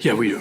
Yeah, we do.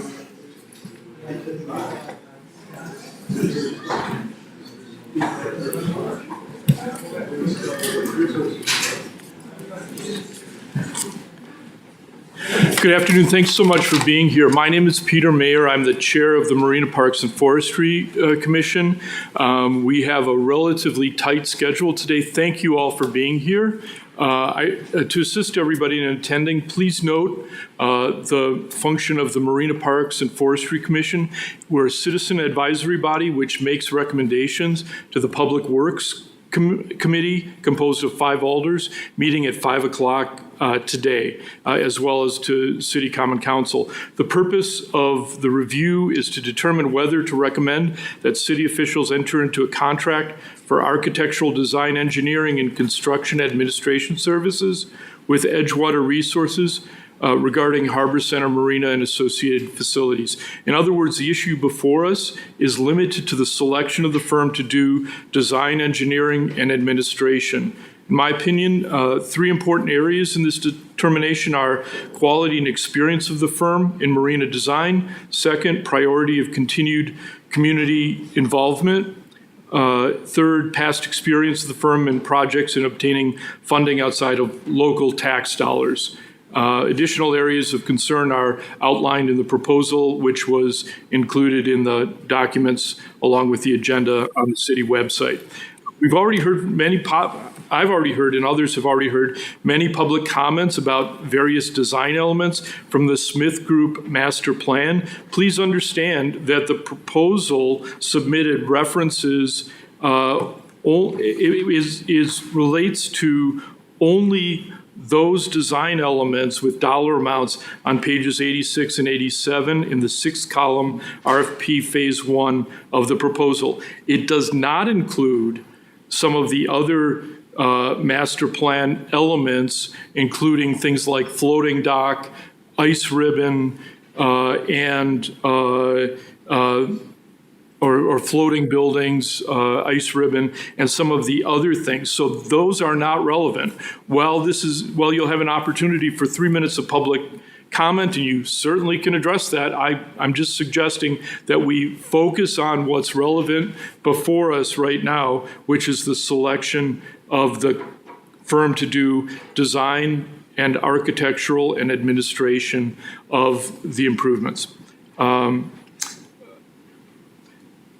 Good afternoon. Thanks so much for being here. My name is Peter Mayer. I'm the chair of the Marina Parks and Forestry Commission. We have a relatively tight schedule today. Thank you all for being here. To assist everybody in attending, please note the function of the Marina Parks and Forestry Commission. We're a citizen advisory body which makes recommendations to the Public Works Committee, composed of 5 alders, meeting at 5 o'clock today, as well as to City Common Council. The purpose of the review is to determine whether to recommend that city officials enter into a contract for architectural design, engineering, and construction administration services with Edgewater Resources regarding Harbor Center, Marina, and associated facilities. In other words, the issue before us is limited to the selection of the firm to do design, engineering, and administration. In my opinion, 3 important areas in this determination are quality and experience of the firm in marina design. Second, priority of continued community involvement. Third, past experience of the firm in projects and obtaining funding outside of local tax dollars. Additional areas of concern are outlined in the proposal, which was included in the documents along with the agenda on the city website. We've already heard I've already heard, and others have already heard, many public comments about various design elements from the Smith Group master plan. Please understand that the proposal submitted references relates to only those design elements with dollar amounts on pages 86 and 87 in the 6th column RFP phase 1 of the proposal. It does not include some of the other master plan elements, including things like floating dock, ice ribbon, or floating buildings, ice ribbon, and some of the other things. So those are not relevant. While you'll have an opportunity for 3 minutes of public comment, and you certainly can address that, I'm just suggesting that we focus on what's relevant before us right now, which is the selection of the firm to do design and architectural and administration of the improvements.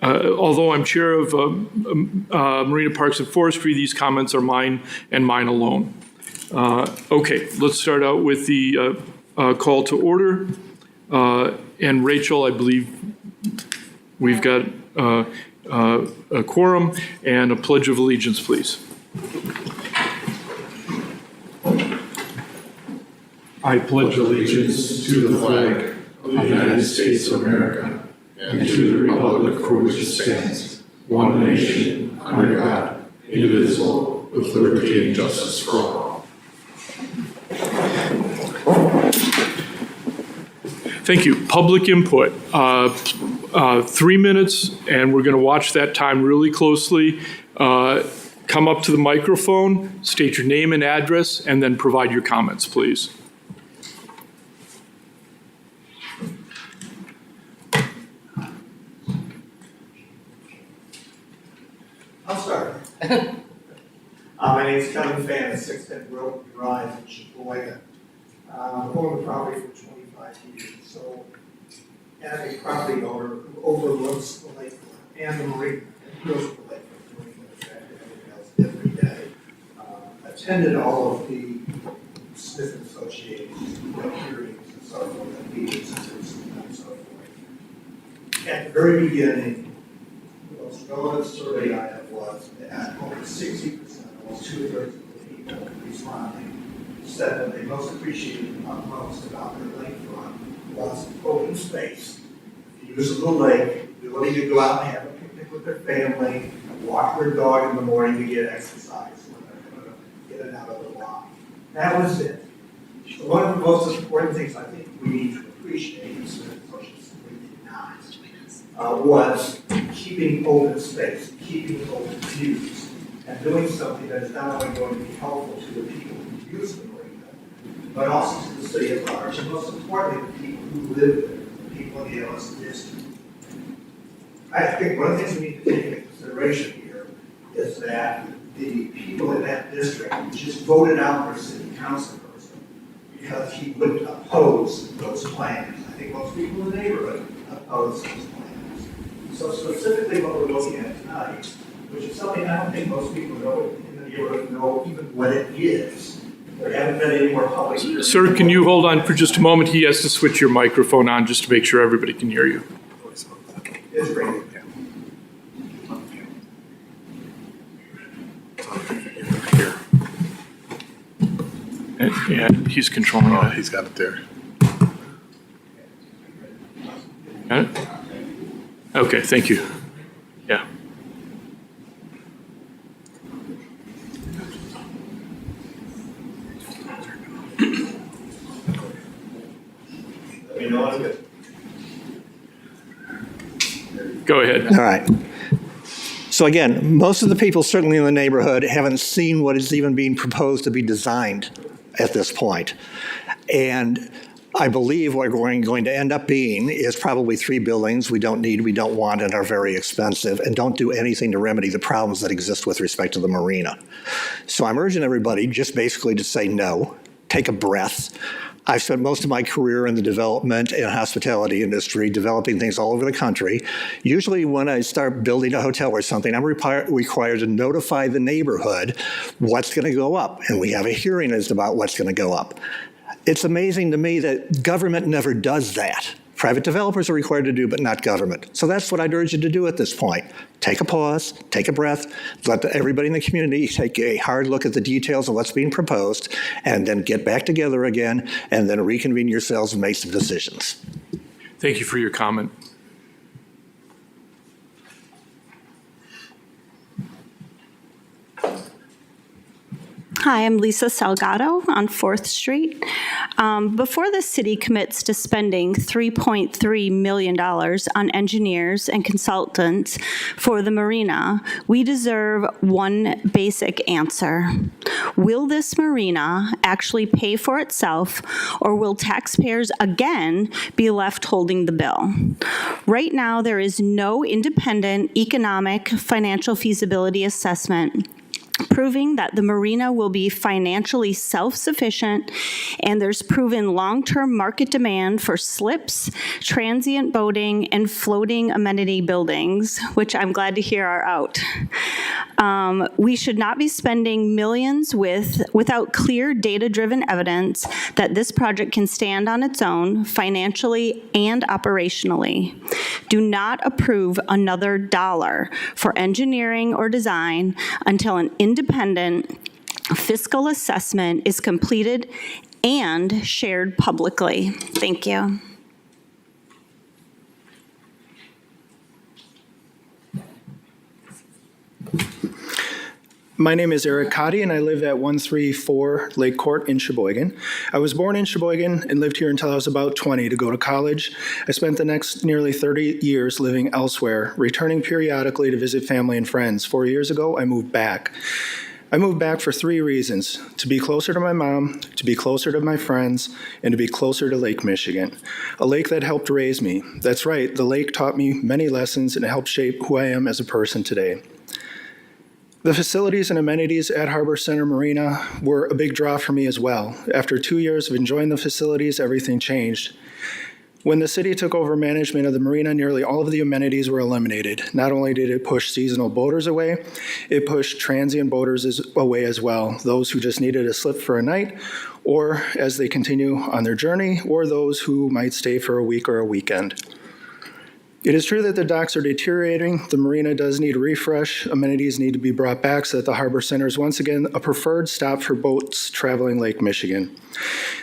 Although I'm chair of Marina Parks and Forestry, these comments are mine and mine alone. Okay, let's start out with the call to order. And Rachel, I believe we've got a quorum, and a pledge of allegiance, please. I pledge allegiance to the flag of the United States of America and to the republic for which it stands, one nation, under God, indivisible, with liberty and justice for all. Thank you. Public input. 3 minutes, and we're going to watch that time really closely. Come up to the microphone, state your name and address, and then provide your comments, please. I'll start. My name is Kevin Fan at 610 Grove Drive in Sheboygan. I've owned the property for 25 years, so as a property owner who overlooks the lakefront and the marina and deals with the lakefront, 20 minutes after everything else every day, attended all of the Smith Associations, hearings and so forth, and meetings and so forth. At the very beginning, the most relevant survey I had was that over 60%, almost 2/3 of the people responding said that they most appreciated most about their lakefront was open space, the use of the lake, the ability to go out and have a picnic with their family, walk their dog in the morning to get exercise when they're going to get it out of the walk. That was it. So one of the most important things I think we need to appreciate, and Smith Associates did not, was keeping open space, keeping open views, and doing something that is not only going to be helpful to the people who use the marina, but also to the city at large, and most importantly, the people who live there. people in the LS district. I think one of the things we need to take into consideration here is that the people in that district just voted out their city council person because he wouldn't oppose those plans. I think most people in the neighborhood oppose those plans. So specifically what we're looking at tonight, which is something I don't think most people know in the neighborhood know even what it is. There haven't been any more public. Sir, can you hold on for just a moment? He has to switch your microphone on just to make sure everybody can hear you. It's great. And he's controlling it. He's got it there. Got it? Okay, thank you. Yeah. Let me know I'm good. Go ahead. All right. So again, most of the people certainly in the neighborhood haven't seen what is even being proposed to be designed at this point. And I believe what we're going to end up being is probably 3 buildings we don't need, we don't want, and are very expensive, and don't do anything to remedy the problems that exist with respect to the marina. So I'm urging everybody just basically to say no, take a breath. I've spent most of my career in the development and hospitality industry, developing things all over the country. Usually when I start building a hotel or something, I'm required to notify the neighborhood what's going to go up, and we have a hearing as to about what's going to go up. It's amazing to me that government never does that. Private developers are required to do, but not government. So that's what I'd urge you to do at this point. Take a pause, take a breath, let everybody in the community take a hard look at the details of what's being proposed, and then get back together again, and then reconvene yourselves and make some decisions. Thank you for your comment. Hi, I'm Lisa Salgado on 4th Street. Before the city commits to spending $3.3 million on engineers and consultants for the marina, we deserve one basic answer. Will this marina actually pay for itself, or will taxpayers again be left holding the bill? Right now, there is no independent economic financial feasibility assessment proving that the marina will be financially self-sufficient, and there's proven long-term market demand for slips, transient boating, and floating amenity buildings, which I'm glad to hear are out. We should not be spending millions without clear data-driven evidence that this project can stand on its own financially and operationally. Do not approve another dollar for engineering or design until an independent fiscal assessment is completed and shared publicly. Thank you. My name is Eric Cotty, and I live at 134 Lake Court in Sheboygan. I was born in Sheboygan and lived here until I was about 20 to go to college. I spent the next nearly 30 years living elsewhere, returning periodically to visit family and friends. 4 years ago, I moved back. I moved back for 3 reasons: to be closer to my mom, to be closer to my friends, and to be closer to Lake Michigan, a lake that helped raise me. That's right, the lake taught me many lessons and helped shape who I am as a person today. The facilities and amenities at Harbor Center Marina were a big draw for me as well. After 2 years of enjoying the facilities, everything changed. When the city took over management of the marina, nearly all of the amenities were eliminated. Not only did it push seasonal boaters away, it pushed transient boaters away as well, those who just needed a slip for a night, or as they continue on their journey, or those who might stay for a week or a weekend. It is true that the docks are deteriorating. The marina does need a refresh. Amenities need to be brought back so that the Harbor Center is once again a preferred stop for boats traveling Lake Michigan.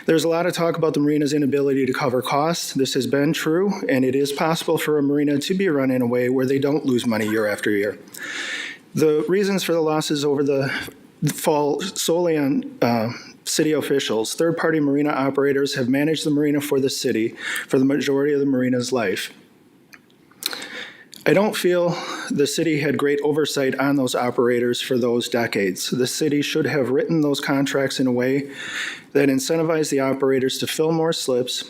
There's a lot of talk about the marina's inability to cover costs. This has been true, and it is possible for a marina to be run in a way where they don't lose money year after year. The reasons for the losses over the fall solely on city officials. Third-party marina operators have managed the marina for the city for the majority of the marina's life. I don't feel the city had great oversight on those operators for those decades. The city should have written those contracts in a way that incentivized the operators to fill more slips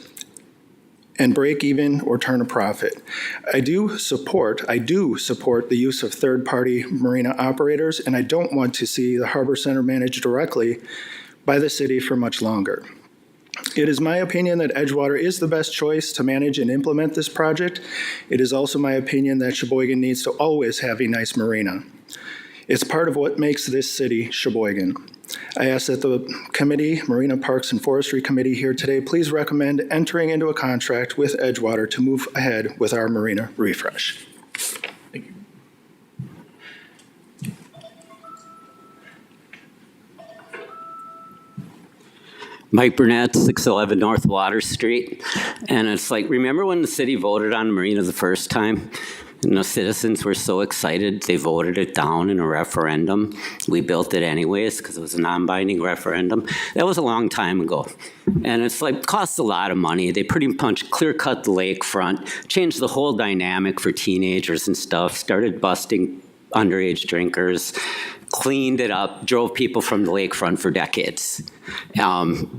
and break even or turn a profit. I do support the use of third-party marina operators, and I don't want to see the Harbor Center managed directly by the city for much longer. It is my opinion that Edgewater is the best choice to manage and implement this project. It is also my opinion that Sheboygan needs to always have a nice marina. It's part of what makes this city Sheboygan. I ask that the committee, Marina Parks and Forestry Committee here today, please recommend entering into a contract with Edgewater to move ahead with our marina refresh. Thank you. Mike Burnett, 611 North Water Street. And it's like, remember when the city voted on Marina the first time? And the citizens were so excited, they voted it down in a referendum. We built it anyways because it was a non-binding referendum. That was a long time ago. And it's like, costs a lot of money. They pretty much clear-cut the lakefront, changed the whole dynamic for teenagers and stuff, started busting underage drinkers, cleaned it up, drove people from the lakefront for decades.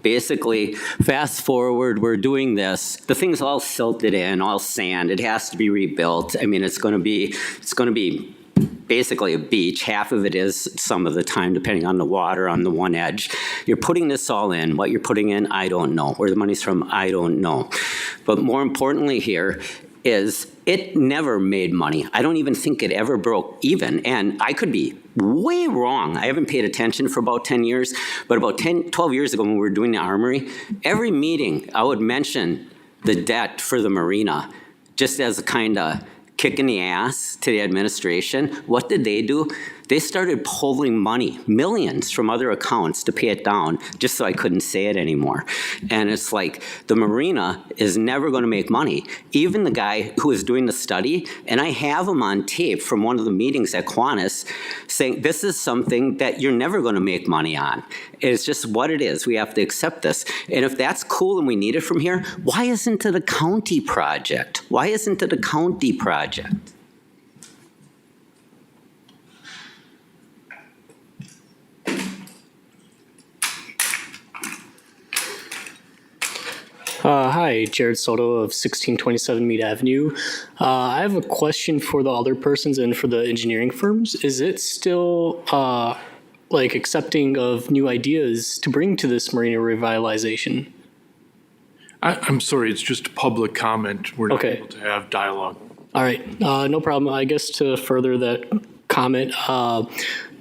Basically, fast forward, we're doing this. The thing's all silted in, all sand. It has to be rebuilt. I mean, it's going to be basically a beach. Half of it is some of the time, depending on the water on the one edge. You're putting this all in. What you're putting in, I don't know. Where the money's from, I don't know. But more importantly here is it never made money. I don't even think it ever broke even. And I could be way wrong. I haven't paid attention for about 10 years, but about 12 years ago when we were doing the Armory, every meeting I would mention the debt for the marina just as a kind of kick in the ass to the administration. What did they do? They started pulling money, millions from other accounts to pay it down just so I couldn't say it anymore. And it's like the marina is never going to make money. Even the guy who was doing the study, and I have him on tape from one of the meetings at Kiwanis saying this is something that you're never going to make money on. It's just what it is. We have to accept this. And if that's cool and we need it from here, why isn't it a county project? Why isn't it a county project? Hi, Jared Soto of 1627 Mead Avenue. I have a question for the other persons and for the engineering firms. Is it still like accepting of new ideas to bring to this marina revitalization? I'm sorry, it's just a public comment. We're not Okay. able to have dialogue. All right, no problem. I guess to further that comment,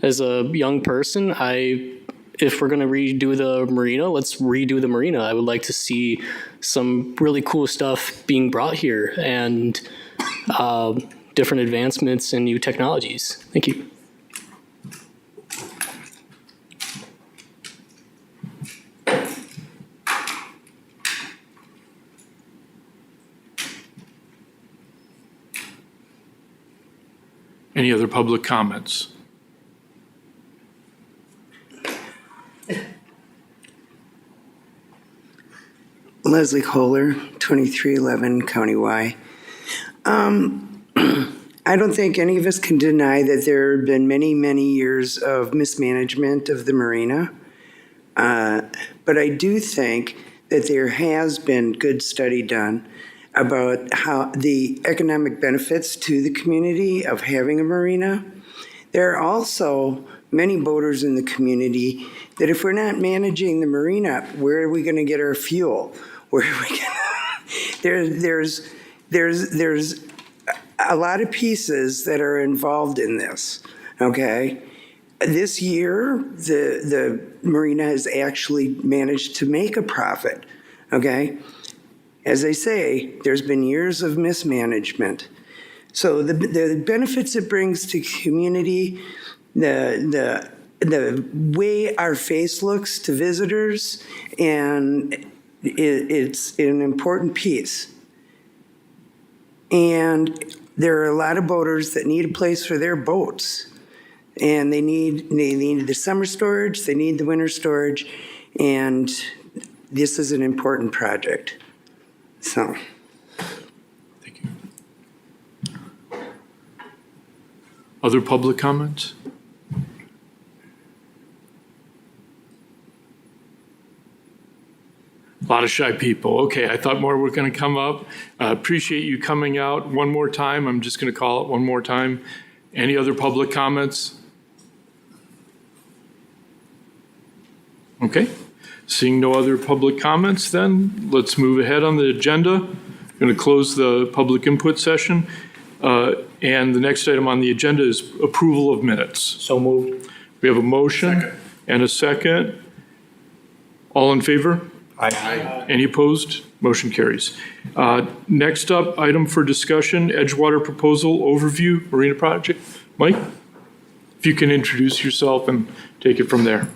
as a young person, if we're going to redo the marina, let's redo the marina. I would like to see some really cool stuff being brought here and different advancements and new technologies. Thank you. Any other public comments? Leslie Kohler, 2311 County Y. I don't think any of us can deny that there have been many, many years of mismanagement of the marina. But I do think that there has been good study done about how the economic benefits to the community of having a marina. There are also many boaters in the community that if we're not managing the marina, where are we going to get our fuel? Where are we going to... There's a lot of pieces that are involved in this, okay? This year, the marina has actually managed to make a profit, okay? As I say, there's been years of mismanagement. So the benefits it brings to community, the way our face looks to visitors, and it's an important piece. And there are a lot of boaters that need a place for their boats. And they need the summer storage, they need the winter storage, and this is an important project. So. Thank you. Other public comments? A lot of shy people. Okay, I thought more were going to come up. Appreciate you coming out one more time. I'm just going to call it one more time. Any other public comments? Okay, seeing no other public comments then, let's move ahead on the agenda. I'm going to close the public input session. And the next item on the agenda is approval of minutes. So moved. We have a motion and a second. All in favor? Aye. Any opposed? Motion carries. Next up, item for discussion, Edgewater proposal overview, Marina project. Mike, if you can introduce yourself and take it from there.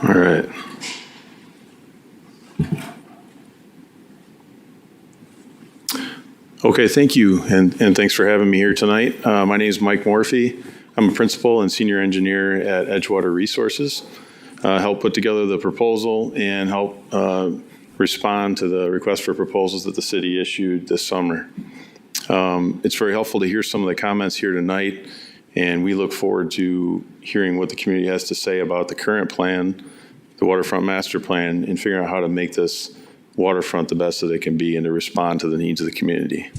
All right. Okay, thank you, and thanks for having me here tonight. My name is Mike Morphy. I'm a principal and senior engineer at Edgewater Resources. Help put together the proposal and help respond to the request for proposals that the city issued this summer. It's very helpful to hear some of the comments here tonight, and we look forward to hearing what the community has to say about the current plan, the waterfront master plan, and figuring out how to make this waterfront the best that it can be and to respond to the needs of the community.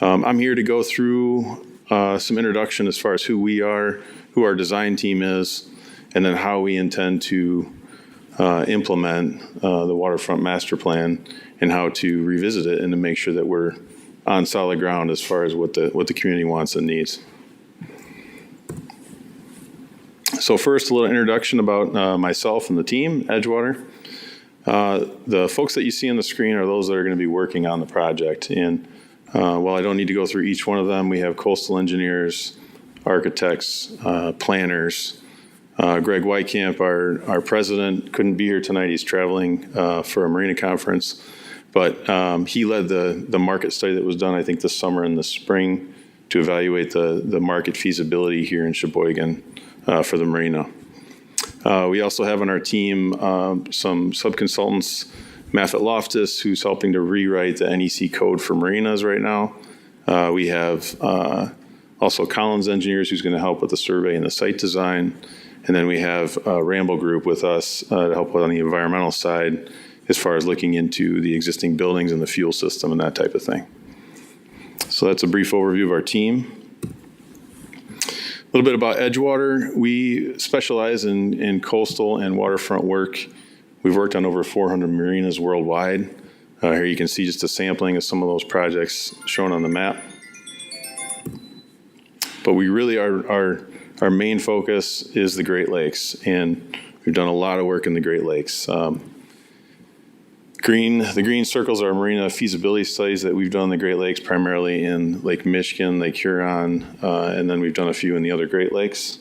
I'm here to go through some introduction as far as who we are, who our design team is, and then how we intend to implement the waterfront master plan and how to revisit it and to make sure that we're on solid ground as far as what the community wants and needs. So first, a little introduction about myself and the team, Edgewater. The folks that you see on the screen are those that are going to be working on the project. And while I don't need to go through each one of them, we have coastal engineers, architects, planners. Greg Whitecamp, our president, couldn't be here tonight. He's traveling for a Marina conference. But he led the market study that was done, I think, this summer and this spring to evaluate the market feasibility here in Sheboygan for the Marina. We also have on our team some sub-consultants, Maffett Loftus, who's helping to rewrite the NEC code for marinas right now. We have also Collins Engineers, who's going to help with the survey and the site design. And then we have Ramble Group with us to help on the environmental side as far as looking into the existing buildings and the fuel system and that type of thing. So that's a brief overview of our team. A little bit about Edgewater. We specialize in coastal and waterfront work. We've worked on over 400 marinas worldwide. Here you can see just a sampling of some of those projects shown on the map. But we really our main focus is the Great Lakes, and we've done a lot of work in the Great Lakes. The green circles are marina feasibility studies that we've done in the Great Lakes, primarily in Lake Michigan, Lake Huron, and then we've done a few in the other Great Lakes.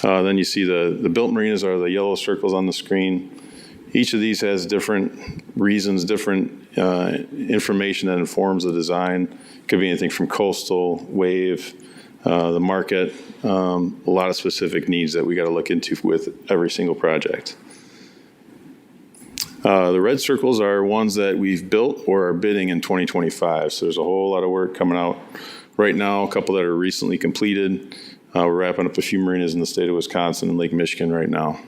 Then you see the built marinas are the yellow circles on the screen. Each of these has different reasons, different information that informs the design. It could be anything from coastal, wave, the market, a lot of specific needs that we got to look into with every single project. The red circles are ones that we've built or are bidding in 2025. So there's a whole lot of work coming out right now, a couple that are recently completed. We're wrapping up a few marinas in the state of Wisconsin and Lake Michigan right now.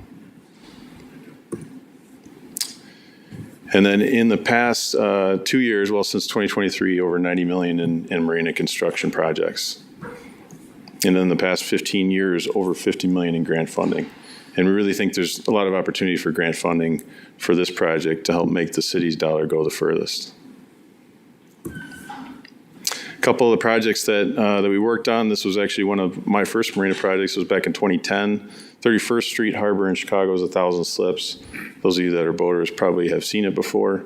And then in the past 2 years, well, since 2023, over 90 million in marina construction projects. And then the past 15 years, over 50 million in grant funding. And we really think there's a lot of opportunity for grant funding for this project to help make the city's dollar go the furthest. A couple of the projects that we worked on, this was actually one of my first marina projects, was back in 2010. 31st Street Harbor in Chicago is 1,000 slips. Those of you that are boaters probably have seen it before.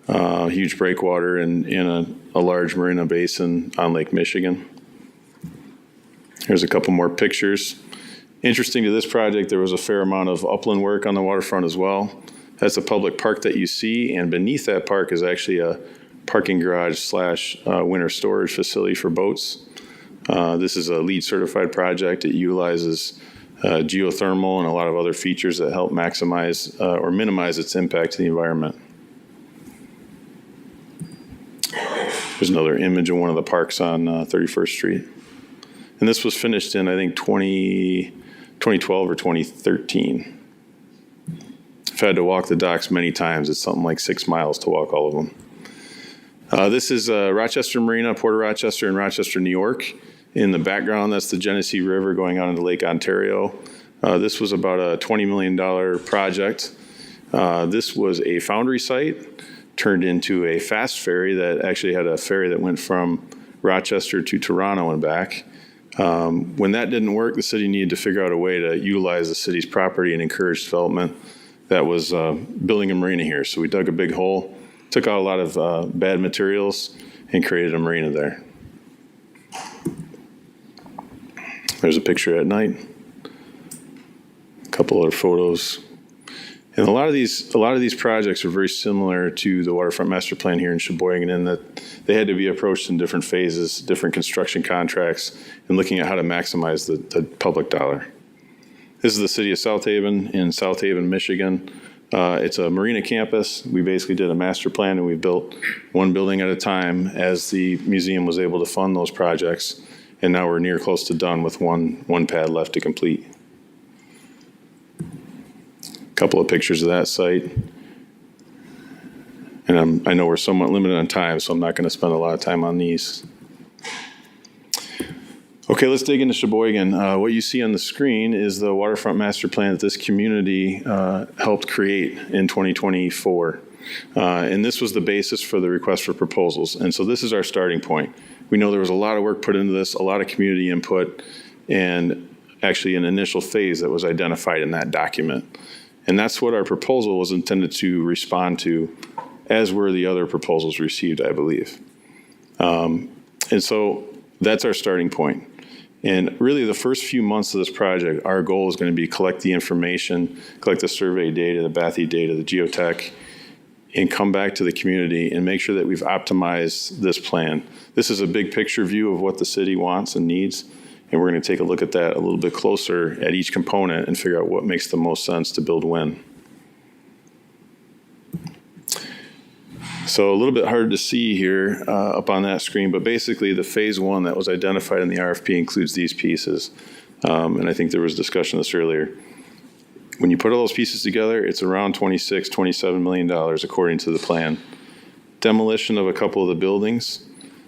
Huge breakwater in a large marina basin on Lake Michigan. Here's a couple more pictures. Interesting to this project, there was a fair amount of upland work on the waterfront as well. That's a public park that you see, and beneath that park is actually a parking garage / winter storage facility for boats. This is a LEED certified project. It utilizes geothermal and a lot of other features that help maximize or minimize its impact to the environment. There's another image of one of the parks on 31st Street. And this was finished in, I think, 2012 or 2013. I've had to walk the docks many times. It's something like 6 miles to walk all of them. This is Rochester Marina, Port of Rochester, and Rochester, New York. In the background, that's the Genesee River going out into Lake Ontario. This was about a $20 million project. This was a foundry site turned into a fast ferry that actually had a ferry that went from Rochester to Toronto and back. When that didn't work, the city needed to figure out a way to utilize the city's property and encourage development. That was building a marina here. So we dug a big hole, took out a lot of bad materials, and created a marina there. There's a picture at night. A couple other photos. And a lot of these projects are very similar to the Waterfront Master Plan here in Sheboygan in that they had to be approached in different phases, different construction contracts, and looking at how to maximize the public dollar. This is the city of South Haven in South Haven, Michigan. It's a marina campus. We basically did a master plan and we built one building at a time as the museum was able to fund those projects. And now we're near close to done with one pad left to complete. Couple of pictures of that site. And I know we're somewhat limited on time, so I'm not going to spend a lot of time on these. Okay, let's dig into Sheboygan. What you see on the screen is the Waterfront Master Plan that this community helped create in 2024. And this was the basis for the request for proposals. And so this is our starting point. We know there was a lot of work put into this, a lot of community input, and actually an initial phase that was identified in that document. And that's what our proposal was intended to respond to, as were the other proposals received, I believe. And so that's our starting point. And really the first few months of this project, our goal is going to be collect the information, collect the survey data, the bathy data, the geotech, and come back to the community and make sure that we've optimized this plan. This is a big picture view of what the city wants and needs. And we're going to take a look at that a little bit closer at each component and figure out what makes the most sense to build when. So a little bit hard to see here up on that screen, but basically the phase one that was identified in the RFP includes these pieces. And I think there was discussion of this earlier. When you put all those pieces together, it's around $27 million according to the plan. Demolition of a couple of the buildings,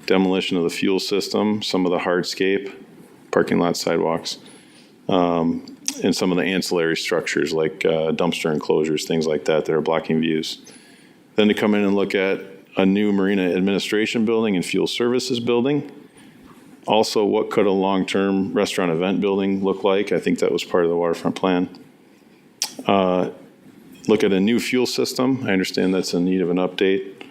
demolition of the fuel system, some of the hardscape, parking lot sidewalks, and some of the ancillary structures like dumpster enclosures, things like that that are blocking views. Then to come in and look at a new marina administration building and fuel services building. Also, what could a long-term restaurant event building look like? I think that was part of the waterfront plan. Look at a new fuel system. I understand that's in need of an update.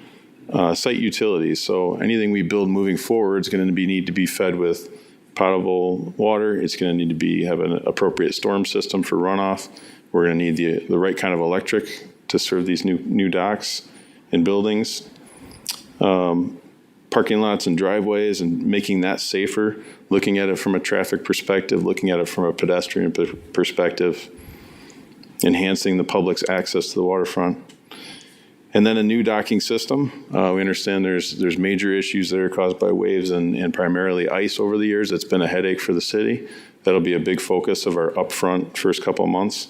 Site utilities. So anything we build moving forward is going to need to be fed with potable water. It's going to need to have an appropriate storm system for runoff. We're going to need the right kind of electric to serve these new docks and buildings. Parking lots and driveways and making that safer, looking at it from a traffic perspective, looking at it from a pedestrian perspective, enhancing the public's access to the waterfront. And then a new docking system. We understand there's major issues that are caused by waves and primarily ice over the years. It's been a headache for the city. That'll be a big focus of our upfront first couple of months.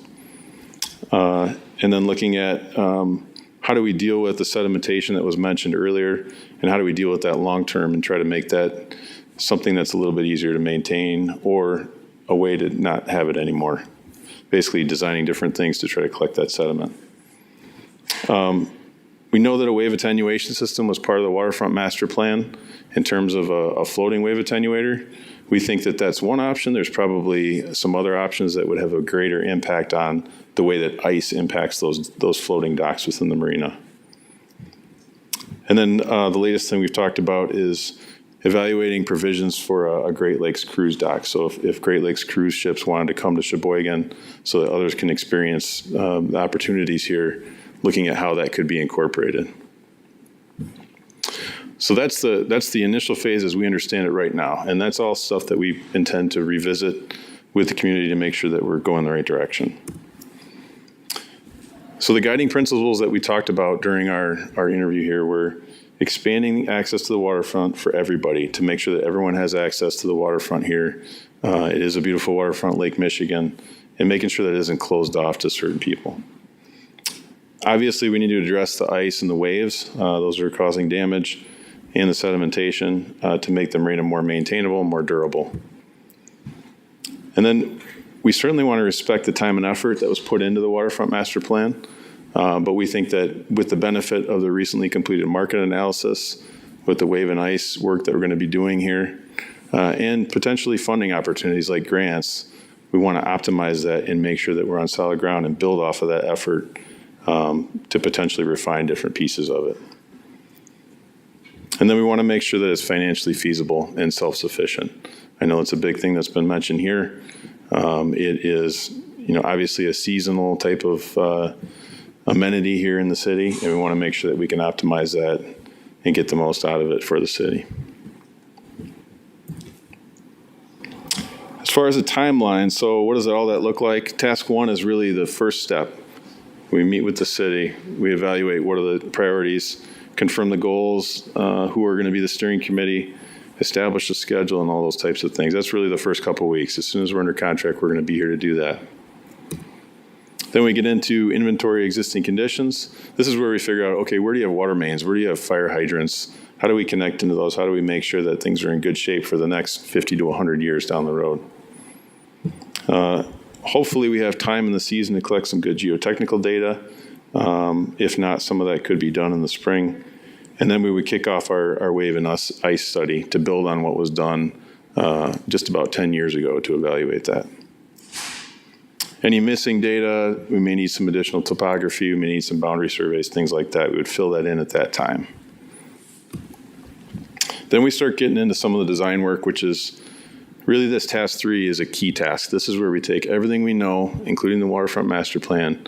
And then looking at how do we deal with the sedimentation that was mentioned earlier, and how do we deal with that long term and try to make that something that's a little bit easier to maintain or a way to not have it anymore. Basically designing different things to try to collect that sediment. We know that a wave attenuation system was part of the waterfront master plan in terms of a floating wave attenuator. We think that that's one option. There's probably some other options that would have a greater impact on the way that ice impacts those floating docks within the marina. And then the latest thing we've talked about is evaluating provisions for a Great Lakes cruise dock. So if Great Lakes cruise ships wanted to come to Sheboygan so that others can experience the opportunities here, looking at how that could be incorporated. So that's the initial phase as we understand it right now. And that's all stuff that we intend to revisit with the community to make sure that we're going the right direction. So the guiding principles that we talked about during our interview here were expanding access to the waterfront for everybody to make sure that everyone has access to the waterfront here. It is a beautiful waterfront, Lake Michigan, and making sure that it isn't closed off to certain people. Obviously, we need to address the ice and the waves. Those are causing damage, and the sedimentation to make the marina more maintainable, more durable. And then we certainly want to respect the time and effort that was put into the waterfront master plan. But we think that with the benefit of the recently completed market analysis, with the wave and ice work that we're going to be doing here, and potentially funding opportunities like grants, we want to optimize that and make sure that we're on solid ground and build off of that effort to potentially refine different pieces of it. And then we want to make sure that it's financially feasible and self-sufficient. I know it's a big thing that's been mentioned here. It is, obviously a seasonal type of amenity here in the city, and we want to make sure that we can optimize that and get the most out of it for the city. As far as the timeline, so what does all that look like? Task one is really the first step. We meet with the city, we evaluate what are the priorities, confirm the goals, who are going to be the steering committee, establish the schedule, and all those types of things. That's really the first couple of weeks. As soon as we're under contract, we're going to be here to do that. Then we get into inventory existing conditions. This is where we figure out, okay, where do you have water mains? Where do you have fire hydrants? How do we connect into those? How do we make sure that things are in good shape for the next 50 to 100 years down the road? Hopefully we have time in the season to collect some good geotechnical data. If not, some of that could be done in the spring. And then we would kick off our wave and ice study to build on what was done just about 10 years ago to evaluate that. Any missing data, we may need some additional topography, we may need some boundary surveys, things like that. We would fill that in at that time. Then we start getting into some of the design work, which is really this task 3 is a key task. This is where we take everything we know, including the waterfront master plan.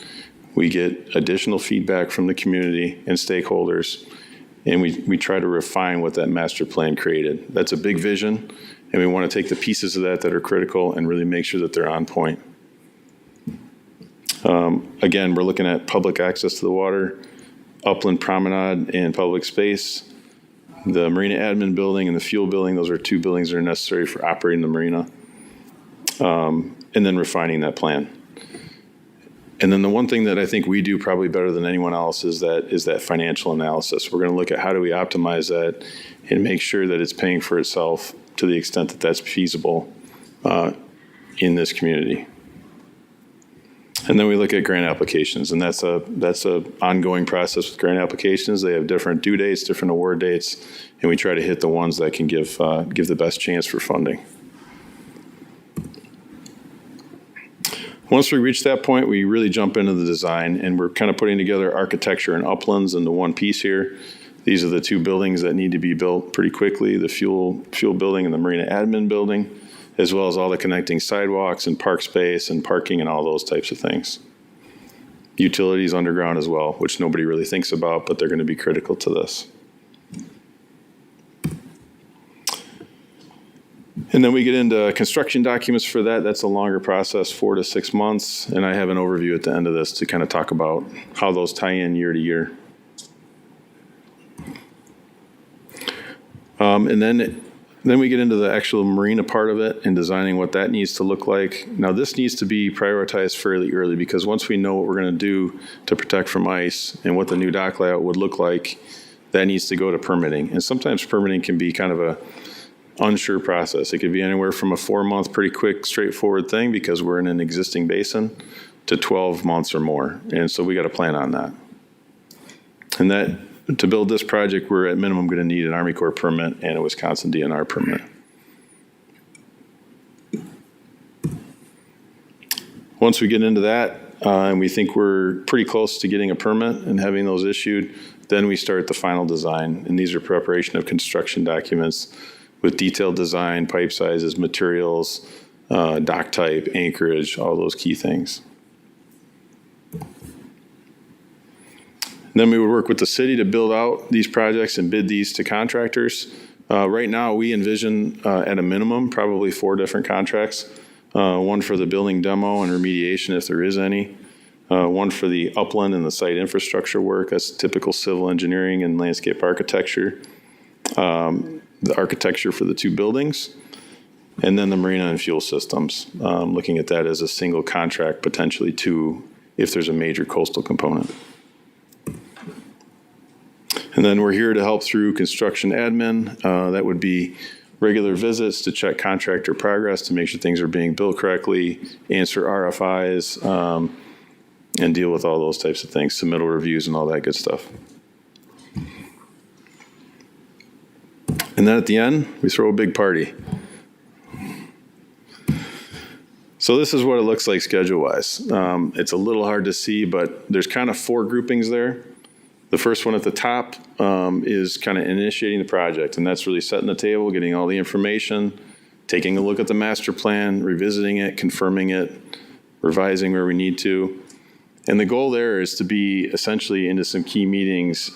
We get additional feedback from the community and stakeholders, and we try to refine what that master plan created. That's a big vision, and we want to take the pieces of that are critical and really make sure that they're on point. Again, we're looking at public access to the water, upland promenade and public space, the marina admin building and the fuel building. Those are 2 buildings that are necessary for operating the marina, and then refining that plan. And then the one thing that I think we do probably better than anyone else is that financial analysis. We're going to look at how do we optimize that and make sure that it's paying for itself to the extent that that's feasible in this community. And then we look at grant applications, and that's a ongoing process with grant applications. They have different due dates, different award dates, and we try to hit the ones that can give the best chance for funding. Once we reach that point, we really jump into the design, and we're kind of putting together architecture and uplands into one piece here. These are the 2 buildings that need to be built pretty quickly, the fuel building and the marina admin building, as well as all the connecting sidewalks and park space and parking and all those types of things. Utilities underground as well, which nobody really thinks about, but they're going to be critical to this. And then we get into construction documents for that. That's a longer process, 4 to 6 months. And I have an overview at the end of this to kind of talk about how those tie in year to year. And then we get into the actual marina part of it and designing what that needs to look like. Now, this needs to be prioritized fairly early because once we know what we're going to do to protect from ice and what the new dock layout would look like, that needs to go to permitting. And sometimes permitting can be kind of a unsure process. It could be anywhere from a 4-month, pretty quick, straightforward thing because we're in an existing basin to 12 months or more. And so we got to plan on that. And that, to build this project, we're at minimum going to need an Army Corps permit and a Wisconsin DNR permit. Once we get into that, and we think we're pretty close to getting a permit and having those issued, then we start the final design. And these are preparation of construction documents with detailed design, pipe sizes, materials, dock type, anchorage, all those key things. Then we would work with the city to build out these projects and bid these to contractors. Right now, we envision at a minimum probably 4 different contracts. One for the building demo and remediation, if there is any. One for the upland and the site infrastructure work, that's typical civil engineering and landscape architecture. The architecture for the 2 buildings. And then the marina and fuel systems, looking at that as a single contract, potentially 2, if there's a major coastal component. And then we're here to help through construction admin. That would be regular visits to check contractor progress to make sure things are being built correctly, answer RFIs, and deal with all those types of things, submittal reviews and all that good stuff. And then at the end, we throw a big party. So this is what it looks like schedule-wise. It's a little hard to see, but there's kind of 4 groupings there. The first one at the top is kind of initiating the project, and that's really setting the table, getting all the information, taking a look at the master plan, revisiting it, confirming it, revising where we need to. And the goal there is to be essentially into some key meetings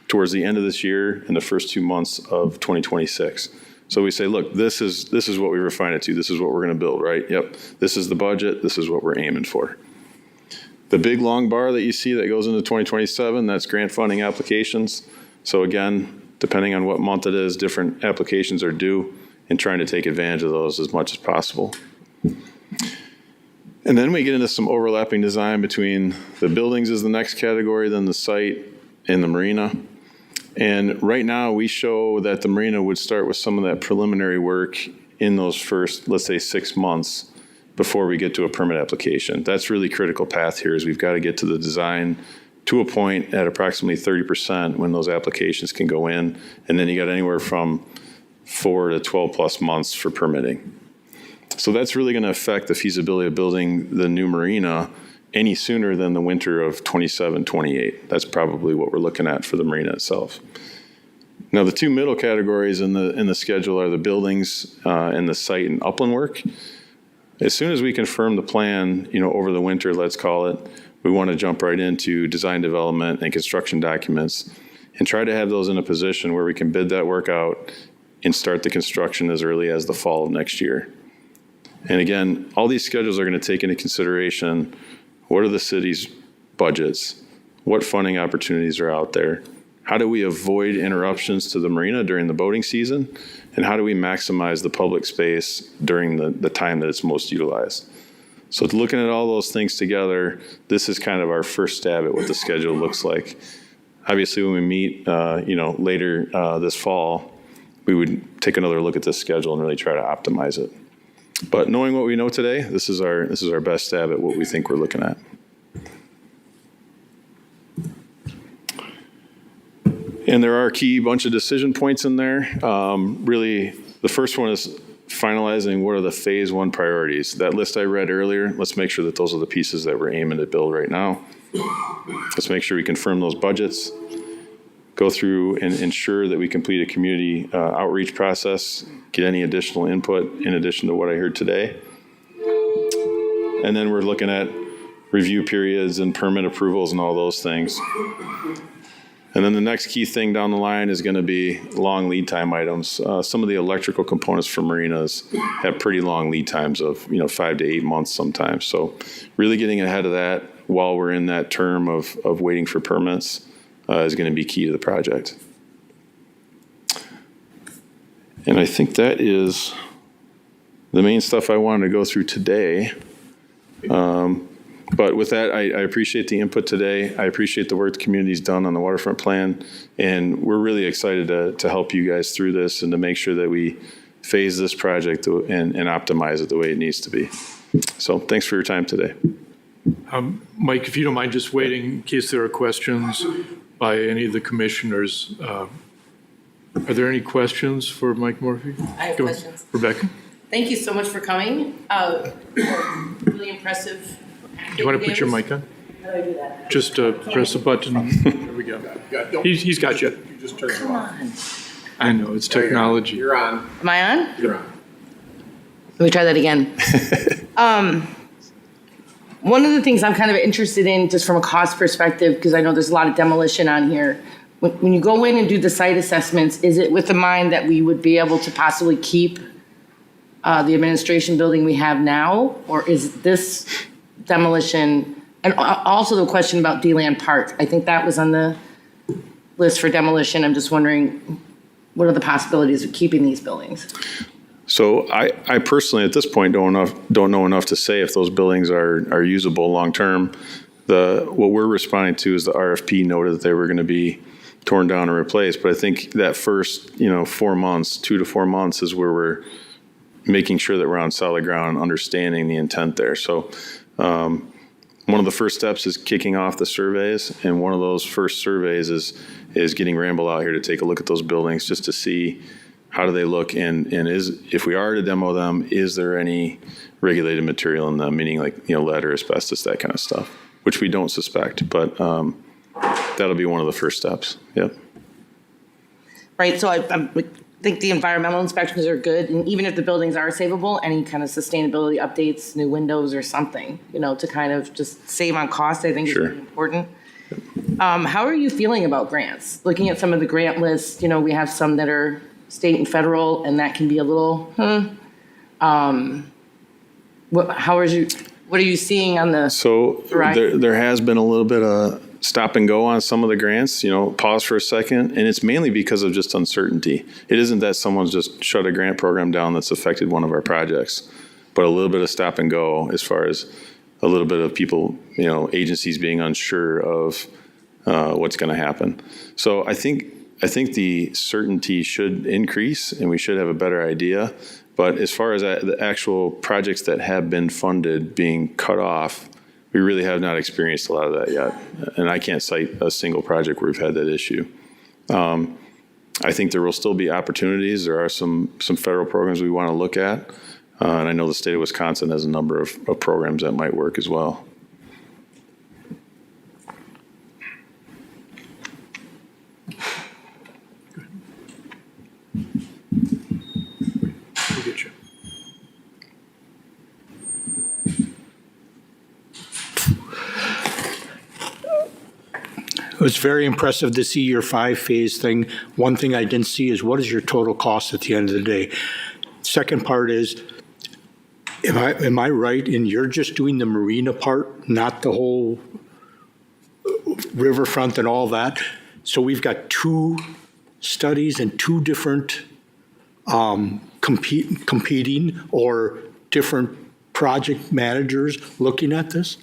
towards the end of this year and the first 2 months of 2026. So we say, look, this is what we refine it to. This is what we're going to build, right? Yep. This is the budget. This is what we're aiming for. The big long bar that you see that goes into 2027, that's grant funding applications. So again, depending on what month it is, different applications are due, and trying to take advantage of those as much as possible. And then we get into some overlapping design between the buildings is the next category, then the site and the marina. And right now we show that the marina would start with some of that preliminary work in those first, let's say, 6 months before we get to a permit application. That's really critical path here, is we've got to get to the design to a point at approximately 30% when those applications can go in. And then you got anywhere from 4 to 12 plus months for permitting. So that's really going to affect the feasibility of building the new marina any sooner than the winter of 27, 28. That's probably what we're looking at for the marina itself. Now, the 2 middle categories in the schedule are the buildings and the site and upland work. As soon as we confirm the plan, over the winter, let's call it, we want to jump right into design development and construction documents and try to have those in a position where we can bid that work out and start the construction as early as the fall of next year. And again, all these schedules are going to take into consideration what are the city's budgets, what funding opportunities are out there, how do we avoid interruptions to the marina during the boating season, and how do we maximize the public space during the time that it's most utilized. So looking at all those things together, this is kind of our first stab at what the schedule looks like. Obviously, when we meet later this fall, we would take another look at this schedule and really try to optimize it. But knowing what we know today, this is our best stab at what we think we're looking at. And there are a key bunch of decision points in there. Really, the first one is finalizing what are the phase 1 priorities. That list I read earlier, let's make sure that those are the pieces that we're aiming to build right now. Let's make sure we confirm those budgets, go through and ensure that we complete a community outreach process, get any additional input in addition to what I heard today. And then we're looking at review periods and permit approvals and all those things. And then the next key thing down the line is going to be long lead time items. Some of the electrical components for marinas have pretty long lead times of 5 to 8 months sometimes. So really getting ahead of that while we're in that term of waiting for permits is going to be key to the project. And I think that is the main stuff I wanted to go through today. But with that, I appreciate the input today. I appreciate the work the community's done on the waterfront plan. And we're really excited to help you guys through this and to make sure that we phase this project and optimize it the way it needs to be. So thanks for your time today. Mike, if you don't mind just waiting in case there are questions by any of the commissioners. Are there any questions for Mike Morphy? I have questions. Rebecca? Thank you so much for coming. Really impressive. Do you want to put your mic on? How do I do that? Just press the button. There we go. He's got you. Come on. I know, it's technology. You're on. Am I on? You're on. Let me try that again. One of the things I'm kind of interested in, just from a cost perspective, because I know there's a lot of demolition on here. When you go in and do the site assessments, is it with the mind that we would be able to possibly keep the administration building we have now? Or is this demolition, and also the question about D-Land Park, I think that was on the list for demolition. I'm just wondering, what are the possibilities of keeping these buildings? So I personally, at this point, don't know enough to say if those buildings are usable long-term. What we're responding to is the RFP noted that they were going to be torn down and replaced. But I think that first, 4 months, 2 to 4 months is where we're making sure that we're on solid ground and understanding the intent there. So one of the first steps is kicking off the surveys. And one of those first surveys is getting Ramble out here to take a look at those buildings just to see how do they look, and if we are to demo them, is there any regulated material in them, meaning like lead or asbestos, that kind of stuff, which we don't suspect, but that'll be one of the first steps. Yep. Right, so I think the environmental inspections are good, and even if the buildings are savable, any kind of sustainability updates, new windows or something, to kind of just save on cost, I think is really important. How are you feeling about grants? Looking at some of the grant lists, we have some that are state and federal, and that can be a little, what are you seeing on the So horizon? there has been a little bit of stop and go on some of the grants, pause for a second, and it's mainly because of just uncertainty. It isn't that someone's just shut a grant program down that's affected one of our projects, but a little bit of stop and go as far as a little bit of people, agencies being unsure of what's going to happen. So I think the certainty should increase and we should have a better idea. But as far as the actual projects that have been funded being cut off, we really have not experienced a lot of that yet. And I can't cite a single project where we've had that issue. I think there will still be opportunities. There are some federal programs we want to look at. And I know the state of Wisconsin has a number of programs that might work as well. We'll get you. It was very impressive to see your 5-phase thing. One thing I didn't see is what is your total cost at the end of the day? Second part is, am I right in you're just doing the marina part, not the whole riverfront and all that? So we've got 2 studies and 2 different competing or different project managers looking at this?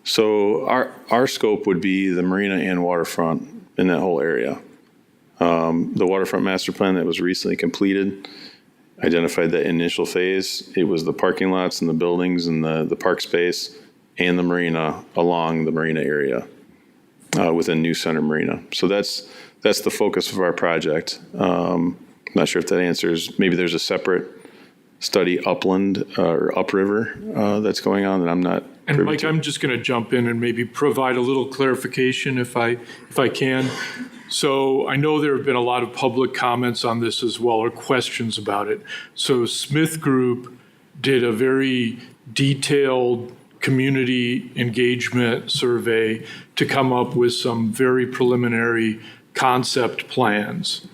So our scope would be the marina and waterfront in that whole area. The waterfront master plan that was recently completed identified that initial phase. It was the parking lots and the buildings and the park space and the marina along the marina area within New Center Marina. So that's the focus of our project. I'm not sure if that answers. Maybe there's a separate study upland or upriver that's going on that I'm not. And Mike, I'm just going to jump in and maybe provide a little clarification if I can. So I know there have been a lot of public comments on this as well, or questions about it. So Smith Group did a very detailed community engagement survey to come up with some very preliminary concept plans.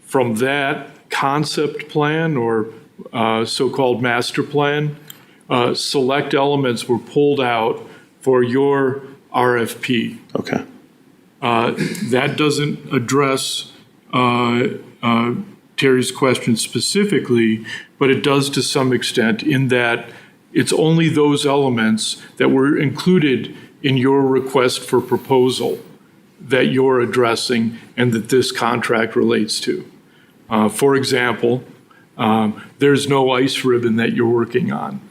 From that concept plan or so-called master plan, select elements were pulled out for your RFP. Okay. That doesn't address Terry's question specifically, but it does to some extent in that it's only those elements that were included in your request for proposal that you're addressing and that this contract relates to. For example, there's no ice ribbon that you're working on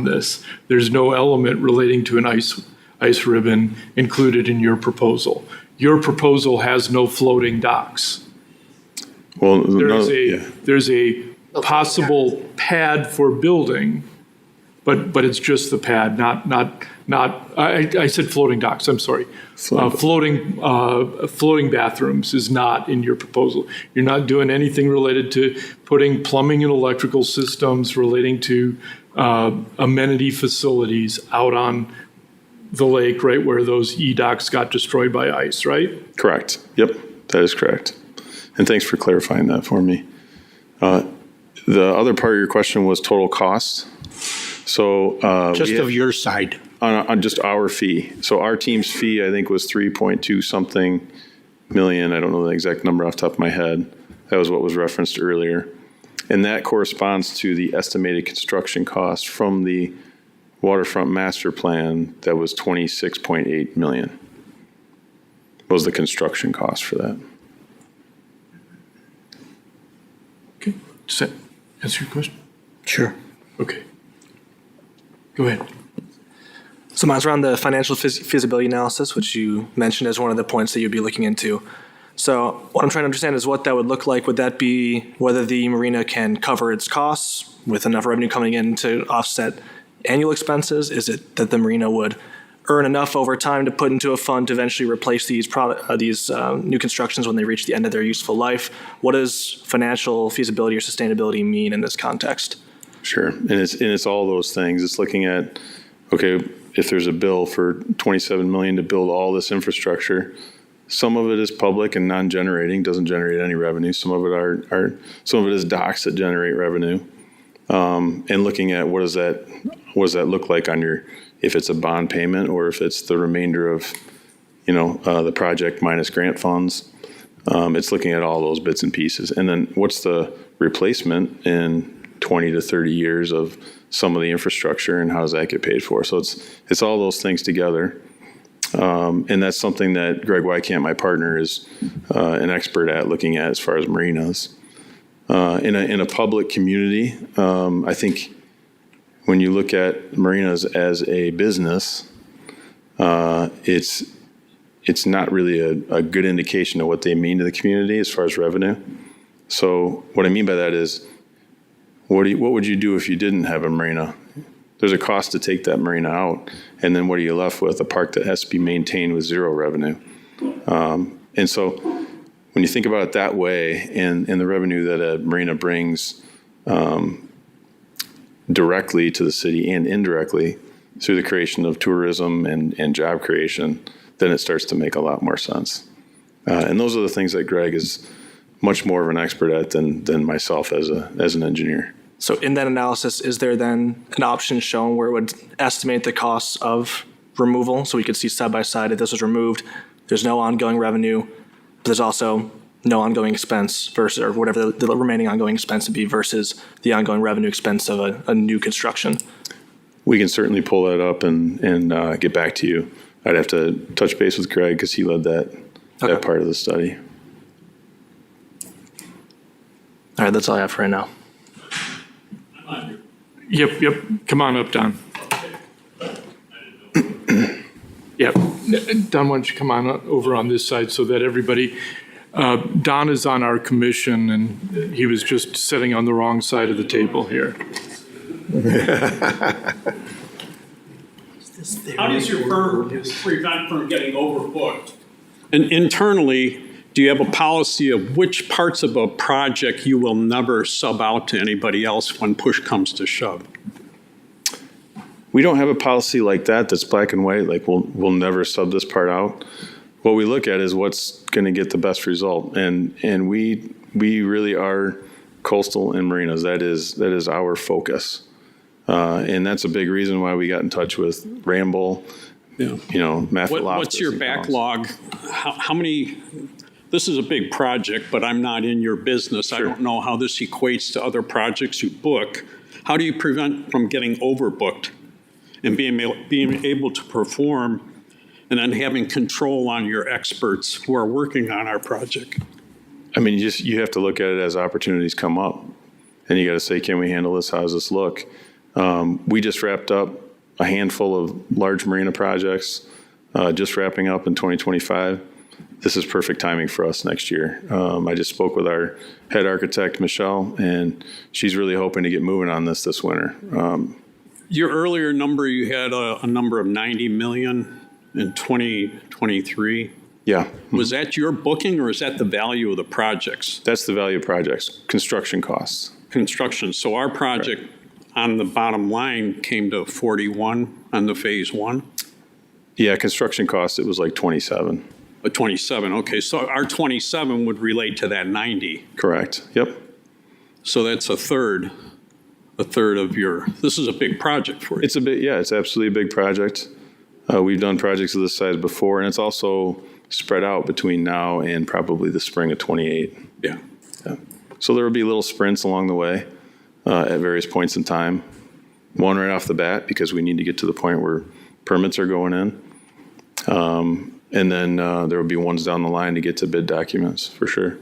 this. There's no element relating to an ice ribbon included in your proposal. Your proposal has no floating docks. Well, There's a possible pad for building, but it's just the pad, not. I said floating docks. I'm sorry. Floating bathrooms is not in your proposal. You're not doing anything related to putting plumbing and electrical systems relating to amenity facilities out on the lake, right, where those e-docks got destroyed by ice, right? Correct. Yep, that is correct. And thanks for clarifying that for me. The other part of your question was total cost. So Just of your side. on just our fee. So our team's fee, I think, was 3.2 something million. I don't know the exact number off the top of my head. That was what was referenced earlier. And that corresponds to the estimated construction cost from the waterfront master plan that was 26.8 million. Was the construction cost for that. Okay, does that answer your question? Sure. Okay. Go ahead. So mine's around the financial feasibility analysis, which you mentioned as one of the points that you'd be looking into. So what I'm trying to understand is what that would look like. Would that be whether the marina can cover its costs with enough revenue coming in to offset annual expenses? Is it that the marina would earn enough over time to put into a fund to eventually replace these new constructions when they reach the end of their useful life? What does financial feasibility or sustainability mean in this context? Sure, and it's all those things. It's looking at, okay, if there's a bill for $27 million to build all this infrastructure, some of it is public and non-generating, doesn't generate any revenue. Some of it some of it is docks that generate revenue, and looking at what does that look like on your, if it's a bond payment or if it's the remainder of, the project minus grant funds. It's looking at all those bits and pieces, and then what's the replacement in 20 to 30 years of some of the infrastructure, and how does that get paid for? So it's all those things together. And that's something that Greg Wykamp, my partner, is an expert at looking at as far as marinas. In a public community, I think when you look at marinas as a business, it's not really a good indication of what they mean to the community as far as revenue. So what I mean by that is, what would you do if you didn't have a marina? There's a cost to take that marina out, and then what are you left with? A park that has to be maintained with zero revenue. And so when you think about it that way, and the revenue that a marina brings directly to the city and indirectly through the creation of tourism and job creation, then it starts to make a lot more sense. And those are the things that Greg is much more of an expert at than myself as an engineer. So in that analysis, is there then an option shown where it would estimate the costs of removal? So we could see side by side, if this was removed, there's no ongoing revenue, but there's also no ongoing expense versus, or whatever the remaining ongoing expense would be versus the ongoing revenue expense of a new construction. We can certainly pull that up and get back to you. I'd have to touch base with Greg because he led that part of the study. All right, that's all I have for right now. Yep. Come on up, Don. Yep. Don, why don't you come on over on this side so that everybody, Don is on our commission and he was just sitting on the wrong side of the table here. How does your firm prevent from getting overbooked? And internally, do you have a policy of which parts of a project you will never sub out to anybody else when push comes to shove? We don't have a policy like that that's black and white, like we'll never sub this part out. What we look at is what's going to get the best result, and we really are coastal and marinas. That is our focus, and that's a big reason why we got in touch with Ramble. Yeah. Matt. What's your backlog? How many? This is a big project, but I'm not in your business. Sure. I don't know how this equates to other projects you book. How do you prevent from getting overbooked and being able to perform and then having control on your experts who are working on our project? I mean, you have to look at it as opportunities come up, and you got to say, can we handle this? How does this look? We just wrapped up a handful of large marina projects, just wrapping up in 2025. This is perfect timing for us next year. I just spoke with our head architect, Michelle, and she's really hoping to get moving on this winter. Your earlier number, you had a number of 90 million in 2023. Yeah. Was that your booking, or is that the value of the projects? That's the value of projects, construction costs. Construction. So our project on the bottom line came to 41 on the phase one? Yeah, construction costs, it was like 27. 27, okay, so our 27 would relate to that 90. Correct, yep. So that's a third of your, this is a big project for you. It's it's absolutely a big project. We've done projects of this size before, and it's also spread out between now and probably the spring of 28. Yeah. So there will be little sprints along the way at various points in time. One right off the bat, because we need to get to the point where permits are going in. And then there will be ones down the line to get to bid documents, for sure.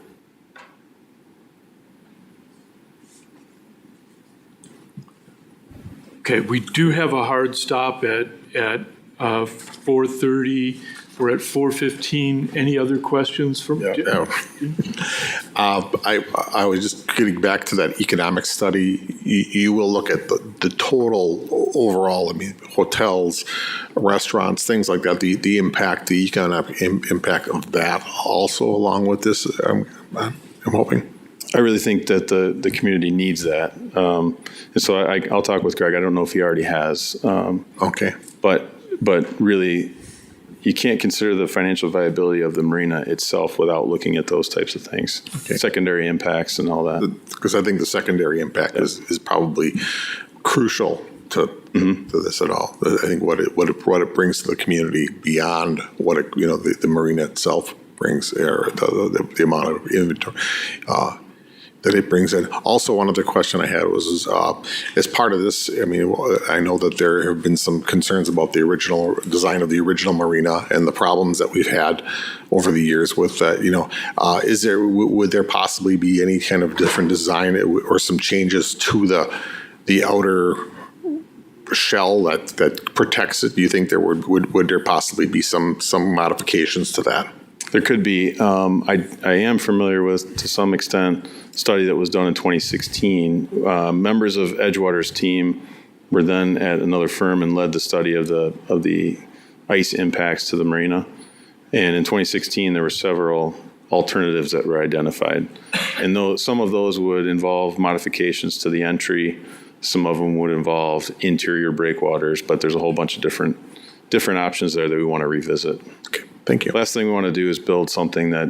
Okay, we do have a hard stop at 4:30. We're at 4:15. Any other questions from? I was just getting back to that economic study. You will look at the total overall, I mean, hotels, restaurants, things like that, the impact, the economic impact of that also along with this, I'm hoping. I really think that the community needs that. And so I'll talk with Greg. I don't know if he already has. Okay. But really, you can't consider the financial viability of the marina itself without looking at those types of things, secondary impacts and all that. Because I think the secondary impact is probably crucial to this at all. I think what it brings to the community beyond what the marina itself brings, or the amount of inventory that it brings in. Also, one other question I had was, as part of this, I mean, I know that there have been some concerns about the original design of the original marina and the problems that we've had over the years with that. Would there possibly be any kind of different design or some changes to the outer shell that protects it? Do you think there would there possibly be some modifications to that? There could be. I am familiar with, to some extent, a study that was done in 2016. Members of Edgewater's team were then at another firm and led the study of the ice impacts to the marina. And in 2016, there were several alternatives that were identified. And some of those would involve modifications to the entry. Some of them would involve interior breakwaters, but there's a whole bunch of different options there that we want to revisit. Okay. Thank you. Last thing we want to do is build something that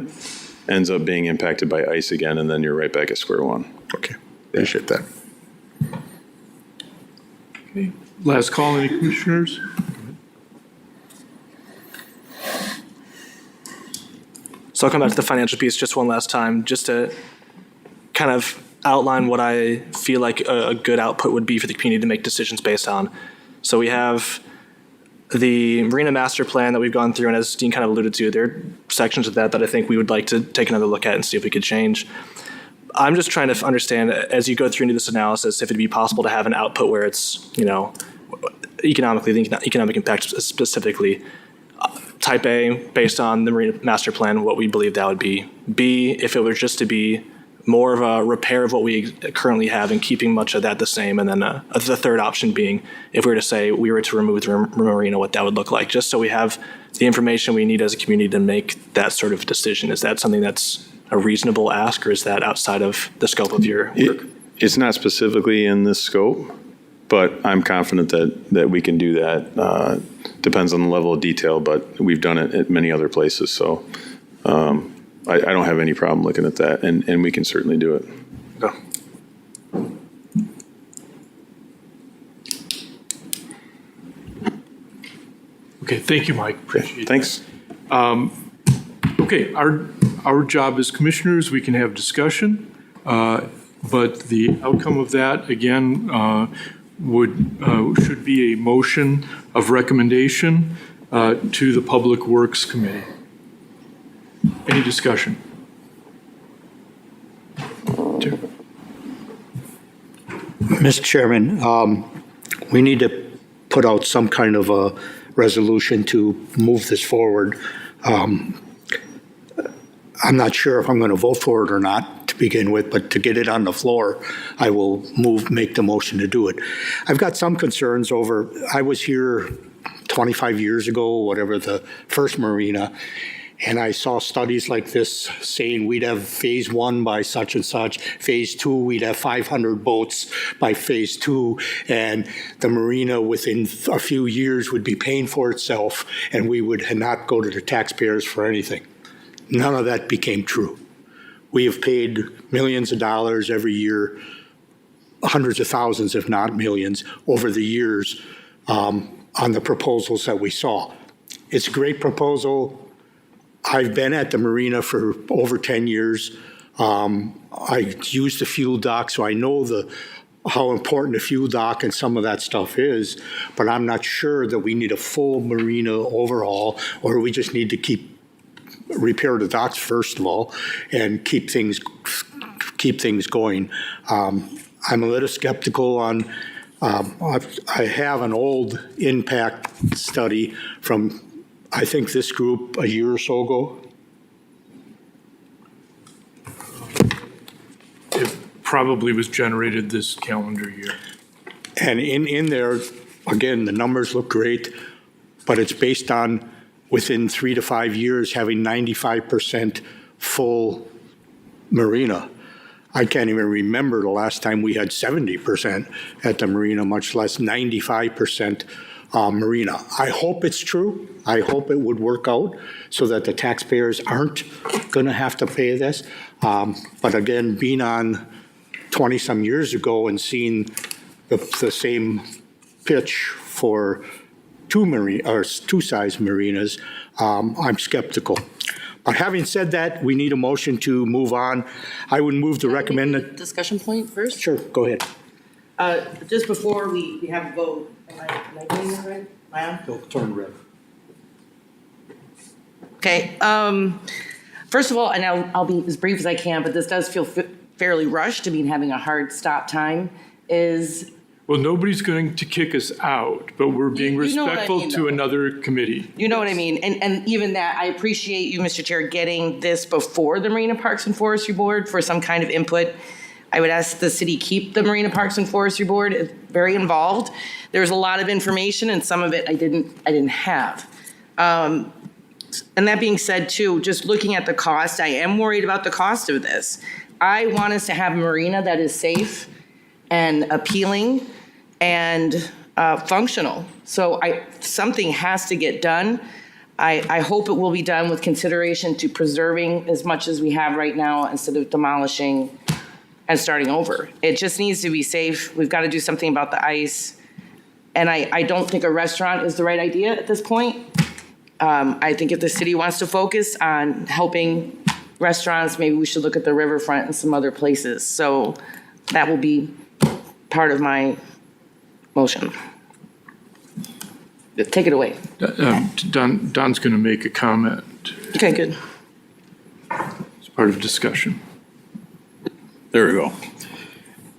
ends up being impacted by ice again, and then you're right back at square one. Okay, appreciate that. Okay. Last call, any commissioners? So I'll come back to the financial piece just one last time, just to kind of outline what I feel like a good output would be for the community to make decisions based on. So we have the Marina Master Plan that we've gone through, and as Dean kind of alluded to, there are sections of that I think we would like to take another look at and see if we could change. I'm just trying to understand, as you go through into this analysis, if it'd be possible to have an output where it's, economically, the economic impact specifically. Type A, based on the Marina Master Plan, what we believe that would be. B, if it were just to be more of a repair of what we currently have and keeping much of that the same. And then the third option being, if we were to say we were to remove the marina, what that would look like, just so we have the information we need as a community to make that sort of decision. Is that something that's a reasonable ask, or is that outside of the scope of your work? It's not specifically in this scope, but I'm confident that we can do that. Depends on the level of detail, but we've done it at many other places. So I don't have any problem looking at that, and we can certainly do it. Okay. Okay, thank you, Mike. Appreciate it. Thanks. Okay, our job as commissioners, we can have discussion, but the outcome of that, again, should be a motion of recommendation to the Public Works Committee. Any discussion? Mr. Chairman, we need to put out some kind of a resolution to move this forward. I'm not sure if I'm going to vote for it or not to begin with, but to get it on the floor, I will make the motion to do it. I've got some concerns over, I was here 25 years ago, whatever, the first marina, And I saw studies like this saying we'd have phase 1 by such and such, phase 2, we'd have 500 boats by phase 2, and the marina within a few years would be paying for itself, and we would not go to the taxpayers for anything. None of that became true. We have paid millions of dollars every year, hundreds of thousands, if not millions, over the years on the proposals that we saw. It's a great proposal. I've been at the marina for over 10 years. I used the fuel dock, so I know how important the fuel dock and some of that stuff is, but I'm not sure that we need a full marina overhaul, or we just need to repair the docks first of all and keep things going. I'm a little skeptical on, I have an old impact study from, I think, this group a year or so ago. It probably was generated this calendar year. And in there, again, the numbers look great, but it's based on within 3 to 5 years having 95% full marina. I can't even remember the last time we had 70% at the marina, much less 95% marina. I hope it's true. I hope it would work out so that the taxpayers aren't going to have to pay this. But again, being on 20-some years ago and seeing the same pitch for two-size marinas, I'm skeptical. But having said that, we need a motion to move on. I would move to recommend that. Discussion point first? Sure, go ahead. Just before we have a vote, am I doing that right? Am I on? Go turn red. Okay, first of all, and I'll be as brief as I can, but this does feel fairly rushed. I mean, having a hard stop time is. Well, nobody's going to kick us out, but we're being respectful to another committee. You know what I mean? And even that, I appreciate you, Mr. Chair, getting this before the Marina Parks and Forestry Board for some kind of input. I would ask the city keep the Marina Parks and Forestry Board. It's very involved. There's a lot of information, and some of it I didn't have. And that being said, too, just looking at the cost, I am worried about the cost of this. I want us to have a marina that is safe and appealing and functional. So something has to get done. I hope it will be done with consideration to preserving as much as we have right now instead of demolishing and starting over. It just needs to be safe. We've got to do something about the ice. And I don't think a restaurant is the right idea at this point. I think if the city wants to focus on helping restaurants, maybe we should look at the riverfront and some other places. So that will be part of my motion. Take it away. Don's going to make a comment. Okay, good. It's part of discussion. There we go.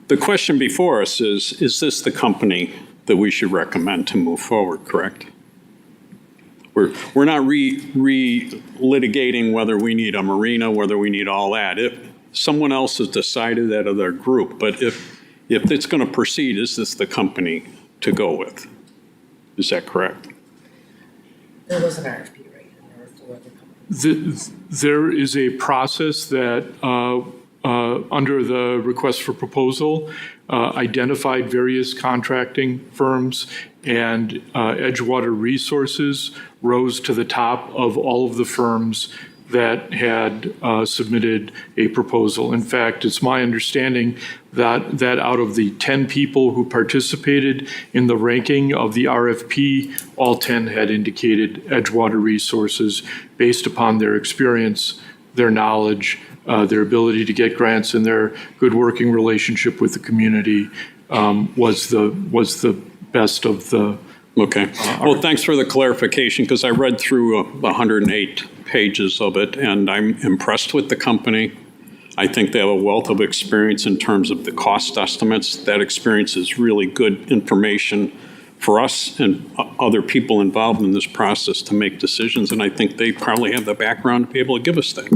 The question before us is this the company that we should recommend to move forward, correct? We're not re-litigating whether we need a marina, whether we need all that. If someone else has decided that of their group, but if it's going to proceed, is this the company to go with? Is that correct? There was an RFP, right? And there were 4 other companies. There is a process that, under the request for proposal, identified various contracting firms, and Edgewater Resources rose to the top of all of the firms that had submitted a proposal. In fact, it's my understanding that out of the 10 people who participated in the ranking of the RFP, all 10 had indicated Edgewater Resources based upon their experience, their knowledge, their ability to get grants, and their good working relationship with the community was the best of the. Okay. Well, thanks for the clarification, because I read through 108 pages of it, and I'm impressed with the company. I think they have a wealth of experience in terms of the cost estimates. That experience is really good information for us and other people involved in this process to make decisions, and I think they probably have the background to be able to give us that.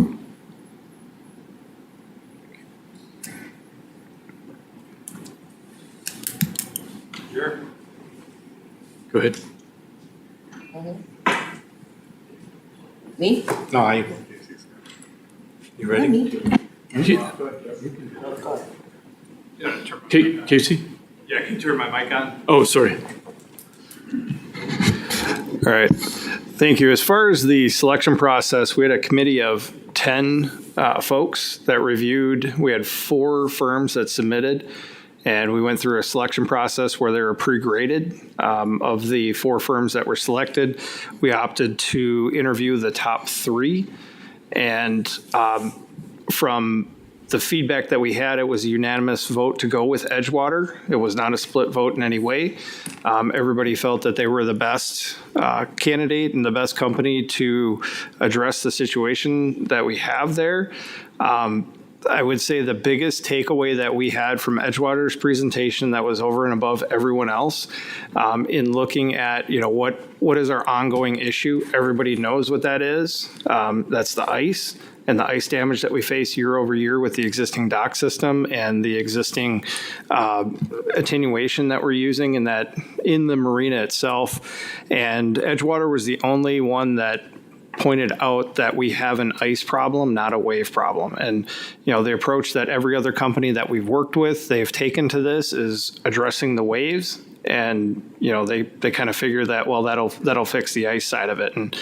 Sure. Go ahead. Me? No, I. You ready? Casey? Yeah, can you turn my mic on? Oh, sorry. All right. Thank you. As far as the selection process, we had a committee of 10 folks that reviewed. We had 4 firms that submitted, and we went through a selection process where they were pre-graded. Of the 4 firms that were selected, we opted to interview the top 3. And from the feedback that we had, it was a unanimous vote to go with Edgewater. It was not a split vote in any way. Everybody felt that they were the best candidate and the best company to address the situation that we have there. I would say the biggest takeaway that we had from Edgewater's presentation that was over and above everyone else in looking at, what is our ongoing issue? Everybody knows what that is. That's the ice and the ice damage that we face year over year with the existing dock system and the existing attenuation that we're using in the marina itself. And Edgewater was the only one that pointed out that we have an ice problem, not a wave problem. And, the approach that every other company that we've worked with, they've taken to this is addressing the waves. And, they kind of figure that, well, that'll fix the ice side of it. And,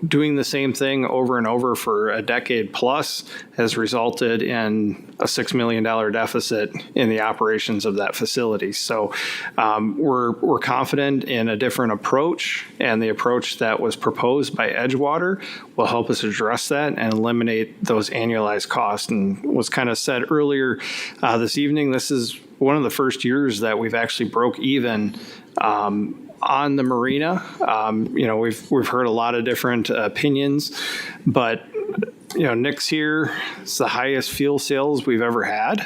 doing the same thing over and over for a decade plus has resulted in a $6 million deficit in the operations of that facility. So we're confident in a different approach, and the approach that was proposed by Edgewater will help us address that and eliminate those annualized costs. And was kind of said earlier this evening, this is one of the first years that we've actually broke even on the marina. We've heard a lot of different opinions, but Nick's here. It's the highest fuel sales we've ever had.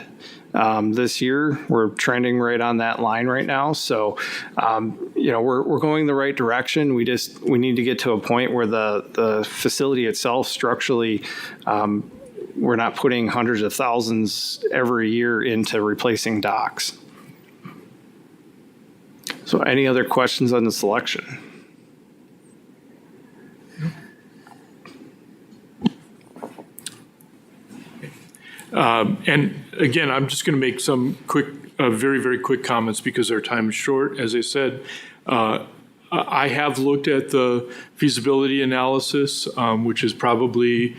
This year, we're trending right on that line right now. So, we're going the right direction. We need to get to a point where the facility itself structurally, we're not putting hundreds of thousands every year into replacing docks. So any other questions on the selection? And again, I'm just going to make some quick, very, very quick comments because our time is short. As I said, I have looked at the feasibility analysis, which is probably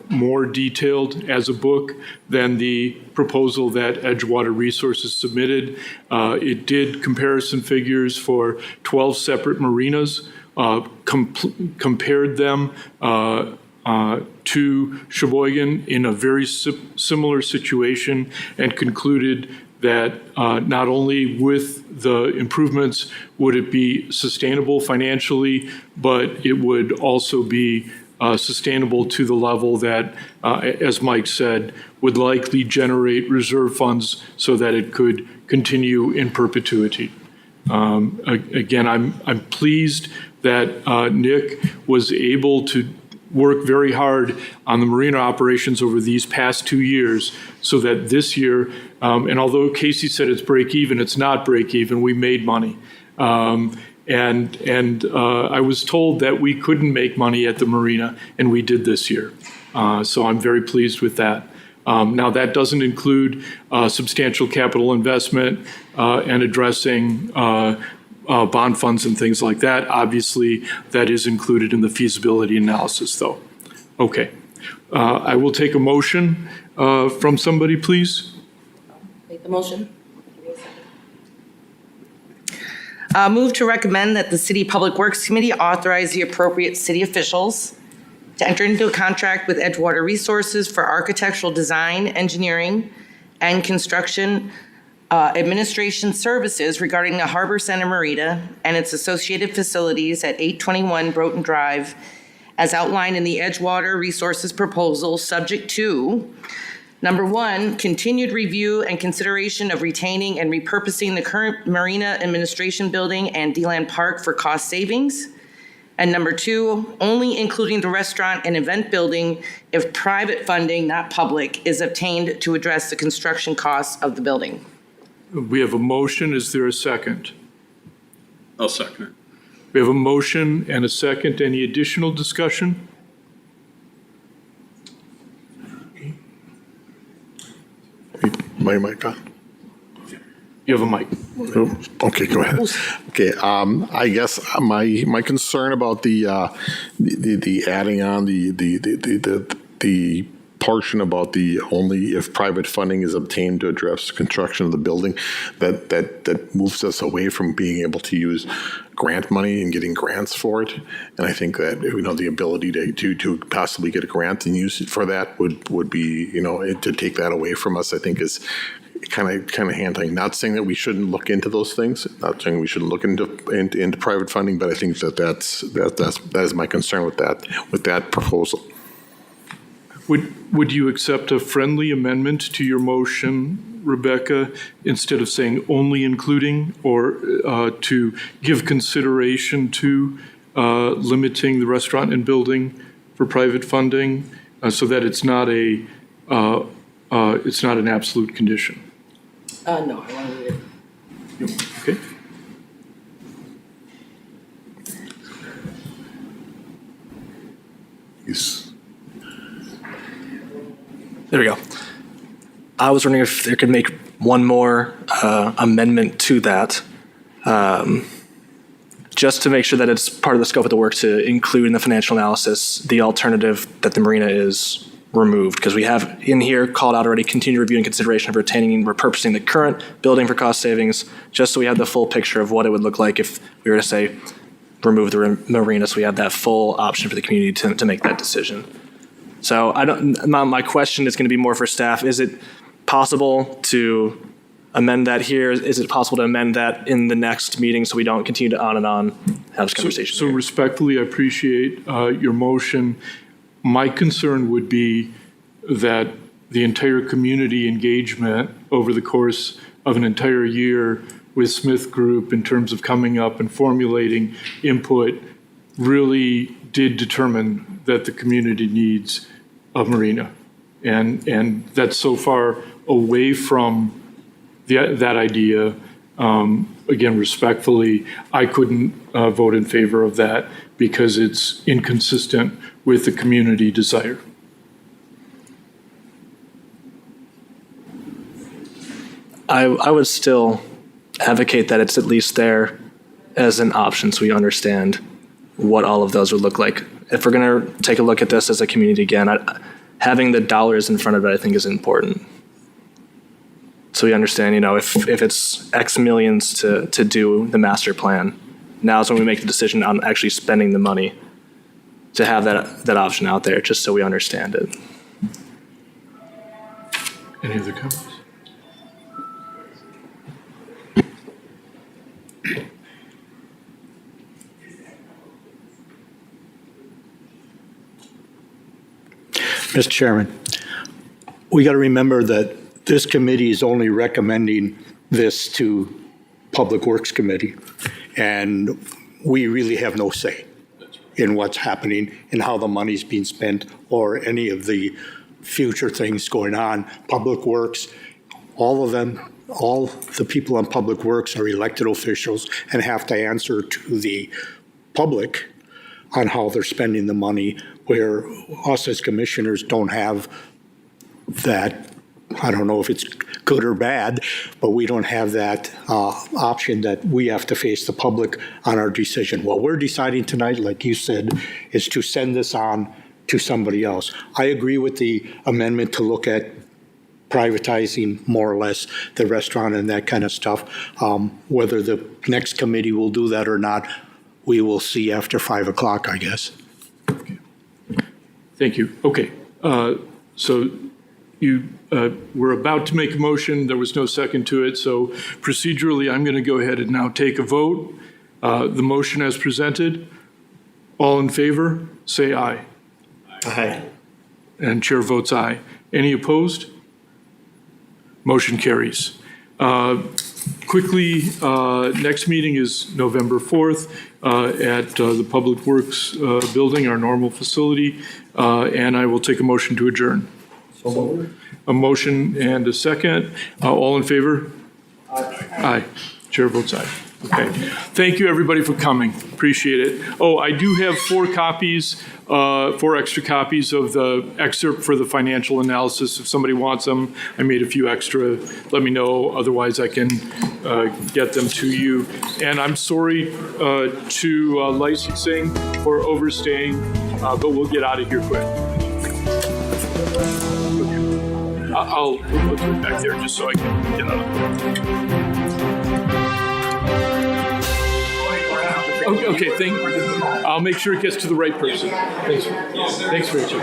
more detailed as a book than the proposal that Edgewater Resources submitted. It did comparison figures for 12 separate marinas, compared them to Sheboygan in a very similar situation, and concluded that not only with the improvements would it be sustainable financially, but it would also be sustainable to the level that, as Mike said, would likely generate reserve funds so that it could continue in perpetuity. Again, I'm pleased that Nick was able to work very hard on the marina operations over these past 2 years so that this year, and although Casey said it's break even, it's not break even, we made money. And I was told that we couldn't make money at the marina, and we did this year. So I'm very pleased with that. Now, that doesn't include substantial capital investment and addressing bond funds and things like that. Obviously, that is included in the feasibility analysis, though. Okay. I will take a motion from somebody, please. Make the motion. Move to recommend that the City Public Works Committee authorize the appropriate city officials to enter into a contract with Edgewater Resources for architectural design, engineering, and construction administration services regarding the Harbor Center Marina and its associated facilities at 821 Broughton Drive, as outlined in the Edgewater Resources proposal, subject to, number 1, continued review and consideration of retaining and repurposing the current Marina Administration Building and D-Land Park for cost savings. And number 2, only including the restaurant and event building if private funding, not public, is obtained to address the construction costs of the building. We have a motion. Is there a second? I'll second it. We have a motion and a second. Any additional discussion? My mic on? You have a mic. Okay, go ahead. Okay, I guess my concern about the adding on the portion about the only if private funding is obtained to address construction of the building, that moves us away from being able to use grant money and getting grants for it. And I think that, the ability to possibly get a grant and use it for that would be, to take that away from us, I think is kind of handling. Not saying that we shouldn't look into those things. Not saying we shouldn't look into private funding, but I think that is my concern with that proposal. Would you accept a friendly amendment to your motion, Rebecca, instead of saying only including, or to give consideration to limiting the restaurant and building for private funding, so that it's not an absolute condition? No, I want to leave it. Okay. Yes. There we go. I was wondering if there could make one more amendment to that, just to make sure that it's part of the scope of the work to include in the financial analysis the alternative that the marina is removed, because we have in here called out already continued review and consideration of retaining and repurposing the current building for cost savings, just so we have the full picture of what it would look like if we were to say remove the marina, so we have that full option for the community to make that decision. So my question is going to be more for staff. Is it possible to amend that here? Is it possible to amend that in the next meeting so we don't continue to on and on have this conversation? So respectfully, I appreciate your motion. My concern would be that the entire community engagement over the course of an entire year with Smith Group in terms of coming up and formulating input really did determine that the community needs a marina. And that's so far away from that idea. Again, respectfully, I couldn't vote in favor of that because it's inconsistent with the community desire. I would still advocate that it's at least there as an option so we understand what all of those would look like. If we're going to take a look at this as a community again, having the dollars in front of it, I think, is important. So we understand, if it's X millions to do the master plan, now is when we make the decision on actually spending the money to have that option out there, just so we understand it. Any other comments? Mr. Chairman, we got to remember that this committee is only recommending this to Public Works Committee, and we really have no say in what's happening and how the money's being spent or any of the future things going on. Public Works, all of them, all the people on Public Works are elected officials and have to answer to the public on how they're spending the money, where us as commissioners don't have that. I don't know if it's good or bad, but we don't have that option that we have to face the public on our decision. What we're deciding tonight, like you said, is to send this on to somebody else. I agree with the amendment to look at privatizing more or less the restaurant and that kind of stuff. Whether the next committee will do that or not, we will see after 5 o'clock, I guess. Okay. Thank you. Okay. So you were about to make a motion. There was no second to it. So procedurally, I'm going to go ahead and now take a vote. The motion as presented. All in favor, say aye. Aye. And chair votes aye. Any opposed? Motion carries. Quickly, next meeting is November 4th at the Public Works Building, our normal facility, and I will take a motion to adjourn. A motion and a second. All in favor? Aye. Aye. Chair votes aye. Okay. Thank you, everybody, for coming. Appreciate it. Oh, I do have 4 extra copies of the excerpt for the financial analysis. If somebody wants them, I made a few extra. Let me know. Otherwise, I can get them to you. And I'm sorry to licensing for overstaying, but we'll get out of here quick. I'll put it back there just so I can get out of there. Okay, I'll make sure it gets to the right person. Thanks, Rachel.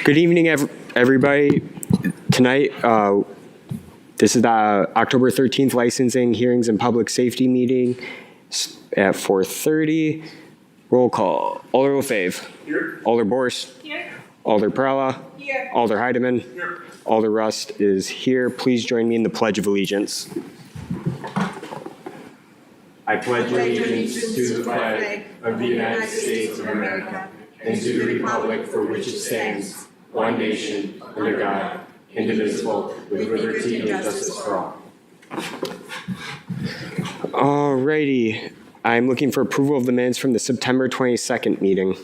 Good evening, everybody. Tonight, this is the October 13th licensing, hearings, and public safety meeting at 4:30. Roll call. Alder LaFave. Here. Alder Borst. Here. Alder Prella. Here. Alder Heidemann. Here. Alder Rust is here. Please join me in the Pledge of Allegiance. I pledge allegiance to the flag of the United States of America and to the republic for which it stands, one nation, under God, indivisible, with liberty and justice for all. Alrighty. I'm looking for approval of the minutes from the September 22nd meeting.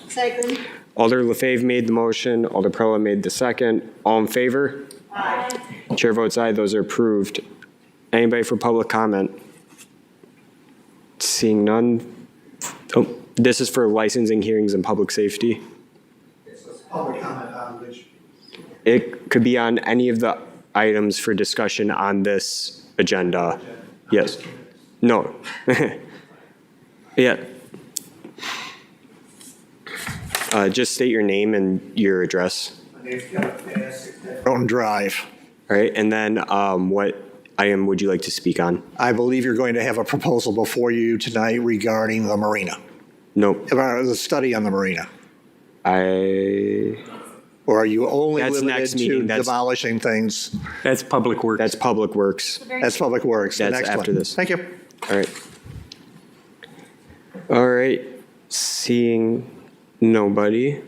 Second. Alder LaFave made the motion. Alder Prella made the second. All in favor? Aye. Chair votes aye. Those are approved. Anybody for public comment? Seeing none. Oh, this is for licensing, hearings, and public safety. So it's public comment on which? It could be on any of the items for discussion on this agenda. Yes. No. Yeah. Just state your name and your address. My name's Kevin Fan, 610 Don't drive. All right. And then what item would you like to speak on? I believe you're going to have a proposal before you tonight regarding the marina. Nope. About the study on the marina. Or are you only That's limited next to meeting. demolishing things? That's Public Works. That's Public Works. That's Public Works. The That's next after one. this. Thank you. All right. All right. Seeing nobody,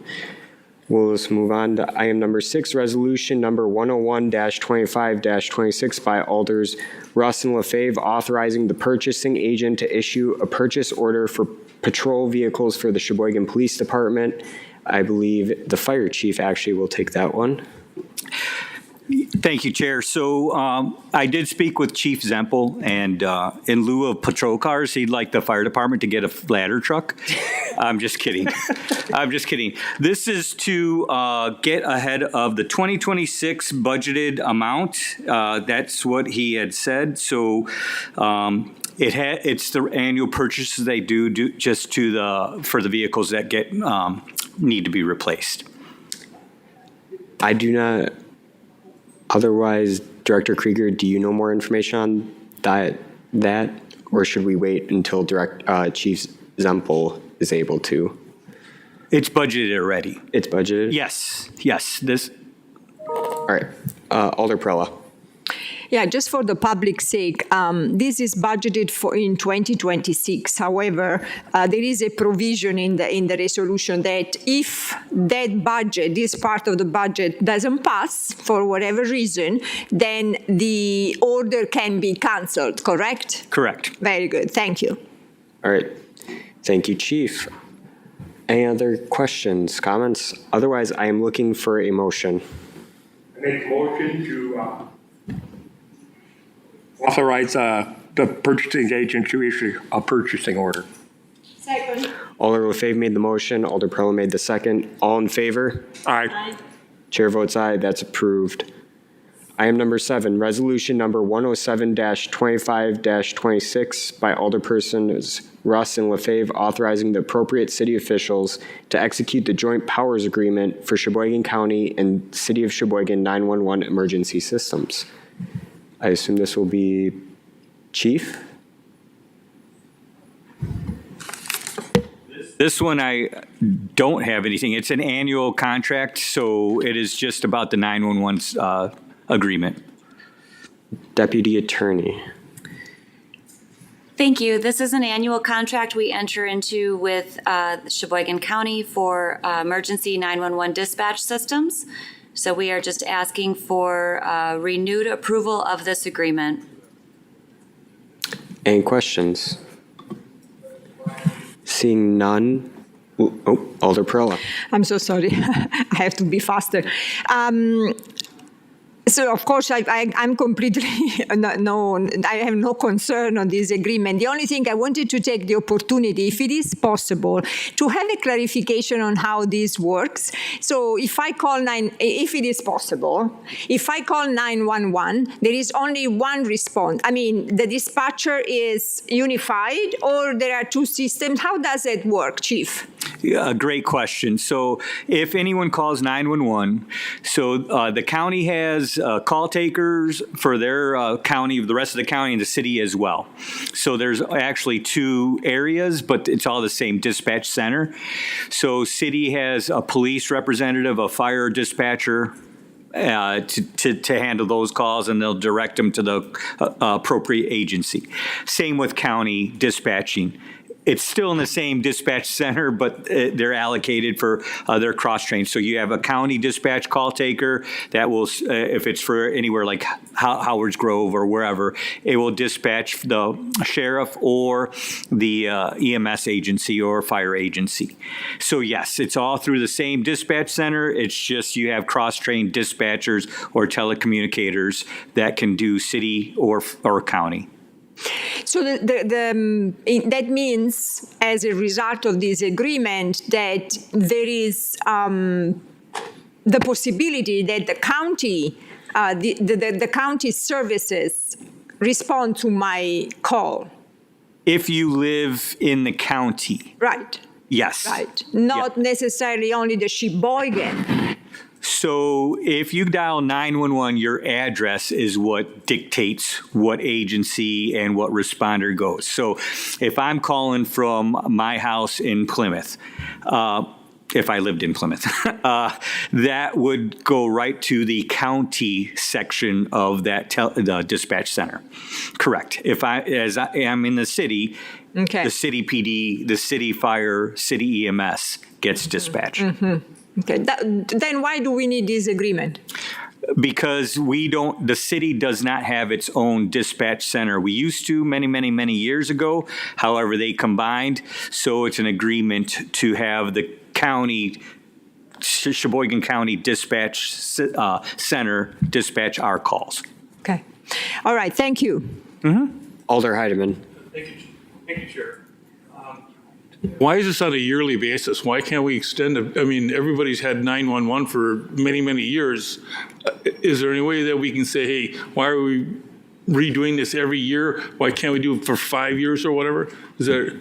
we'll just move on to item number 6, resolution number 101-25-26 by Alders Russ and LaFave, authorizing the purchasing agent to issue a purchase order for patrol vehicles for the Sheboygan Police Department. I believe the fire chief actually will take that one. Thank you, Chair. So I did speak with Chief Zempel, and in lieu of patrol cars, he'd like the fire department to get a ladder truck. I'm just kidding. I'm just kidding. This is to get ahead of the 2026 budgeted amount. That's what he had said. So it's the annual purchases they do just for the vehicles that need to be replaced. I do not. Otherwise, Director Krieger, do you know more information on that, or should we wait until Chief Zempel is able to? It's budgeted already. It's budgeted? Yes. All right. Alder Prella. Yeah, just for the public sake, this is budgeted for in 2026. However, there is a provision in the resolution that if that budget, this part of the budget, doesn't pass for whatever reason, then the order can be cancelled. Correct? Correct. Very good. Thank you. All right. Thank you, Chief. Any other questions, comments? Otherwise, I am looking for a motion. I make a motion to authorize the purchasing agent to issue a purchasing order. Second. Alder LaFave made the motion. Alder Prella made the second. All in favor? Aye. Chair votes aye. That's approved. Item number 7, resolution number 107-25-26 by Alderpersons Russ and LaFave, authorizing the appropriate city officials to execute the joint powers agreement for Sheboygan County and City of Sheboygan 911 emergency systems. I assume this will be Chief? This one, I don't have anything. It's an annual contract, so it is just about the 911 agreement. Deputy Attorney. Thank you. This is an annual contract we enter into with Sheboygan County for emergency 911 dispatch systems. So we are just asking for renewed approval of this agreement. Any questions? Seeing none. Oh, Alder Prella. I'm so sorry. I have to be faster. So of course, I'm completely, I have no concern on this agreement. The only thing I wanted to take the opportunity, if it is possible, to have a clarification on how this works. So if it is possible, if I call 911, there is only one response. I mean, the dispatcher is unified or there are two systems. How does it work, Chief? Yeah, great question. So if anyone calls 911, so the county has call takers for their county, the rest of the county and the city as well. So there's actually two areas, but it's all the same dispatch center. So city has a police representative, a fire dispatcher, to handle those calls, and they'll direct them to the appropriate agency. Same with county dispatching. It's still in the same dispatch center, but they're allocated for their cross-trained. So you have a county dispatch call taker that will, if it's for anywhere like Howard's Grove or wherever, it will dispatch the sheriff or the EMS agency or fire agency. So yes, it's all through the same dispatch center. It's just you have cross-trained dispatchers or telecommunicators that can do city or county. So that means, as a result of this agreement, that there is the possibility that the county, the county services respond to my call. If you live in the county. Right. Yes. Right. Not necessarily only the Sheboygan. So if you dial 911, your address is what dictates what agency and what responder goes. So if I'm calling from my house in Plymouth, if I lived in Plymouth, that would go right to the county section of that the dispatch center. Correct. As I am in the city, okay, the city PD, the city fire, city EMS gets dispatched. Mm-hmm. Okay. Then why do we need this agreement? Because the city does not have its own dispatch center. We used to many years ago. However, they combined. So it's an agreement to have the county, Sheboygan County Dispatch Center dispatch our calls. Okay. All right. Thank you. Mm-hmm. Alder Heidemann. Thank you, Chair. Why is this on a yearly basis? Why can't we extend it? I mean, everybody's had 911 for many years. Is there any way that we can say, hey, why are we redoing this every year? Why can't we do it for 5 years or whatever? Is there?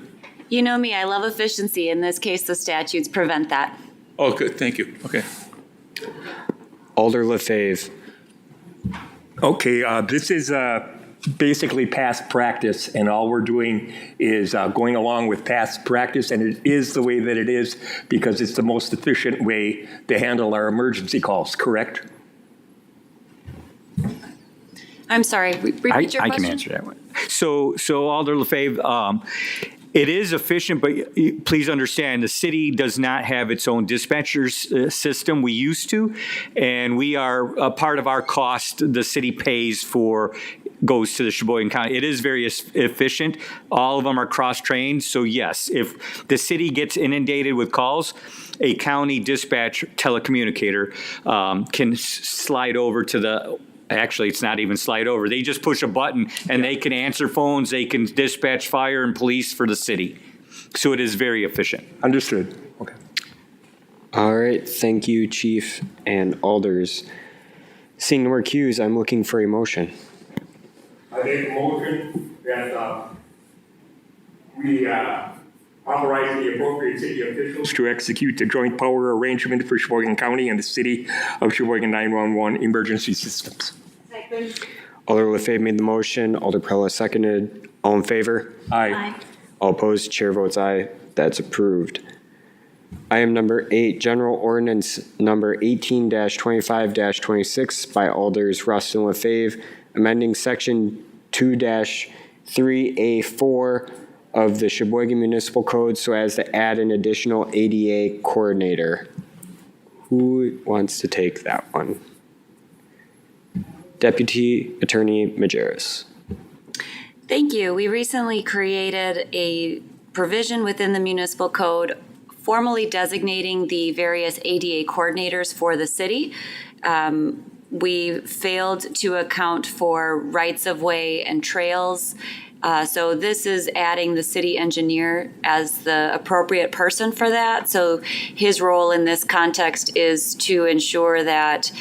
You know me, I love efficiency. In this case, the statutes prevent that. Oh, good. Thank you. Okay. Alder Lefebvre. Okay, this is basically past practice, and all we're doing is going along with past practice, and it is the way that it is because it's the most efficient way to handle our emergency calls, correct? I'm sorry, repeat your question. I can answer that one. So Alder Lefebvre, it is efficient, but please understand the city does not have its own dispatcher system. We used to, and we are a part of our cost. The city pays for goes to the Sheboygan County. It is very efficient. All of them are cross-trained. So yes, if the city gets inundated with calls, a county dispatch telecommunicator can slide over to the. Actually, it's not even slide over. They just push a button and they can answer phones. They can dispatch fire and police for the city. So it is very efficient. Understood. Okay. All right. Thank you, Chief and Alders. Seeing no more cues, I'm looking for a motion. I make a motion that we authorize the appropriate city officials to execute the joint power arrangement for Sheboygan County and the City of Sheboygan 911 emergency systems. Second. Alder Lefebvre made the motion. Alder Prella seconded. All in favor? Aye. All opposed? Chair votes aye. That's approved. Item number 8, General Ordinance number 18-25-26 by Alders Rust and Lefebvre, amending Section 2-3A4 of the Sheboygan Municipal Code so as to add an additional ADA coordinator. Who wants to take that one? Deputy Attorney Majerus. Thank you. We recently created a provision within the municipal code formally designating the various ADA coordinators for the city. We failed to account for rights-of-way and trails. So this is adding the city engineer as the appropriate person for that. So his role in this context is to ensure that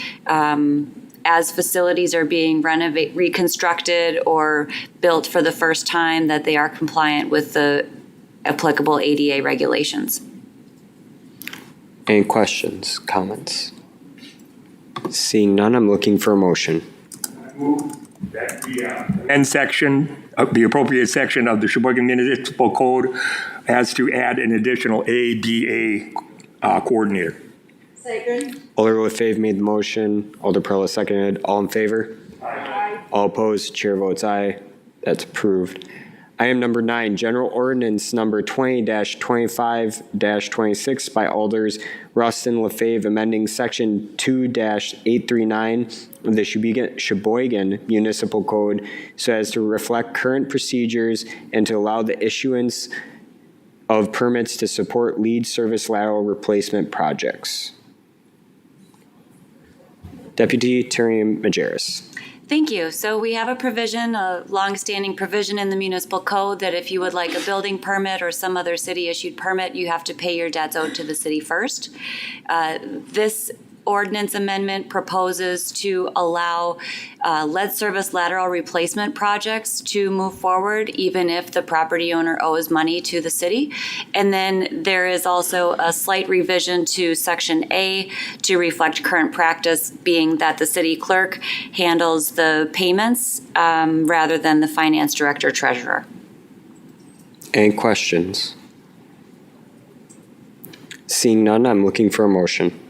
as facilities are being reconstructed or built for the first time, that they are compliant with the applicable ADA regulations. Any questions, comments? Seeing none, I'm looking for a motion. That the end section, the appropriate section of the Sheboygan Municipal Code has to add an additional ADA coordinator. Second. Alder LaFave made the motion. Alder Perla seconded. All in favor? Aye. All opposed? Chair votes aye. That's approved. Item number 9, General Ordinance number 20-25-26 by Alders Rustin LaFave, amending Section 2-839 of the Sheboygan Municipal Code so as to reflect current procedures and to allow the issuance of permits to support lead service lateral replacement projects. Deputy Attorney Majerus. Thank you. So we have a provision, a longstanding provision in the municipal code that if you would like a building permit or some other city-issued permit, you have to pay your debts owed to the city first. This ordinance amendment proposes to allow lead service lateral replacement projects to move forward, even if the property owner owes money to the city. And then there is also a slight revision to Section A to reflect current practice, being that the city clerk handles the payments rather than the finance director treasurer. Any questions? Seeing none, I'm looking for a motion.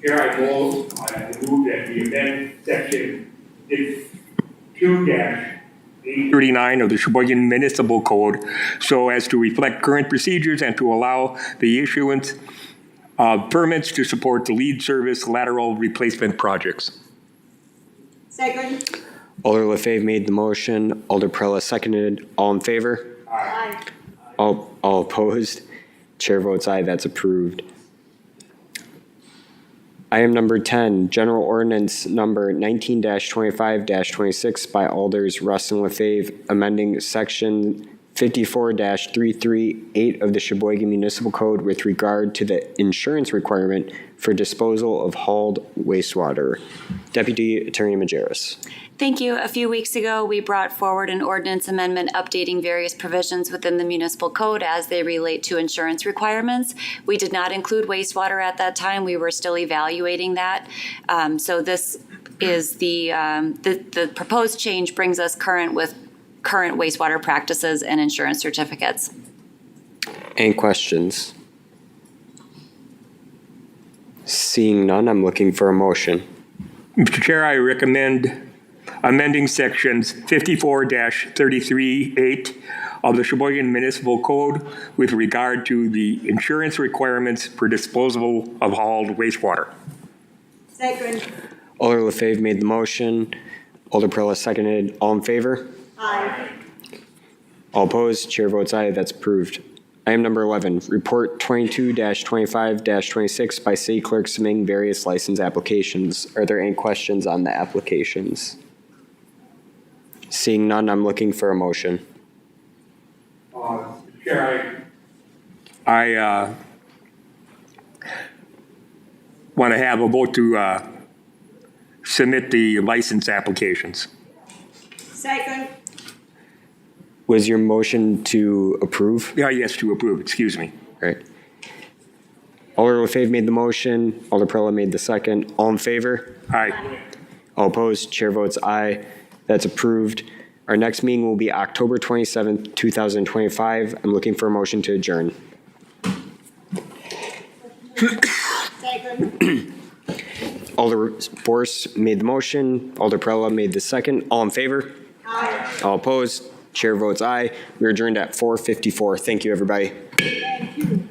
Here I move that we amend Section 2-839 of the Sheboygan Municipal Code so as to reflect current procedures and to allow the issuance of permits to support the lead service lateral replacement projects. Second. Alder LaFave made the motion. Alder Perla seconded. All in favor? Aye. All opposed? Chair votes aye. That's approved. Item number 10, General Ordinance number 19-25-26 by Alders Rustin LaFave, amending Section 54-338 of the Sheboygan Municipal Code with regard to the insurance requirement for disposal of hauled wastewater. Deputy Attorney Majerus. Thank you. A few weeks ago, we brought forward an ordinance amendment updating various provisions within the municipal code as they relate to insurance requirements. We did not include wastewater at that time. We were still evaluating that. So this is the proposed change brings us current with current wastewater practices and insurance certificates. Any questions? Seeing none, I'm looking for a motion. Mr. Chair, I recommend amending Sections 54-33(8) of the Sheboygan Municipal Code with regard to the insurance requirements for disposal of hauled wastewater. Second. Alder LaFave made the motion. Alder Perla seconded. All in favor? Aye. All opposed? Chair votes aye. That's approved. Item number 11, Report 22-25-26 by City Clerk submitting various license applications. Are there any questions on the applications? Seeing none, I'm looking for a motion. Chair, I want to have a vote to submit the license applications. Second. Was your motion to approve? Yeah, yes, to approve, excuse me. Right. Alder LaFave made the motion. Alder Perla made the second. All in favor? Aye. All opposed? Chair votes aye. That's approved. Our next meeting will be October 27th, 2025. I'm looking for a motion to adjourn. Second. Alder Force made the motion. Alder Perla made the second. All in favor? Aye. All opposed? Chair votes aye. We're adjourned at 4:54. Thank you, everybody. Thank you.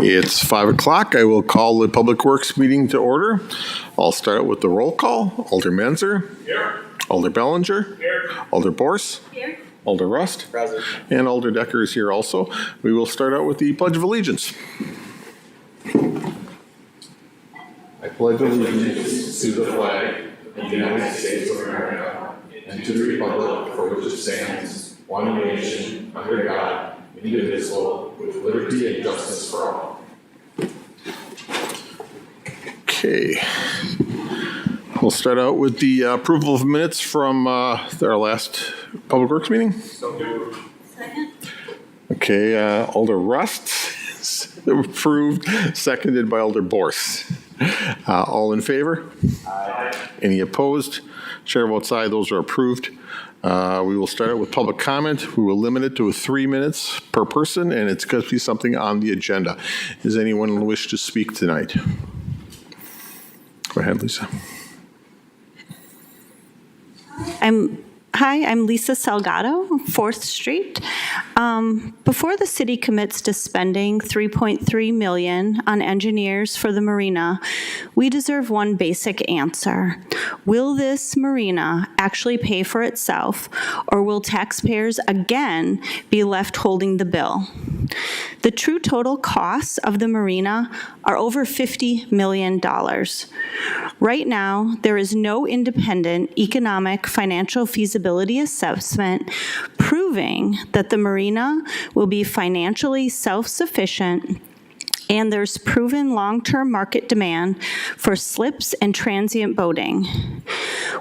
It's 5 o'clock. I will call the Public Works meeting to order. I'll start out with the roll call. Alder Menzer. Here. Alder Bellinger. Here. Alder Borse. Here. Alder Rust. Present. And Alder Decker is here also. We will start out with the Pledge of Allegiance. I pledge allegiance to the flag of the United States of America and to the republic for which it stands, one nation, under God, indivisible, with liberty and justice for all. Okay. We'll start out with the approval of minutes from our last Public Works meeting. Second. Okay, Alder Rust is approved, seconded by Alder Borse. All in favor? Aye. Any opposed? Chair votes aye. Those are approved. We will start out with public comment. We will limit it to 3 minutes per person, and it's going to be something on the agenda. Does anyone wish to speak tonight? Go ahead, Lisa. I'm Lisa Salgado, 4th Street. Before the city commits to spending $3.3 million on engineers for the marina, we deserve one basic answer. Will this marina actually pay for itself, or will taxpayers again be left holding the bill? The true total costs of the marina are over $50 million. Right now, there is no independent economic financial feasibility assessment proving that the marina will be financially self-sufficient, and there's proven long-term market demand for slips and transient boating.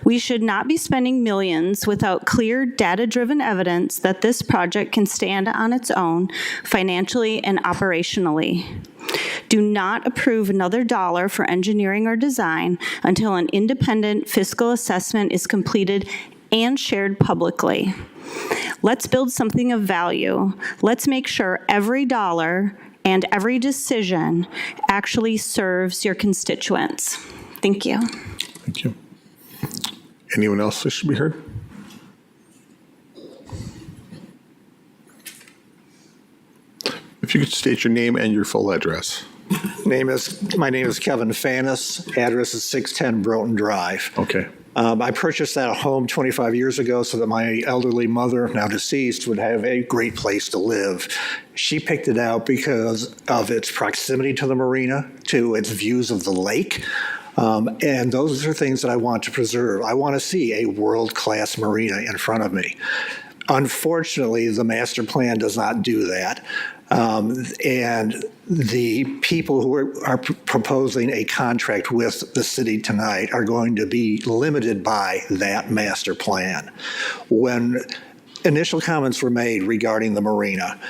We should not be spending millions without clear data-driven evidence that this project can stand on its own financially and operationally. Do not approve another dollar for engineering or design until an independent fiscal assessment is completed and shared publicly. Let's build something of value. Let's make sure every dollar and every decision actually serves your constituents. Thank you. Thank you. Anyone else that should be heard? If you could state your name and your full address. My name is Kevin Fannis. Address is 610 Broughton Drive. Okay. I purchased that home 25 years ago so that my elderly mother, now deceased, would have a great place to live. She picked it out because of its proximity to the marina, to its views of the lake. And those are things that I want to preserve. I want to see a world-class marina in front of me. Unfortunately, the master plan does not do that. And the people who are proposing a contract with the city tonight are going to be limited by that master plan. When initial comments were made regarding the marina,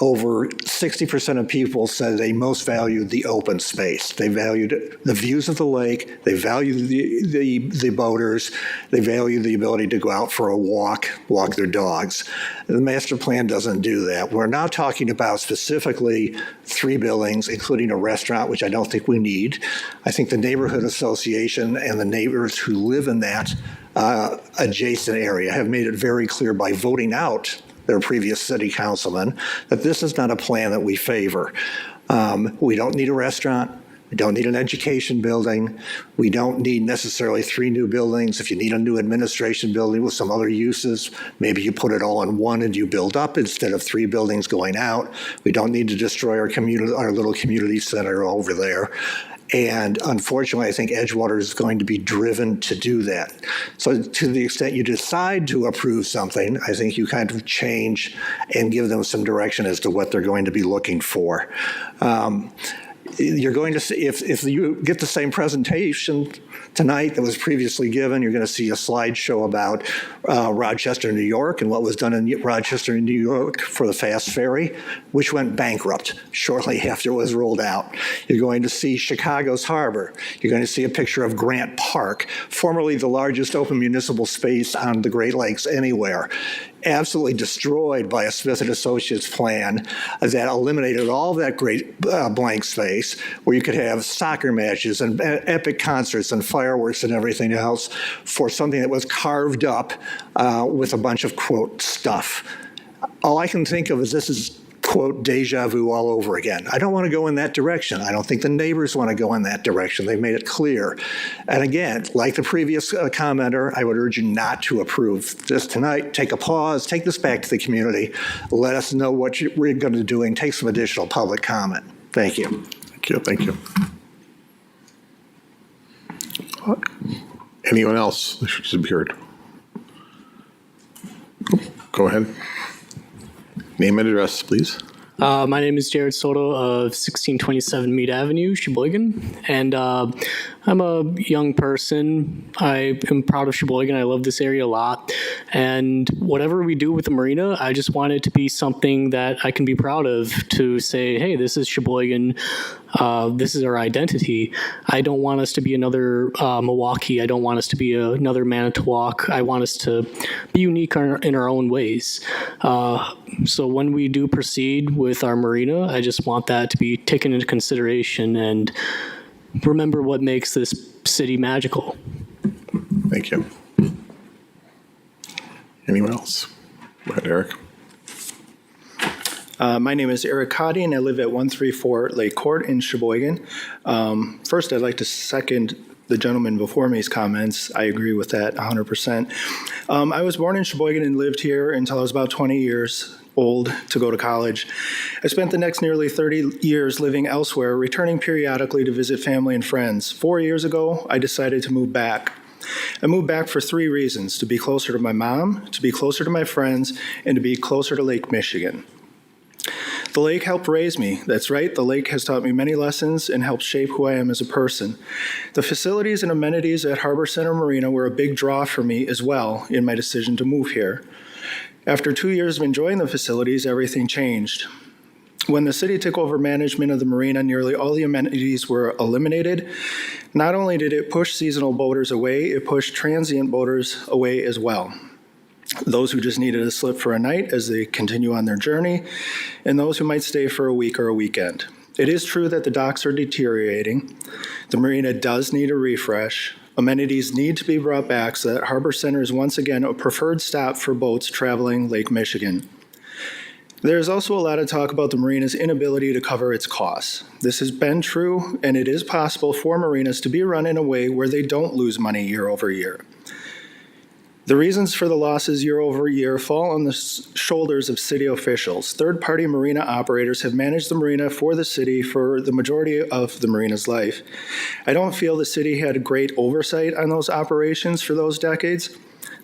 over 60% of people said they most valued the open space. They valued the views of the lake, they valued the boaters, they valued the ability to go out for a walk their dogs. The master plan doesn't do that. We're now talking about specifically 3 buildings, including a restaurant, which I don't think we need. I think the neighborhood association and the neighbors who live in that adjacent area have made it very clear by voting out their previous city councilman that this is not a plan that we favor. We don't need a restaurant. We don't need an education building. We don't need necessarily 3 new buildings. If you need a new administration building with some other uses, maybe you put it all in one and you build up instead of 3 buildings going out. We don't need to destroy our little community center over there. And unfortunately, I think Edgewater is going to be driven to do that. So to the extent you decide to approve something, I think you kind of change and give them some direction as to what they're going to be looking for. You're going to see, if you get the same presentation tonight that was previously given, you're going to see a slideshow about Rochester, New York, and what was done in Rochester, New York for the fast ferry, which went bankrupt shortly after it was rolled out. You're going to see Chicago's harbor. You're going to see a picture of Grant Park, formerly the largest open municipal space on the Great Lakes anywhere. Absolutely destroyed by a Smith & Associates plan that eliminated all that great blank space where you could have soccer matches and epic concerts and fireworks and everything else for something that was carved up with a bunch of, quote, stuff. All I can think of is this is quote, deja vu all over again. I don't want to go in that direction. I don't think the neighbors want to go in that direction. They've made it clear. And again, like the previous commenter, I would urge you not to approve this tonight. Take a pause, take this back to the community. Let us know what we're going to do and take some additional public comment. Thank you. Thank you. Thank you. Anyone else that should be heard? Go ahead. Name and address, please. My name is Jared Soto of 1627 Mead Avenue, Sheboygan, and I'm a young person. I am proud of Sheboygan. I love this area a lot, and whatever we do with the marina, I just want it to be something that I can be proud of, to say, hey, this is Sheboygan. This is our identity. I don't want us to be another Milwaukee. I don't want us to be another Manitowoc. I want us to be unique in our own ways. So when we do proceed with our marina, I just want that to be taken into consideration and remember what makes this city magical. Thank you. Anyone else? Go ahead, Eric. My name is Eric Cotty, and I live at 134 Lake Court in Sheboygan. First, I'd like to second the gentleman before me's comments. I agree with that 100%. I was born in Sheboygan and lived here until I was about 20 years old to go to college. I spent the next nearly 30 years living elsewhere, returning periodically to visit family and friends. 4 years ago, I decided to move back. I moved back for 3 reasons: to be closer to my mom, to be closer to my friends, and to be closer to Lake Michigan. The lake helped raise me. That's right, the lake has taught me many lessons and helped shape who I am as a person. The facilities and amenities at Harbor Center Marina were a big draw for me as well in my decision to move here. After 2 years of enjoying the facilities, everything changed. When the city took over management of the marina, nearly all the amenities were eliminated. Not only did it push seasonal boaters away, it pushed transient boaters away as well. Those who just needed a slip for a night as they continue on their journey, and those who might stay for a week or a weekend. It is true that the docks are deteriorating. The marina does need a refresh. Amenities need to be brought back so that Harbor Center is once again a preferred stop for boats traveling Lake Michigan. There is also a lot of talk about the marina's inability to cover its costs. This has been true, and it is possible for marinas to be run in a way where they don't lose money year over year. The reasons for the losses year over year fall on the shoulders of city officials. Third-party marina operators have managed the marina for the city for the majority of the marina's life. I don't feel the city had great oversight on those operations for those decades.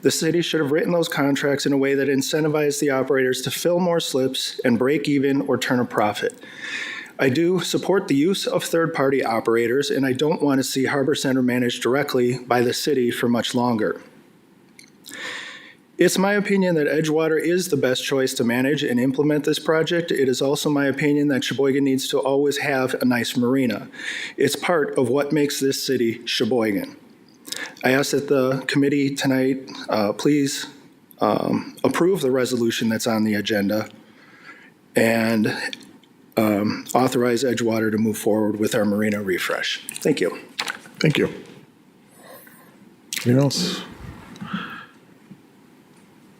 The city should have written those contracts in a way that incentivized the operators to fill more slips and break even or turn a profit. I do support the use of third-party operators, and I don't want to see Harbor Center managed directly by the city for much longer. It's my opinion that Edgewater is the best choice to manage and implement this project. It is also my opinion that Sheboygan needs to always have a nice marina. It's part of what makes this city Sheboygan. I ask that the committee tonight please approve the resolution that's on the agenda and authorize Edgewater to move forward with our marina refresh. Thank you. Thank you. Anyone else?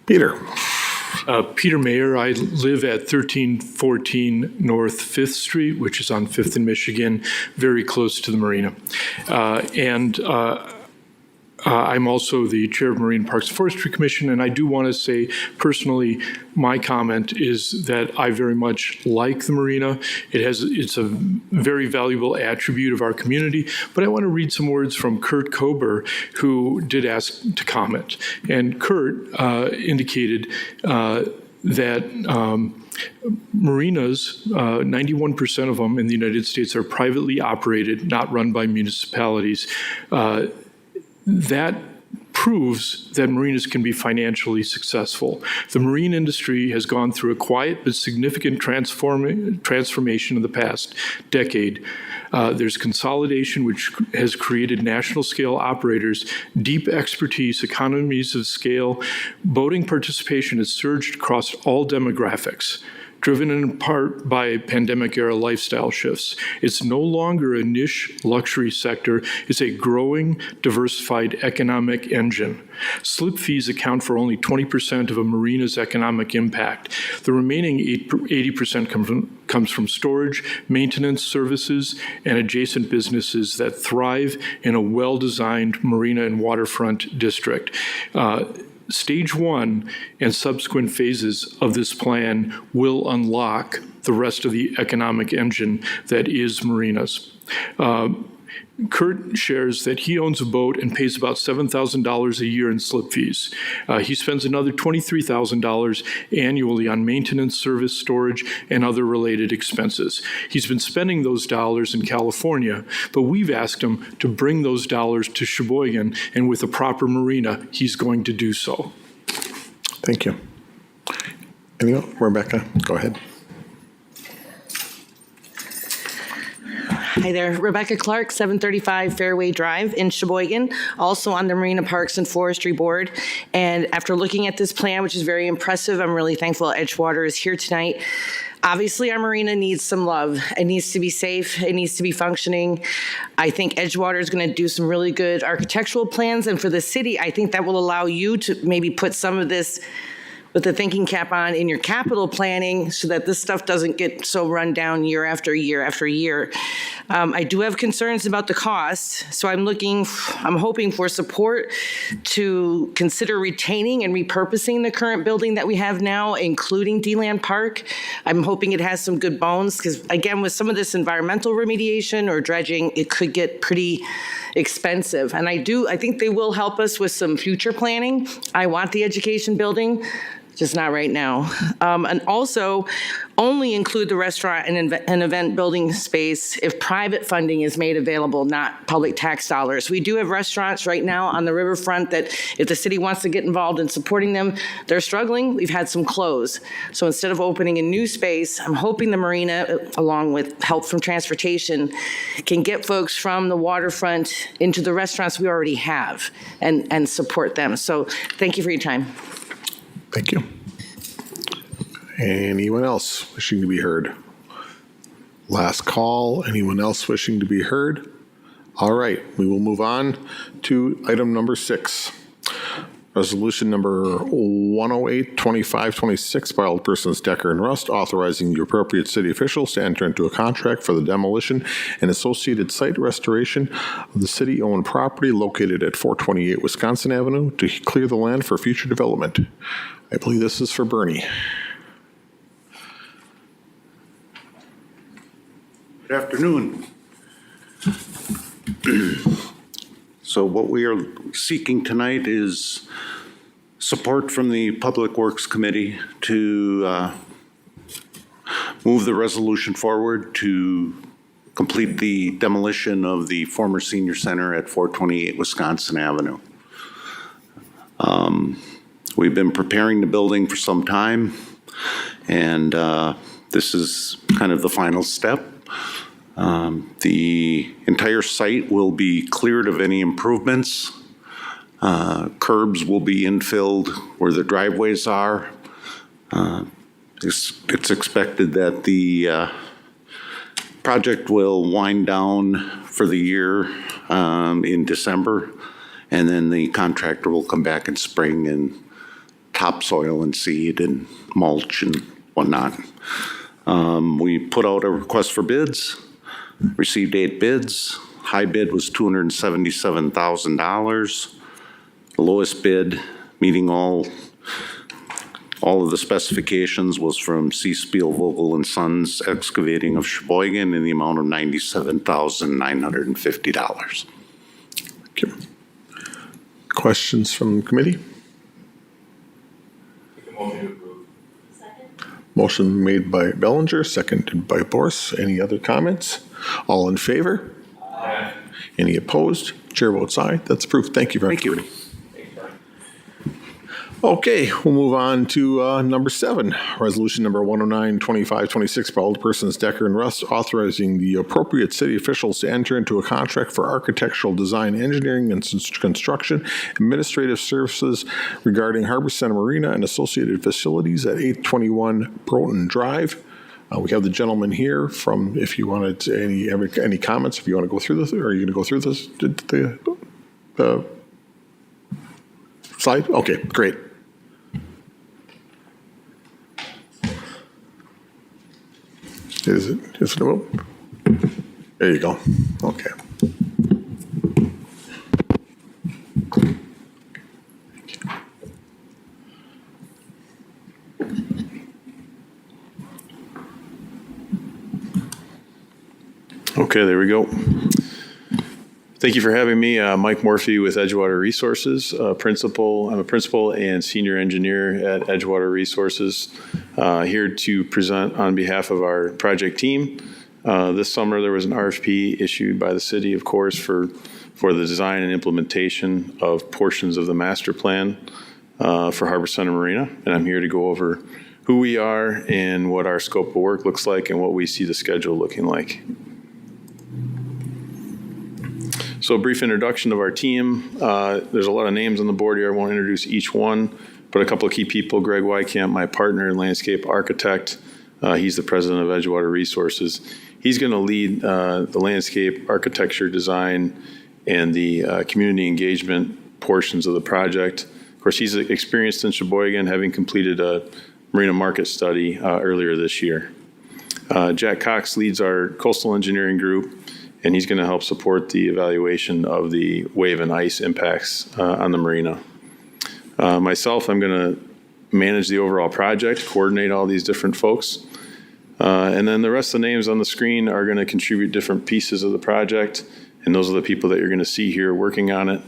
Peter. Peter Mayer. I live at 1314 North 5th Street, which is on 5th and Michigan, very close to the marina. I'm also the chair of Marine Parks and Forestry Commission, and I do want to say personally, my comment is that I very much like the marina. It's a very valuable attribute of our community, but I want to read some words from Kurt Kober, who did ask to comment. And Kurt indicated that marinas, 91% of them in the United States are privately operated, not run by municipalities. That proves that marinas can be financially successful. The marine industry has gone through a quiet but significant transformation in the past decade. There's consolidation, which has created national scale operators, deep expertise, economies of scale. Boating participation has surged across all demographics. driven in part by pandemic-era lifestyle shifts. It's no longer a niche luxury sector. It's a growing, diversified economic engine. Slip fees account for only 20% of a marina's economic impact. The remaining 80% comes from storage, maintenance services, and adjacent businesses that thrive in a well-designed marina and waterfront district. Stage 1 and subsequent phases of this plan will unlock the rest of the economic engine that is marinas. Kurt shares that he owns a boat and pays about $7,000 a year in slip fees. He spends another $23,000 annually on maintenance, service, storage, and other related expenses. He's been spending those dollars in California, but we've asked him to bring those dollars to Sheboygan, and with a proper marina, he's going to do so. Thank you. Anyone? Rebecca, go ahead. Hi there, Rebecca Clark, 735 Fairway Drive in Sheboygan, also on the Marina Parks and Forestry Board. And after looking at this plan, which is very impressive, I'm really thankful Edgewater is here tonight. Obviously, our marina needs some love. It needs to be safe. It needs to be functioning. I think Edgewater is going to do some really good architectural plans. And for the city, I think that will allow you to maybe put some of this with the thinking cap on in your capital planning so that this stuff doesn't get so run down year after year after year. I do have concerns about the cost, so I'm hoping for support to consider retaining and repurposing the current building that we have now, including D-Land Park. I'm hoping it has some good bones, because again, with some of this environmental remediation or dredging, it could get pretty expensive. And I think they will help us with some future planning. I want the education building, just not right now. And also only include the restaurant and event building space if private funding is made available, not public tax dollars. We do have restaurants right now on the riverfront that if the city wants to get involved in supporting them, they're struggling. We've had some close. So instead of opening a new space, I'm hoping the marina, along with help from transportation, can get folks from the waterfront into the restaurants we already have and support them. So thank you for your time. Thank you. Anyone else wishing to be heard? Last call. Anyone else wishing to be heard? All right, we will move on to item number 6. Resolution number 108-2526 by Alderpersons Decker and Rust, authorizing the appropriate city officials to enter into a contract for the demolition and associated site restoration of the city-owned property located at 428 Wisconsin Avenue to clear the land for future development. I believe this is for Bernie. Good afternoon. So what we are seeking tonight is support from the Public Works Committee to move the resolution forward to complete the demolition of the former senior center at 428 Wisconsin Avenue. We've been preparing the building for some time, and this is kind of the final step. The entire site will be cleared of any improvements. Curbs will be infilled where the driveways are. It's expected that the project will wind down for the year in December, and then the contractor will come back in spring and topsoil and seed and mulch and whatnot. We put out a request for bids, received 8 bids. High bid was $277,000. The lowest bid, meeting all of the specifications, was from C. Spiel, Vogel and Sons Excavating of Sheboygan in the amount of $97,950. Thank you. Questions from the committee? Motion made by Bellinger, seconded by Borse. Any other comments? All in favor? Aye. Any opposed? Chair votes aye. That's approved. Thank you very much. Thank you. Okay, we'll move on to number 7, resolution number 109-2526 by Alderpersons Decker and Rust, authorizing the appropriate city officials to enter into a contract for architectural design, engineering, and construction administrative services regarding Harbor Center Marina and associated facilities at 821 Broughton Drive. We have the gentleman here from, if you wanted any comments, if you want to go through this, or are you going to go through this, the slide? Okay, great. Is it a vote? There you go. Okay. Okay, there we go. Thank you for having me. Mike Morphy with Edgewater Resources, principal. I'm a principal and senior engineer at Edgewater Resources, here to present on behalf of our project team. This summer, there was an RFP issued by the city, of course, for the design and implementation of portions of the master plan for Harbor Center Marina, and I'm here to go over who we are and what our scope of work looks like and what we see the schedule looking like. So a brief introduction of our team. There's a lot of names on the board here. I won't introduce each one, but a couple of key people. Greg Wykamp, my partner and landscape architect. He's the president of Edgewater Resources. He's going to lead the landscape architecture design and the community engagement portions of the project. Of course, he's experienced in Sheboygan, having completed a marina market study earlier this year. Jack Cox leads our coastal engineering group, and he's going to help support the evaluation of the wave and ice impacts on the marina. Myself, I'm going to manage the overall project, coordinate all these different folks. And then the rest of the names on the screen are going to contribute different pieces of the project, and those are the people that you're going to see here working on it.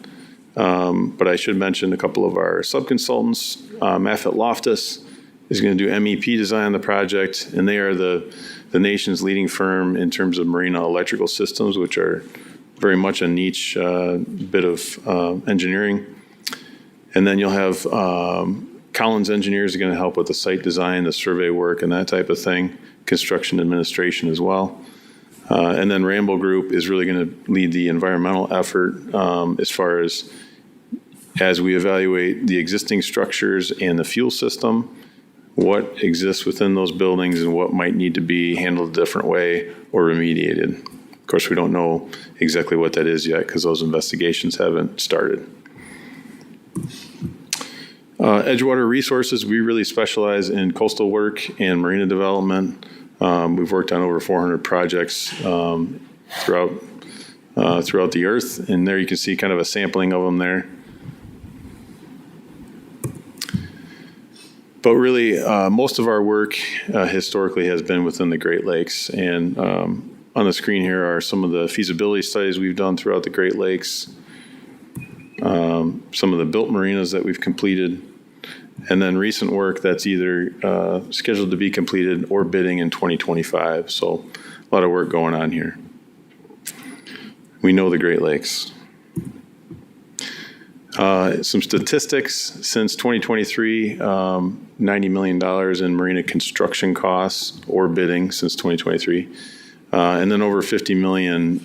But I should mention a couple of our sub-consultants. Maffitt Loftus is going to do MEP design on the project, and they are the nation's leading firm in terms of marina electrical systems, which are very much a niche bit of engineering. And then you'll have Collins Engineers are going to help with the site design, the survey work, and that type of thing, construction administration as well. And then Ramble Group is really going to lead the environmental effort as far as we evaluate the existing structures and the fuel system, what exists within those buildings and what might need to be handled a different way or remediated. Of course, we don't know exactly what that is yet because those investigations haven't started. Edgewater Resources, we really specialize in coastal work and marina development. We've worked on over 400 projects throughout the earth, and there you can see kind of a sampling of them there. But really, most of our work historically has been within the Great Lakes. And on the screen here are some of the feasibility studies we've done throughout the Great Lakes, some of the built marinas that we've completed, and then recent work that's either scheduled to be completed or bidding in 2025. So a lot of work going on here. We know the Great Lakes. Some statistics since 2023, $90 million in marina construction costs or bidding since 2023, and then over $50 million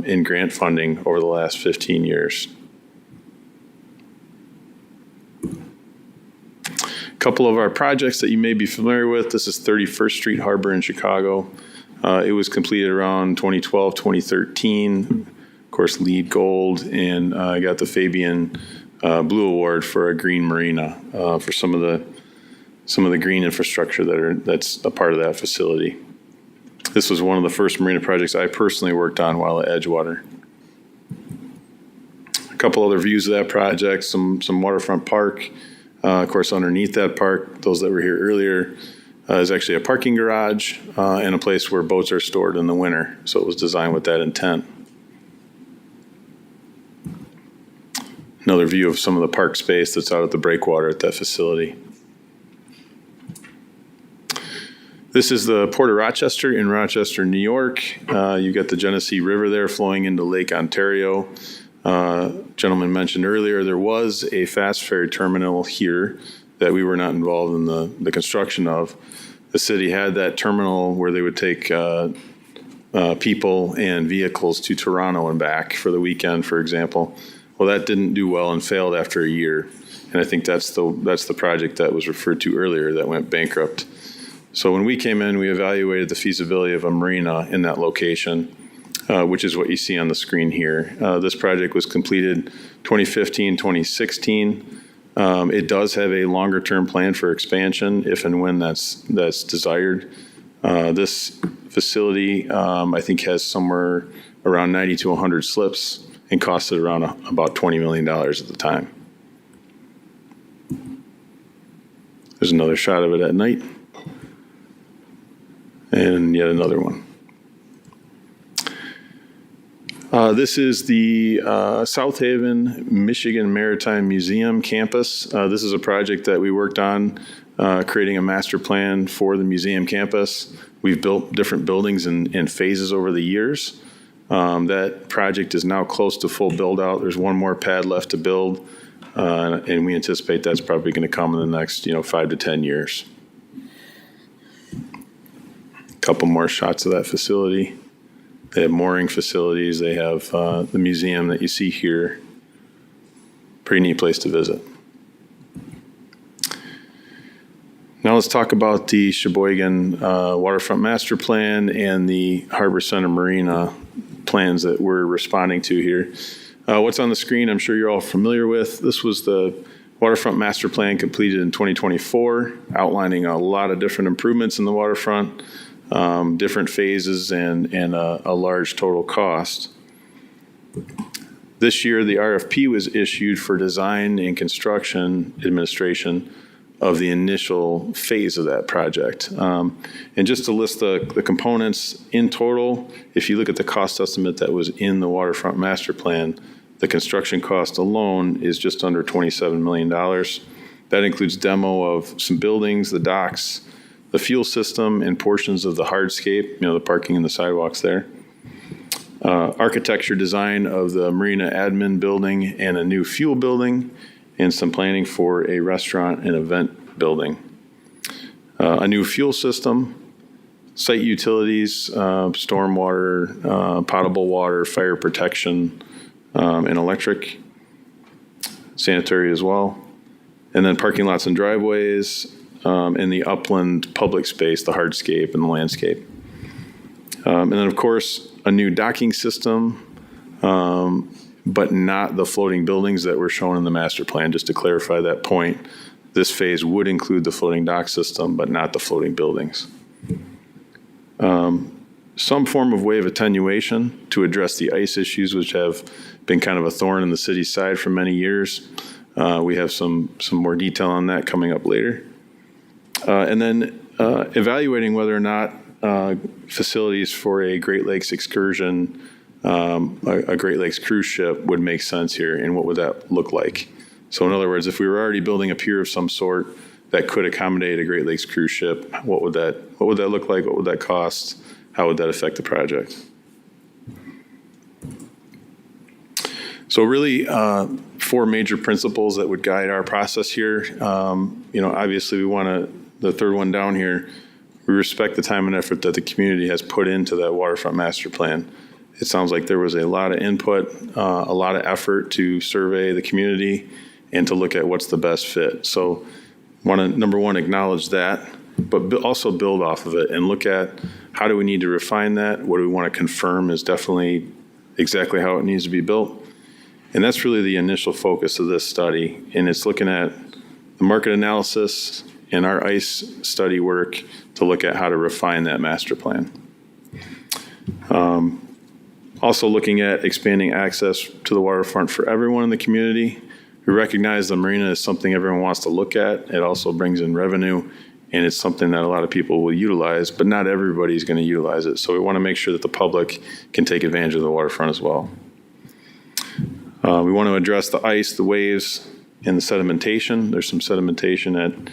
in grant funding over the last 15 years. A couple of our projects that you may be familiar with. This is 31st Street Harbor in Chicago. It was completed around 2012, 2013. Of course, LEED Gold, and I got the Fabian Blue Award for a green marina for some of the green infrastructure that's a part of that facility. This was one of the first marina projects I personally worked on while at Edgewater. A couple other views of that project, some waterfront park. Of course, underneath that park, those that were here earlier, is actually a parking garage and a place where boats are stored in the winter. So it was designed with that intent. Another view of some of the park space that's out at the breakwater at that facility. This is the Port of Rochester in Rochester, New York. You've got the Genesee River there flowing into Lake Ontario. gentleman mentioned earlier, there was a fast ferry terminal here that we were not involved in the construction of. The city had that terminal where they would take people and vehicles to Toronto and back for the weekend, for example. Well, that didn't do well and failed after a year. And I think that's the project that was referred to earlier that went bankrupt. So when we came in, we evaluated the feasibility of a marina in that location, which is what you see on the screen here. This project was completed 2015, 2016. It does have a longer term plan for expansion if and when that's desired. This facility, I think, has somewhere around 90 to 100 slips and costed around about $20 million at the time. There's another shot of it at night. And yet another one. This is the South Haven, Michigan Maritime Museum campus. This is a project that we worked on, creating a master plan for the museum campus. We've built different buildings in phases over the years. That project is now close to full build out. There's one more pad left to build, and we anticipate that's probably going to come in the next 5 to 10 years. A couple more shots of that facility. They have mooring facilities. They have the museum that you see here. Pretty neat place to visit. Now let's talk about the Sheboygan Waterfront Master Plan and the Harbor Center Marina plans that we're responding to here. What's on the screen, I'm sure you're all familiar with. This was the Waterfront Master Plan completed in 2024, outlining a lot of different improvements in the waterfront, different phases, and a large total cost. This year, the RFP was issued for design and construction administration of the initial phase of that project. And just to list the components in total, if you look at the cost estimate that was in the Waterfront Master Plan, the construction cost alone is just under $27 million. That includes demo of some buildings, the docks, the fuel system, and portions of the hardscape, the parking and the sidewalks there. Architecture design of the Marina admin building and a new fuel building, and some planning for a restaurant and event building. A new fuel system, site utilities, stormwater, potable water, fire protection, and electric, sanitary as well. And then parking lots and driveways, and the upland public space, the hardscape and the landscape. And then, of course, a new docking system, but not the floating buildings that were shown in the master plan. Just to clarify that point, this phase would include the floating dock system, but not the floating buildings. Some form of wave attenuation to address the ice issues, which have been kind of a thorn in the city's side for many years. We have some more detail on that coming up later. And then evaluating whether or not facilities for a Great Lakes excursion, a Great Lakes cruise ship would make sense here, and what would that look like? So in other words, if we were already building a pier of some sort that could accommodate a Great Lakes cruise ship, what would that look like? What would that cost? How would that affect the project? So really, 4 major principles that would guide our process here. Obviously we want to, the third one down here, we respect the time and effort that the community has put into that waterfront master plan. It sounds like there was a lot of input, a lot of effort to survey the community and to look at what's the best fit. So want to, number one, acknowledge that, but also build off of it and look at how do we need to refine that? What do we want to confirm is definitely exactly how it needs to be built? And that's really the initial focus of this study. And it's looking at the market analysis and our ICE study work to look at how to refine that master plan. Also looking at expanding access to the waterfront for everyone in the community. We recognize the marina is something everyone wants to look at. It also brings in revenue, and it's something that a lot of people will utilize, but not everybody's going to utilize it. So we want to make sure that the public can take advantage of the waterfront as well. We want to address the ice, the waves, and the sedimentation. There's some sedimentation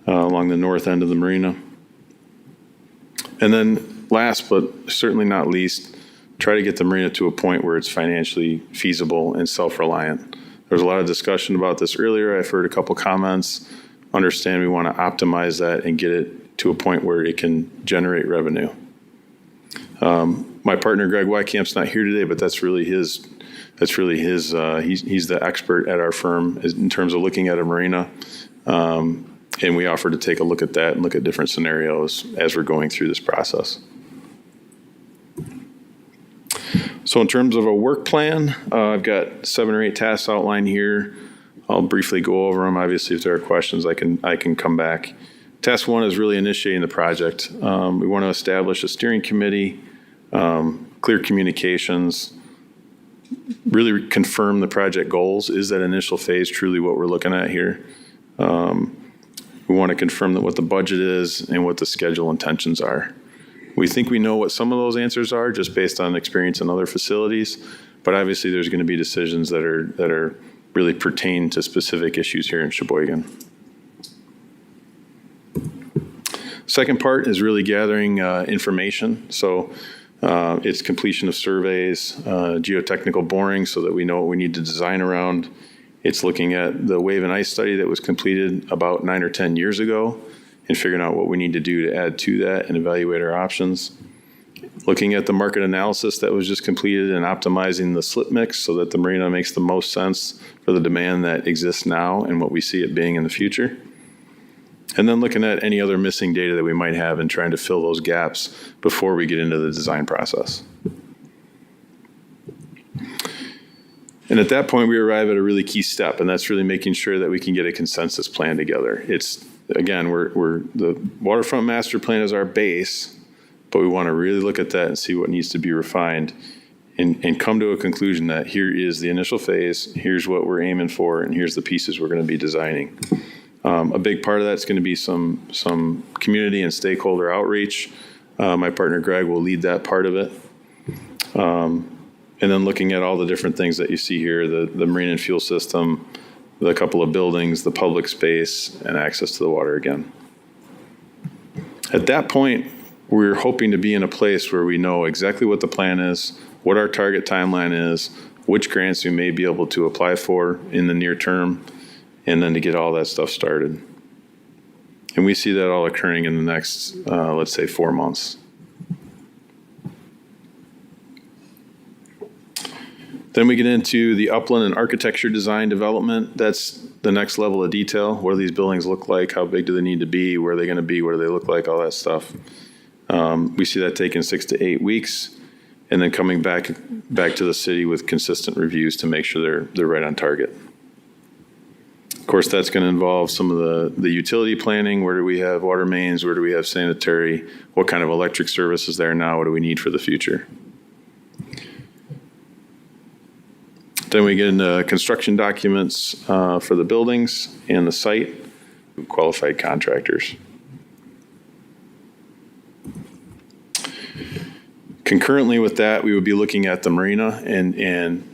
along the north end of the marina. And then last, but certainly not least, try to get the marina to a point where it's financially feasible and self-reliant. There was a lot of discussion about this earlier. I've heard a couple comments. Understand we want to optimize that and get it to a point where it can generate revenue. My partner Greg Wykamp's not here today, but that's really his. He's the expert at our firm in terms of looking at a marina, and we offer to take a look at that and look at different scenarios as we're going through this process. So in terms of a work plan, I've got 7 or 8 tasks outlined here. I'll briefly go over them. Obviously, if there are questions, I can come back. Task 1 is really initiating the project. We want to establish a steering committee, clear communications, really confirm the project goals. Is that initial phase truly what we're looking at here? We want to confirm that what the budget is and what the schedule intentions are. We think we know what some of those answers are just based on experience in other facilities, but obviously there's going to be decisions that are really pertain to specific issues here in Sheboygan. Second part is really gathering information. So it's completion of surveys, geotechnical boring so that we know what we need to design around. It's looking at the wave and ice study that was completed about 9 or 10 years ago and figuring out what we need to do to add to that and evaluate our options. Looking at the market analysis that was just completed and optimizing the slip mix so that the marina makes the most sense for the demand that exists now and what we see it being in the future. And then looking at any other missing data that we might have and trying to fill those gaps before we get into the design process. And at that point, we arrive at a really key step, and that's really making sure that we can get a consensus plan together. It's, again, we're the waterfront master plan is our base, but we want to really look at that and see what needs to be refined and come to a conclusion that here is the initial phase, here's what we're aiming for, and here's the pieces we're going to be designing. A big part of that's going to be some community and stakeholder outreach. My partner Greg will lead that part of it. And then looking at all the different things that you see here, the marine and fuel system, the couple of buildings, the public space, and access to the water again. At that point, we're hoping to be in a place where we know exactly what the plan is, what our target timeline is, which grants we may be able to apply for in the near term, and then to get all that stuff started. And we see that all occurring in the next, let's say, 4 months. Then we get into the upland and architecture design development. That's the next level of detail. What do these buildings look like? How big do they need to be? Where are they going to be? What do they look like? All that stuff. We see that taking 6 to 8 weeks, and then coming back to the city with consistent reviews to make sure they're right on target. Of course, that's going to involve some of the utility planning. Where do we have water mains? Where do we have sanitary? What kind of electric service is there now? What do we need for the future? Then we get into construction documents for the buildings and the site, qualified contractors. Concurrently with that, we would be looking at the marina and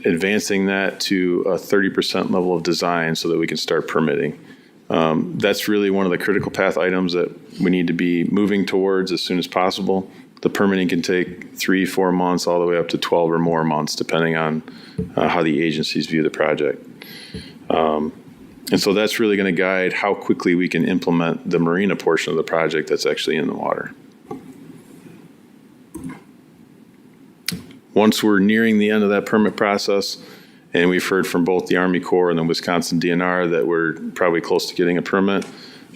advancing that to a 30% level of design so that we can start permitting. That's really one of the critical path items that we need to be moving towards as soon as possible. The permitting can take 3-4 months all the way up to 12 or more months, depending on how the agencies view the project. And so that's really going to guide how quickly we can implement the marina portion of the project that's actually in the water. Once we're nearing the end of that permit process, and we've heard from both the Army Corps and the Wisconsin DNR that we're probably close to getting a permit,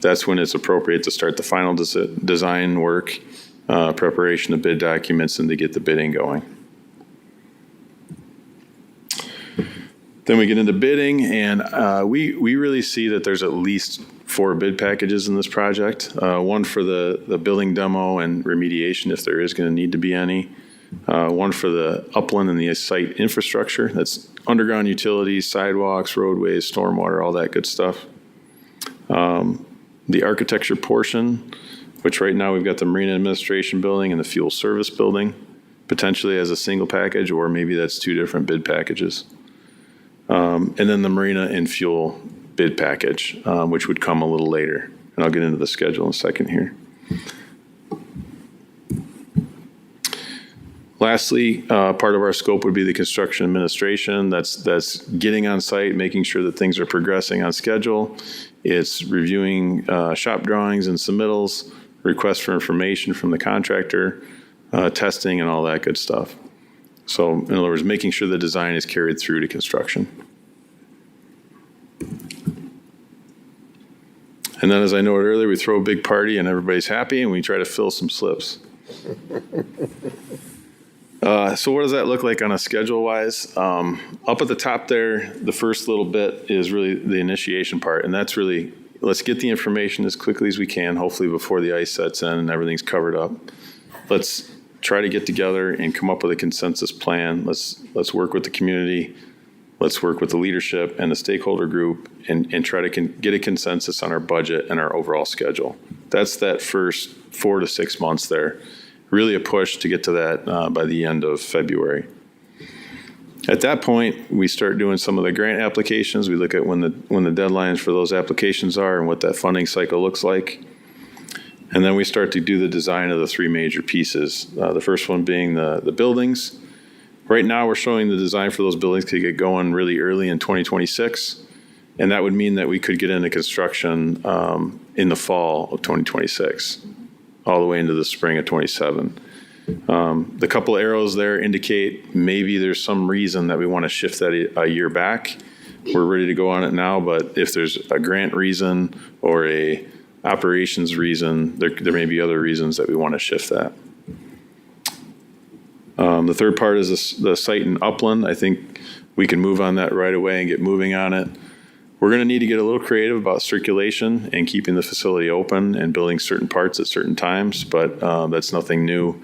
that's when it's appropriate to start the final design work, preparation of bid documents, and to get the bidding going. Then we get into bidding, and we really see that there's at least 4 bid packages in this project. One for the building demo and remediation, if there is going to need to be any. One for the upland and the site infrastructure. That's underground utilities, sidewalks, roadways, stormwater, all that good stuff. The architecture portion, which right now we've got the Marina Administration Building and the Fuel Service Building, potentially as a single package, or maybe that's 2 different bid packages. And then the Marina and Fuel bid package, which would come a little later. And I'll get into the schedule in a second here. Lastly, part of our scope would be the construction administration. That's getting on site, making sure that things are progressing on schedule. It's reviewing shop drawings and submittals, requests for information from the contractor, testing and all that good stuff. So in other words, making sure the design is carried through to construction. And then, as I noted earlier, we throw a big party and everybody's happy and we try to fill some slips. So what does that look like on a schedule-wise? Up at the top there, the first little bit is really the initiation part, and that's really, let's get the information as quickly as we can, hopefully before the ice sets in and everything's covered up. Let's try to get together and come up with a consensus plan. Let's work with the community. Let's work with the leadership and the stakeholder group and try to get a consensus on our budget and our overall schedule. That's that first 4 to 6 months there. Really a push to get to that by the end of February. At that point, we start doing some of the grant applications. We look at when the deadlines for those applications are and what that funding cycle looks like. And then we start to do the design of the 3 major pieces. The first one being the buildings. Right now, we're showing the design for those buildings to get going really early in 2026. And that would mean that we could get into construction in the fall of 2026, all the way into the spring of 27. The couple arrows there indicate maybe there's some reason that we want to shift that a year back. We're ready to go on it now, but if there's a grant reason or a operations reason, there may be other reasons that we want to shift that. The third part is the site in Upland. I think we can move on that right away and get moving on it. We're going to need to get a little creative about circulation and keeping the facility open and building certain parts at certain times, but that's nothing new.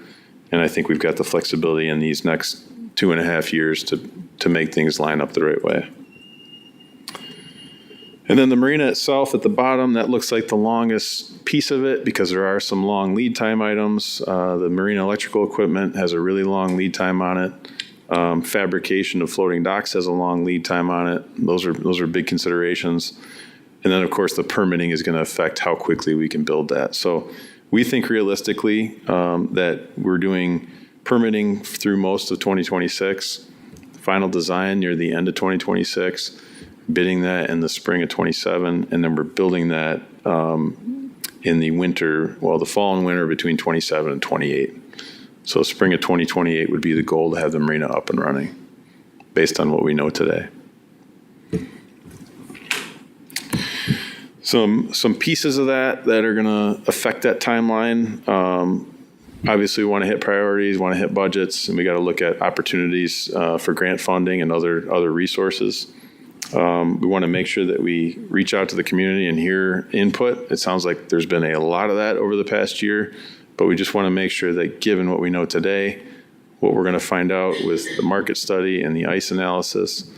And I think we've got the flexibility in these next 2.5 years to make things line up the right way. And then the marina itself at the bottom, that looks like the longest piece of it because there are some long lead time items. The marina electrical equipment has a really long lead time on it. Fabrication of floating docks has a long lead time on it. Those are big considerations. And then, of course, the permitting is going to affect how quickly we can build that. So we think realistically that we're doing permitting through most of 2026, final design near the end of 2026, bidding that in the spring of 27, and then we're building that in the winter, the fall and winter between 27 and 28. So spring of 2028 would be the goal to have the marina up and running based on what we know today. Some pieces of that are going to affect that timeline. Obviously, we want to hit priorities, want to hit budgets, and we got to look at opportunities for grant funding and other resources. We want to make sure that we reach out to the community and hear input. It sounds like there's been a lot of that over the past year, but we just want to make sure that given what we know today, what we're going to find out with the market study and the ICE analysis,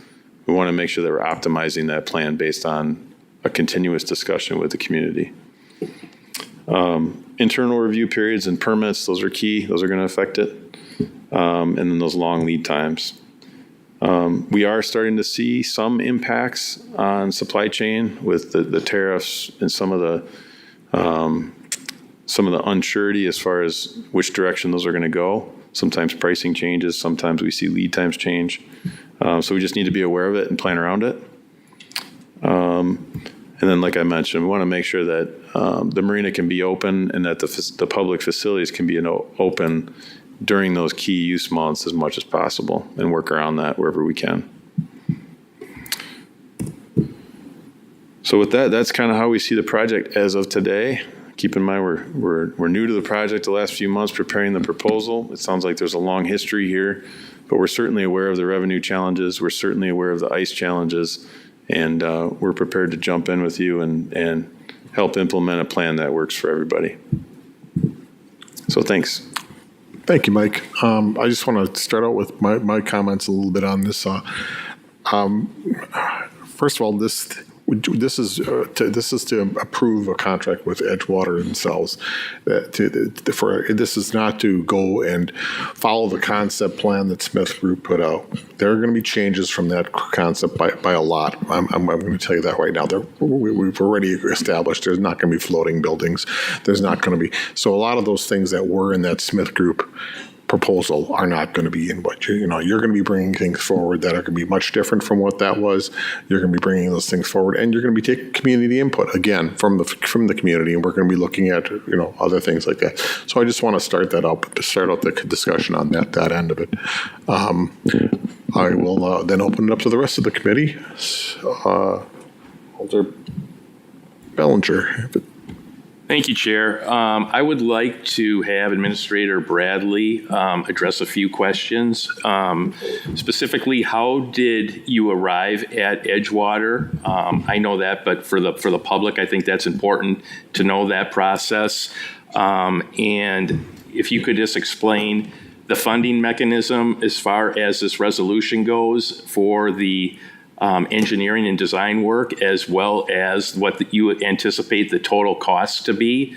we want to make sure that we're optimizing that plan based on a continuous discussion with the community. Internal review periods and permits, those are key. Those are going to affect it. And then those long lead times. We are starting to see some impacts on supply chain with the tariffs and some of the unsurety as far as which direction those are going to go. Sometimes pricing changes. Sometimes we see lead times change. So we just need to be aware of it and plan around it. And then, like I mentioned, we want to make sure that the marina can be open and that the public facilities can be open during those key use months as much as possible and work around that wherever we can. So with that, that's kind of how we see the project as of today. Keep in mind, we're new to the project the last few months preparing the proposal. It sounds like there's a long history here, but we're certainly aware of the revenue challenges. We're certainly aware of the ICE challenges, and we're prepared to jump in with you and help implement a plan that works for everybody. So thanks. Thank you, Mike. I just want to start out with my comments a little bit on this. First of all, this is to approve a contract with Edgewater themselves. This is not to go and follow the concept plan that Smith Group put out. There are going to be changes from that concept by a lot. I'm going to tell you that right now. We've already established there's not going to be floating buildings. There's not going to be. So a lot of those things that were in that Smith Group proposal are not going to be in what you're going to be bringing things forward that are going to be much different from what that was. You're going to be bringing those things forward, and you're going to be taking community input again from the community, and we're going to be looking at other things like that. So I just want to start out the discussion on that end of it. I will then open it up to the rest of the committee. Alder Bellinger. Thank you, Chair. I would like to have Administrator Bradley address a few questions. Specifically, how did you arrive at Edgewater? I know that, but for the public, I think that's important to know that process. And if you could just explain the funding mechanism as far as this resolution goes for the engineering and design work, as well as what you anticipate the total cost to be,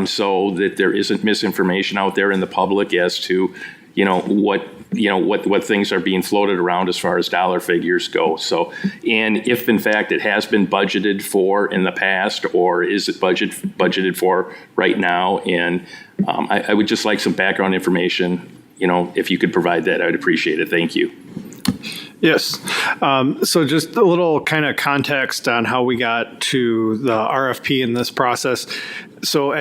so that there isn't misinformation out there in the public as to, what things are being floated around as far as dollar figures go. So, and if in fact it has been budgeted for in the past, or is it budgeted for right now? And I would just like some background information. If you could provide that, I'd appreciate it. Thank you. Yes. So just a little kind of context on how we got to the RFP in this process. So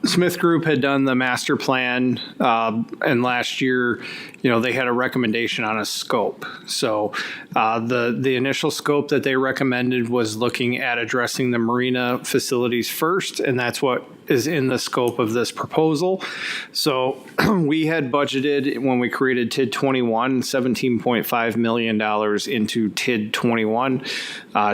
Smith Group had done the master plan, and last year, they had a recommendation on a scope. So the initial scope that they recommended was looking at addressing the marina facilities first, and that's what is in the scope of this proposal. So we had budgeted, when we created TID 21, $17.5 million into TID 21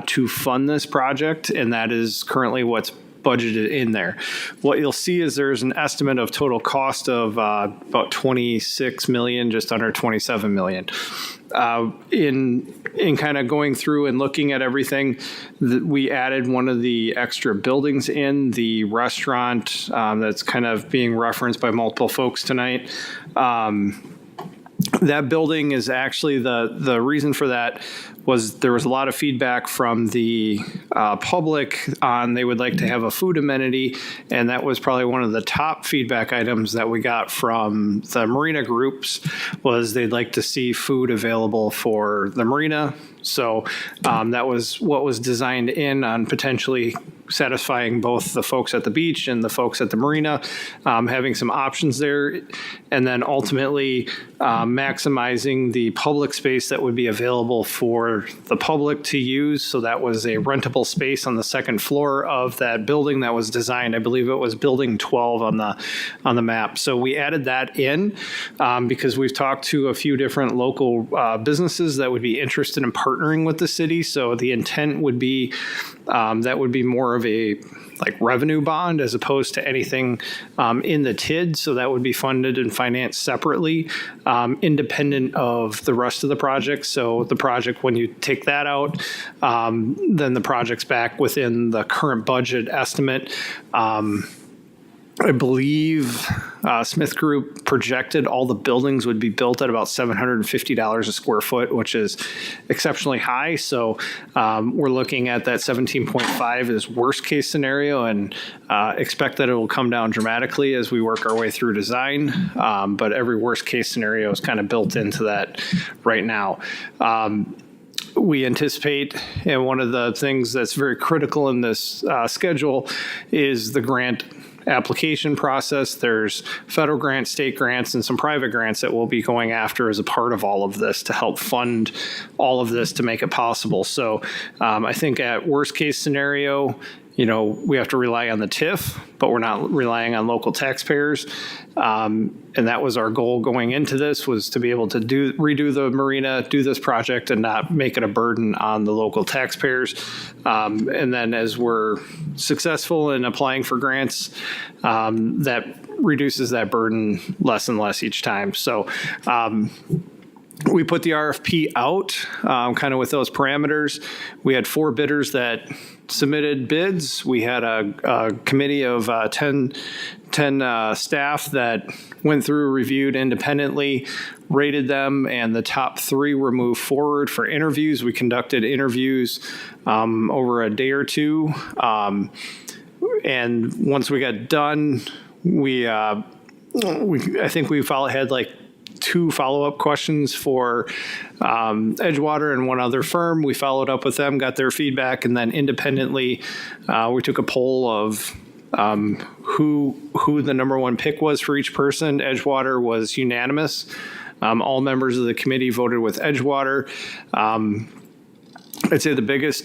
to fund this project, and that is currently what's budgeted in there. What you'll see is there's an estimate of total cost of about 26 million, just under 27 million. In kind of going through and looking at everything, we added one of the extra buildings in the restaurant that's kind of being referenced by multiple folks tonight. That building is actually the reason for that was there was a lot of feedback from the public on they would like to have a food amenity, and that was probably one of the top feedback items that we got from the marina groups was they'd like to see food available for the marina. So that was what was designed in on potentially satisfying both the folks at the beach and the folks at the marina, having some options there, and then ultimately maximizing the public space that would be available for the public to use. So that was a rentable space on the second floor of that building that was designed. I believe it was building 12 on the map. So we added that in because we've talked to a few different local businesses that would be interested in partnering with the city. So the intent would be that would be more of a revenue bond as opposed to anything in the TID. So that would be funded and financed separately, independent of the rest of the project. So the project, when you take that out, then the project's back within the current budget estimate. I believe Smith Group projected all the buildings would be built at about $750 a square foot, which is exceptionally high. So we're looking at that 17.5 as worst case scenario, and expect that it will come down dramatically as we work our way through design. But every worst case scenario is kind of built into that right now. We anticipate, and one of the things that's very critical in this schedule is the grant application process. There's federal grants, state grants, and some private grants that we'll be going after as a part of all of this to help fund all of this to make it possible. So I think at worst case scenario, we have to rely on the TIF, but we're not relying on local taxpayers. And that was our goal going into this, was to be able to redo the marina, do this project, and not make it a burden on the local taxpayers. And then as we're successful in applying for grants, that reduces that burden less and less each time. So we put the RFP out kind of with those parameters. We had 4 bidders that submitted bids. We had a committee of 10 staff that went through, reviewed independently, rated them, and the top 3 were moved forward for interviews. We conducted interviews over a day or two. And once we got done, we I think we had like 2 follow-up questions for Edgewater and one other firm. We followed up with them, got their feedback, and then independently, we took a poll of who the number 1 pick was for each person. Edgewater was unanimous. All members of the committee voted with Edgewater. I'd say the biggest,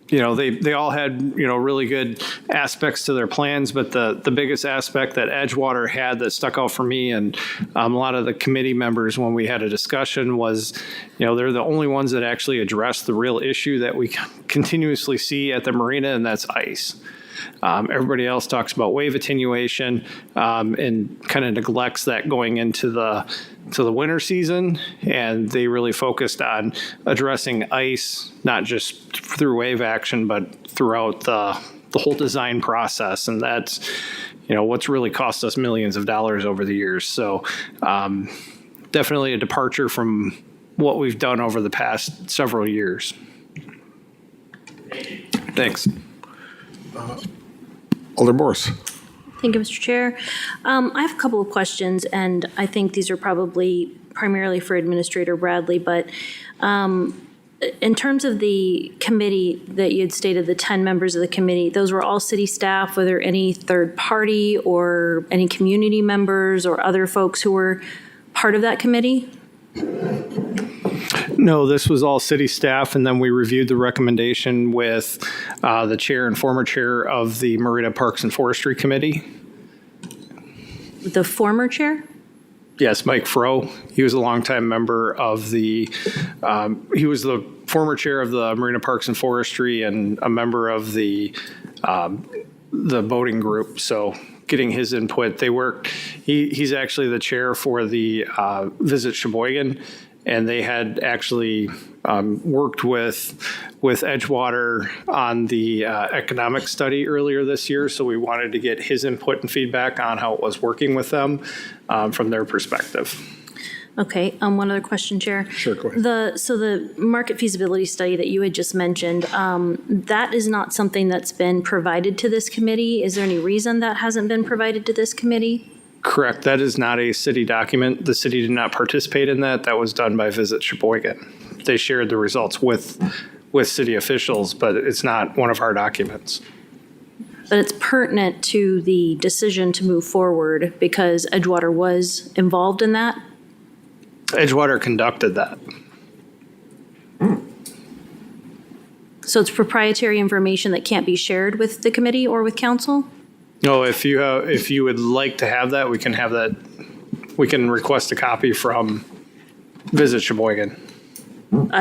they all had, really good aspects to their plans, but the biggest aspect that Edgewater had that stuck out for me and a lot of the committee members when we had a discussion was, they're the only ones that actually address the real issue that we continuously see at the marina, and that's ice. Everybody else talks about wave attenuation and kind of neglects that going into the winter season, and they really focused on addressing ice, not just through wave action, but throughout the whole design process, and that's what's really cost us millions of dollars over the years. So definitely a departure from what we've done over the past several years. Thanks. Alder Morris. Thank you, Mr. Chair. I have a couple of questions, and I think these are probably primarily for Administrator Bradley, but in terms of the committee that you had stated, the 10 members of the committee, those were all city staff. Were there any third party or any community members or other folks who were part of that committee? No, this was all city staff, and then we reviewed the recommendation with the chair and former chair of the Marina Parks and Forestry Committee. The former chair? Yes, Mike Froh. He was a longtime member of he was the former chair of the Marina Parks and Forestry and a member of the boating group. So getting his input, he's actually the chair for the Visit Sheboygan, and they had actually worked with Edgewater on the economic study earlier this year, so we wanted to get his input and feedback on how it was working with them from their perspective. Okay, one other question, Chair. Sure, go ahead. So the market feasibility study that you had just mentioned, that is not something that's been provided to this committee. Is there any reason that hasn't been provided to this committee? Correct. That is not a city document. The city did not participate in that. That was done by Visit Sheboygan. They shared the results with city officials, but it's not one of our documents. But it's pertinent to the decision to move forward because Edgewater was involved in that? Edgewater conducted that. So it's proprietary information that can't be shared with the committee or with council? No, if you would like to have that, we can have that. We can request a copy from Visit Sheboygan.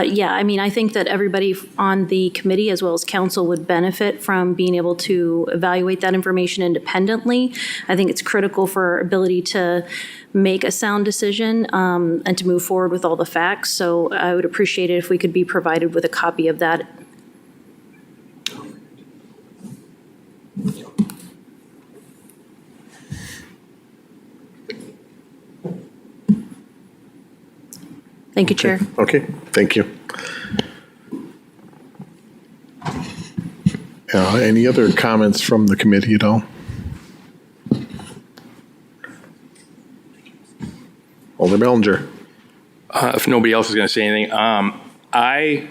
Yeah, I mean, I think that everybody on the committee as well as council would benefit from being able to evaluate that information independently. I think it's critical for our ability to make a sound decision and to move forward with all the facts. So I would appreciate it if we could be provided with a copy of that. Thank you, Chair. Okay, thank you. Any other comments from the committee at all? Alder Bellinger. If nobody else is going to say anything, I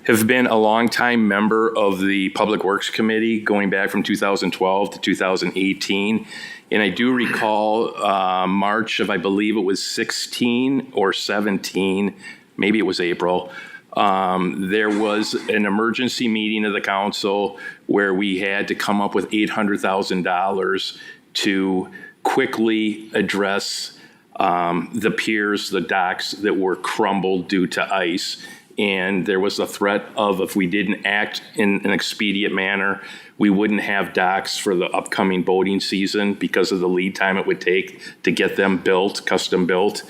have been a longtime member of the Public Works Committee going back from 2012 to 2018. And I do recall March of, I believe it was 16 or 17, maybe it was April, there was an emergency meeting of the council where we had to come up with $800,000 to quickly address the piers, the docks that were crumbled due to ice. And there was a threat of if we didn't act in an expedient manner, we wouldn't have docks for the upcoming boating season because of the lead time it would take to get them built, custom built.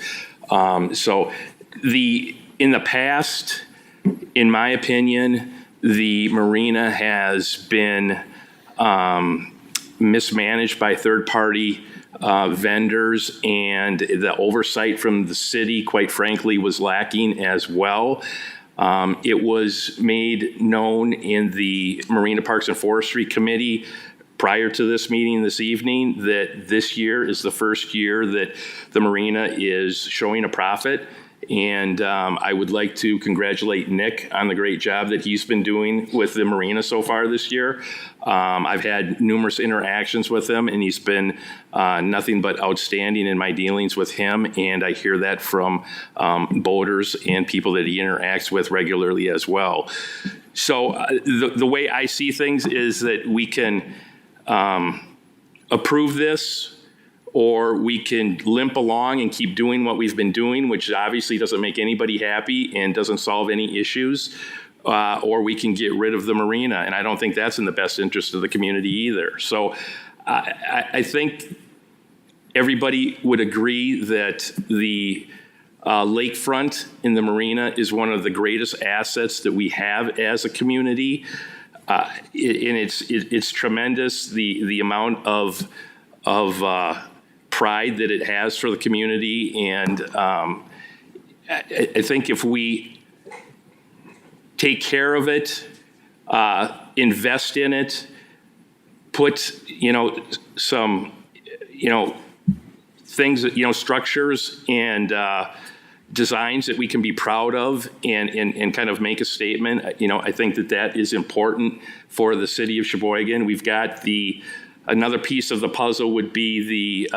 So in the past, in my opinion, the marina has been mismanaged by third-party vendors, and the oversight from the city, quite frankly, was lacking as well. It was made known in the Marina Parks and Forestry Committee prior to this meeting this evening that this year is the first year that the Marina is showing a profit. And I would like to congratulate Nick on the great job that he's been doing with the Marina so far this year. I've had numerous interactions with him, and he's been nothing but outstanding in my dealings with him. And I hear that from boaters and people that he interacts with regularly as well. So the way I see things is that we can approve this, or we can limp along and keep doing what we've been doing, which obviously doesn't make anybody happy and doesn't solve any issues, or we can get rid of the Marina. And I don't think that's in the best interest of the community either. So I think everybody would agree that the lakefront in the Marina is one of the greatest assets that we have as a community. And it's tremendous, the amount of pride that it has for the community. And I think if we take care of it, invest in it, put, some, things that, structures and designs that we can be proud of and kind of make a statement, I think that is important for the city of Sheboygan. We've got another piece of the puzzle would be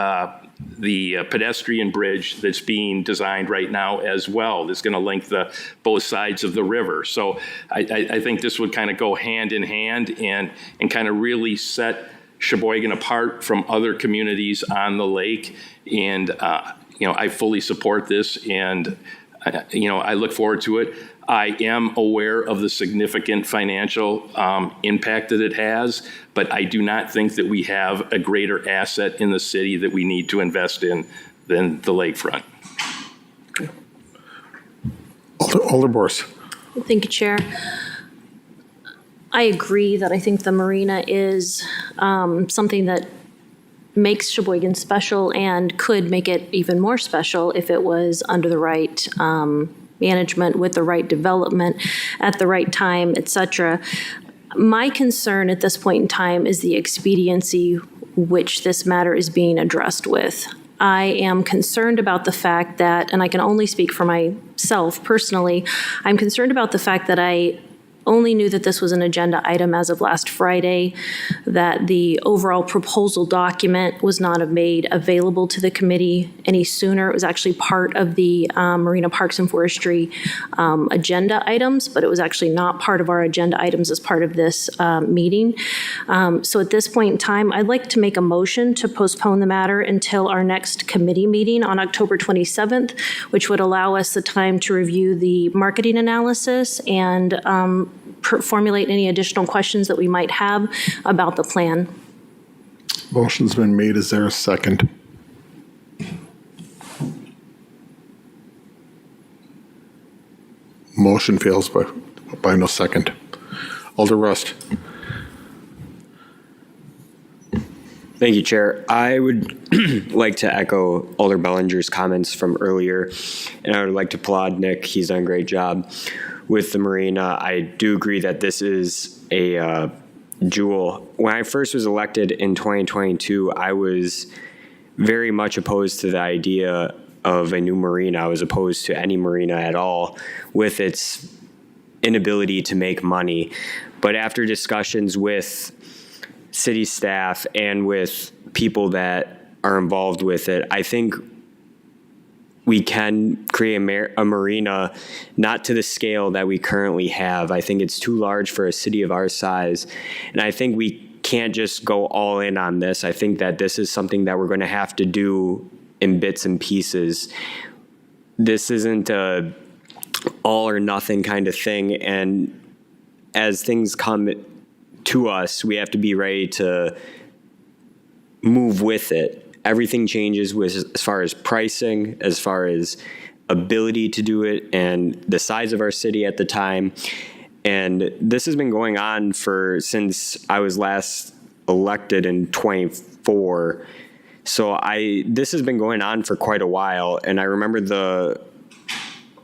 the pedestrian bridge that's being designed right now as well. That's going to link both sides of the river. So I think this would kind of go hand in hand and kind of really set Sheboygan apart from other communities on the lake. And I fully support this, and I look forward to it. I am aware of the significant financial impact that it has, but I do not think that we have a greater asset in the city that we need to invest in than the lakefront. Alder Boris. Thank you, Chair. I agree that I think the Marina is something that makes Sheboygan special and could make it even more special if it was under the right management, with the right development at the right time, et cetera. My concern at this point in time is the expediency which this matter is being addressed with. I am concerned about the fact that, and I can only speak for myself personally, I'm concerned about the fact that I only knew that this was an agenda item as of last Friday, that the overall proposal document was not made available to the committee any sooner. It was actually part of the Marina Parks and Forestry agenda items, but it was actually not part of our agenda items as part of this meeting. So at this point in time, I'd like to make a motion to postpone the matter until our next committee meeting on October 27th, which would allow us the time to review the marketing analysis and formulate any additional questions that we might have about the plan. Motion's been made. Is there a second? Motion fails by no second. Alder Rust. Thank you, Chair. I would like to echo Alder Bellinger's comments from earlier, and I would like to applaud Nick. He's done a great job with the Marina. I do agree that this is a jewel. When I first was elected in 2022, I was very much opposed to the idea of a new marina. I was opposed to any marina at all with its inability to make money. But after discussions with city staff and with people that are involved with it, I think we can create a marina not to the scale that we currently have. I think it's too large for a city of our size. And I think we can't just go all in on this. I think that this is something that we're going to have to do in bits and pieces. This isn't a all or nothing kind of thing. And as things come to us, we have to be ready to move with it. Everything changes as far as pricing, as far as ability to do it, and the size of our city at the time. And this has been going on since I was last elected in 24. So this has been going on for quite a while. And I remember the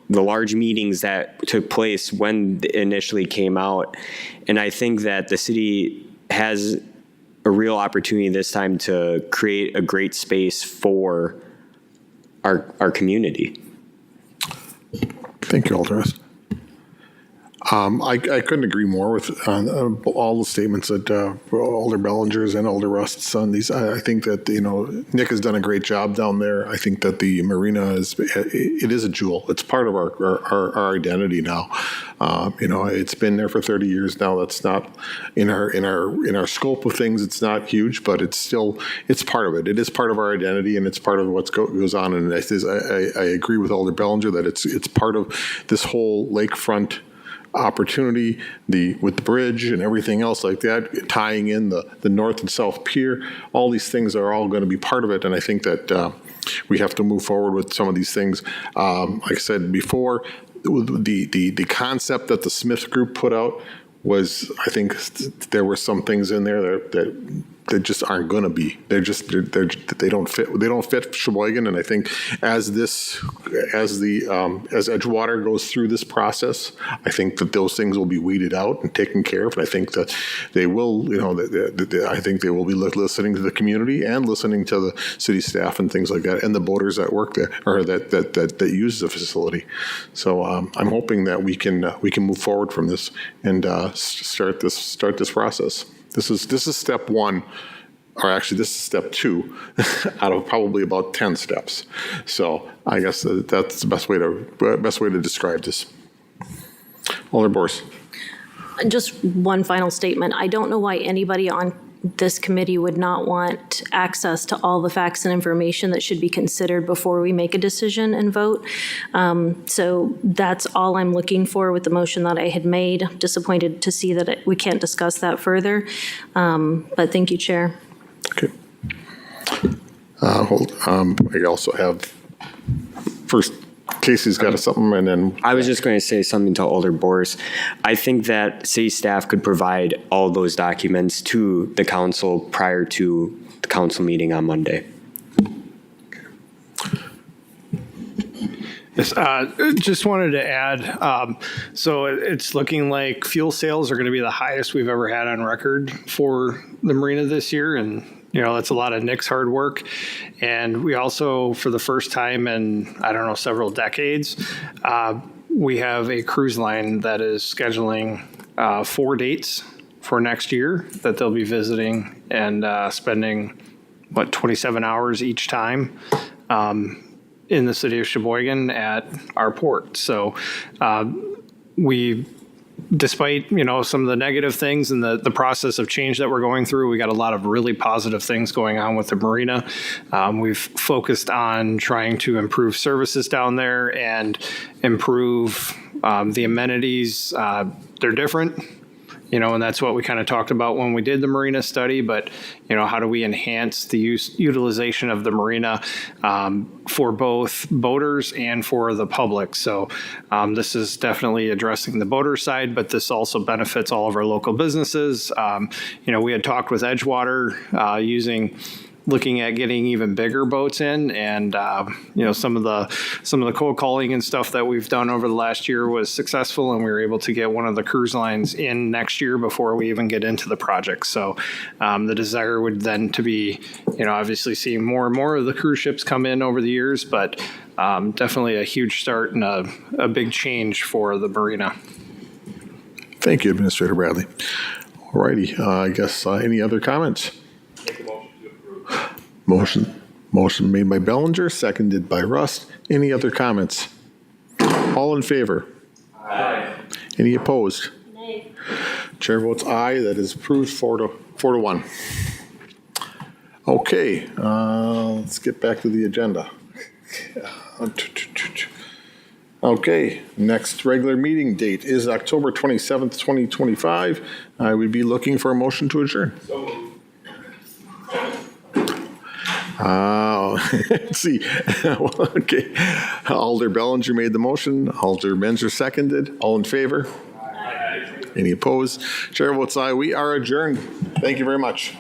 large meetings that took place when it initially came out. And I think that the city has a real opportunity this time to create a great space for our community. Thank you, Alderman. I couldn't agree more with all the statements that Alder Bellinger's and Alder Rust's on these. I think that, Nick has done a great job down there. I think that the marina is a jewel. It's part of our identity now. It's been there for 30 years now. That's not in our scope of things. It's not huge, but it's part of it. It is part of our identity, and it's part of what goes on. And I agree with Alder Bellinger that it's part of this whole lakefront opportunity, with the bridge and everything else like that, tying in the north and south pier. All these things are all going to be part of it, and I think that we have to move forward with some of these things. Like I said before, the concept that the Smith Group put out was, I think there were some things in there that just aren't going to be. They don't fit Sheboygan. And I think as Edgewater goes through this process, I think that those things will be weeded out and taken care of. And I think that they will, I think they will be listening to the community and listening to the city staff and things like that, and the boaters that work there or that use the facility. So I'm hoping that we can move forward from this and start this process. This is step one, or actually this is step 2 out of probably about 10 steps. So I guess that's the best way to describe this. Alder Bors. Just one final statement. I don't know why anybody on this committee would not want access to all the facts and information that should be considered before we make a decision and vote. So that's all I'm looking for with the motion that I had made. I'm disappointed to see that we can't discuss that further. But thank you, Chair. Okay. I also have first. Casey's got something, and then I was just going to say something to Alder Bors. I think that city staff could provide all those documents to the council prior to the council meeting on Monday. Yes, just wanted to add, so it's looking like fuel sales are going to be the highest we've ever had on record for the marina this year, and that's a lot of Nick's hard work. And we also, for the first time in, several decades, we have a cruise line that is scheduling 4 dates for next year that they'll be visiting and spending, 27 hours each time in the city of Sheboygan at our port. So despite, some of the negative things and the process of change that we're going through, we got a lot of really positive things going on with the marina. We've focused on trying to improve services down there and improve the amenities. They're different, and that's what we kind of talked about when we did the marina study. But, how do we enhance the utilization of the marina for both boaters and for the public? So this is definitely addressing the boater side, but this also benefits all of our local businesses. We had talked with Edgewater looking at getting even bigger boats in, and some of the cold calling and stuff that we've done over the last year was successful, and we were able to get one of the cruise lines in next year before we even get into the project. So the desire would then to be, obviously seeing more and more of the cruise ships come in over the years, but definitely a huge start and a big change for the marina. Thank you, Administrator Bradley. All righty, I guess any other comments? Motion made by Bellinger, seconded by Rust. Any other comments? All in favor? Aye. Any opposed? Nay. Chair votes aye. That is approved 4-1. Okay, let's get back to the agenda. Okay, next regular meeting date is October 27th, 2025. I would be looking for a motion to adjourn. Let's see. Okay. Alder Bellinger made the motion. Alder Benzer seconded. All in favor? Aye. Any opposed? Chair votes aye. We are adjourned. Thank you very much.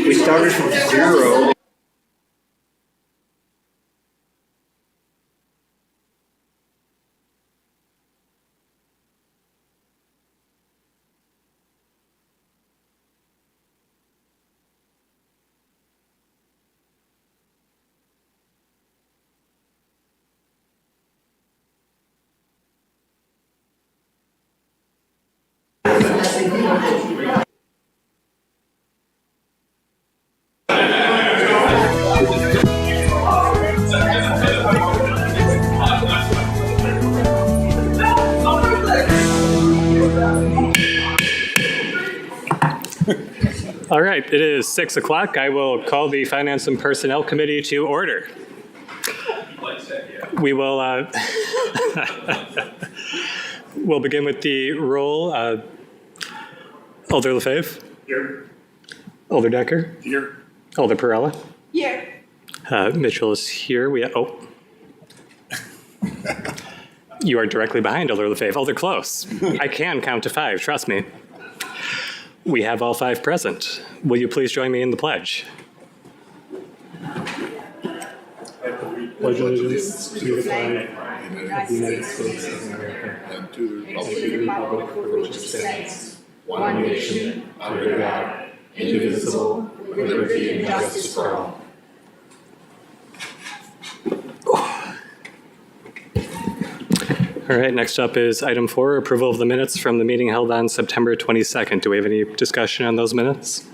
We started from 0. All right, it is 6 o'clock. I will call the Finance and Personnel Committee to order. We will we'll begin with the roll. Alder Lefebvre? Here. Alder Decker? Here. Alder Perella? Here. Mitchell is here. You are directly behind Alder Lefebvre. Alder Close. I can count to 5, trust me. We have all 5 present. Will you please join me in the pledge? Pledge allegiance to the flag of the United States of America and to the republic for which it stands, one nation, under God, indivisible, with liberty and justice for all. All right, next up is item 4, approval of the minutes from the meeting held on September 22nd. Do we have any discussion on those minutes?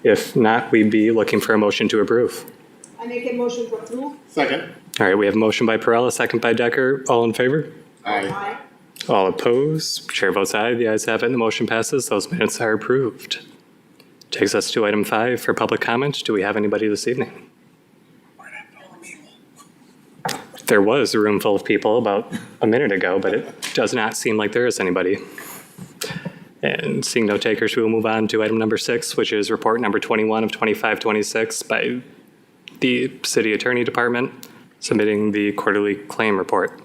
If not, we'd be looking for a motion to approve. I make a motion to approve. Second. All right, we have a motion by Perella, second by Decker. All in favor? Aye. All opposed? Chair votes aye. The ayes have it and the motion passes. Those minutes are approved. Takes us to item 5 for public comment. Do we have anybody this evening? There was a room full of people about a minute ago, but it does not seem like there is anybody. And seeing no takers, we will move on to item number 6, which is report number 21 of 2526 by the City Attorney Department, submitting the quarterly claim report.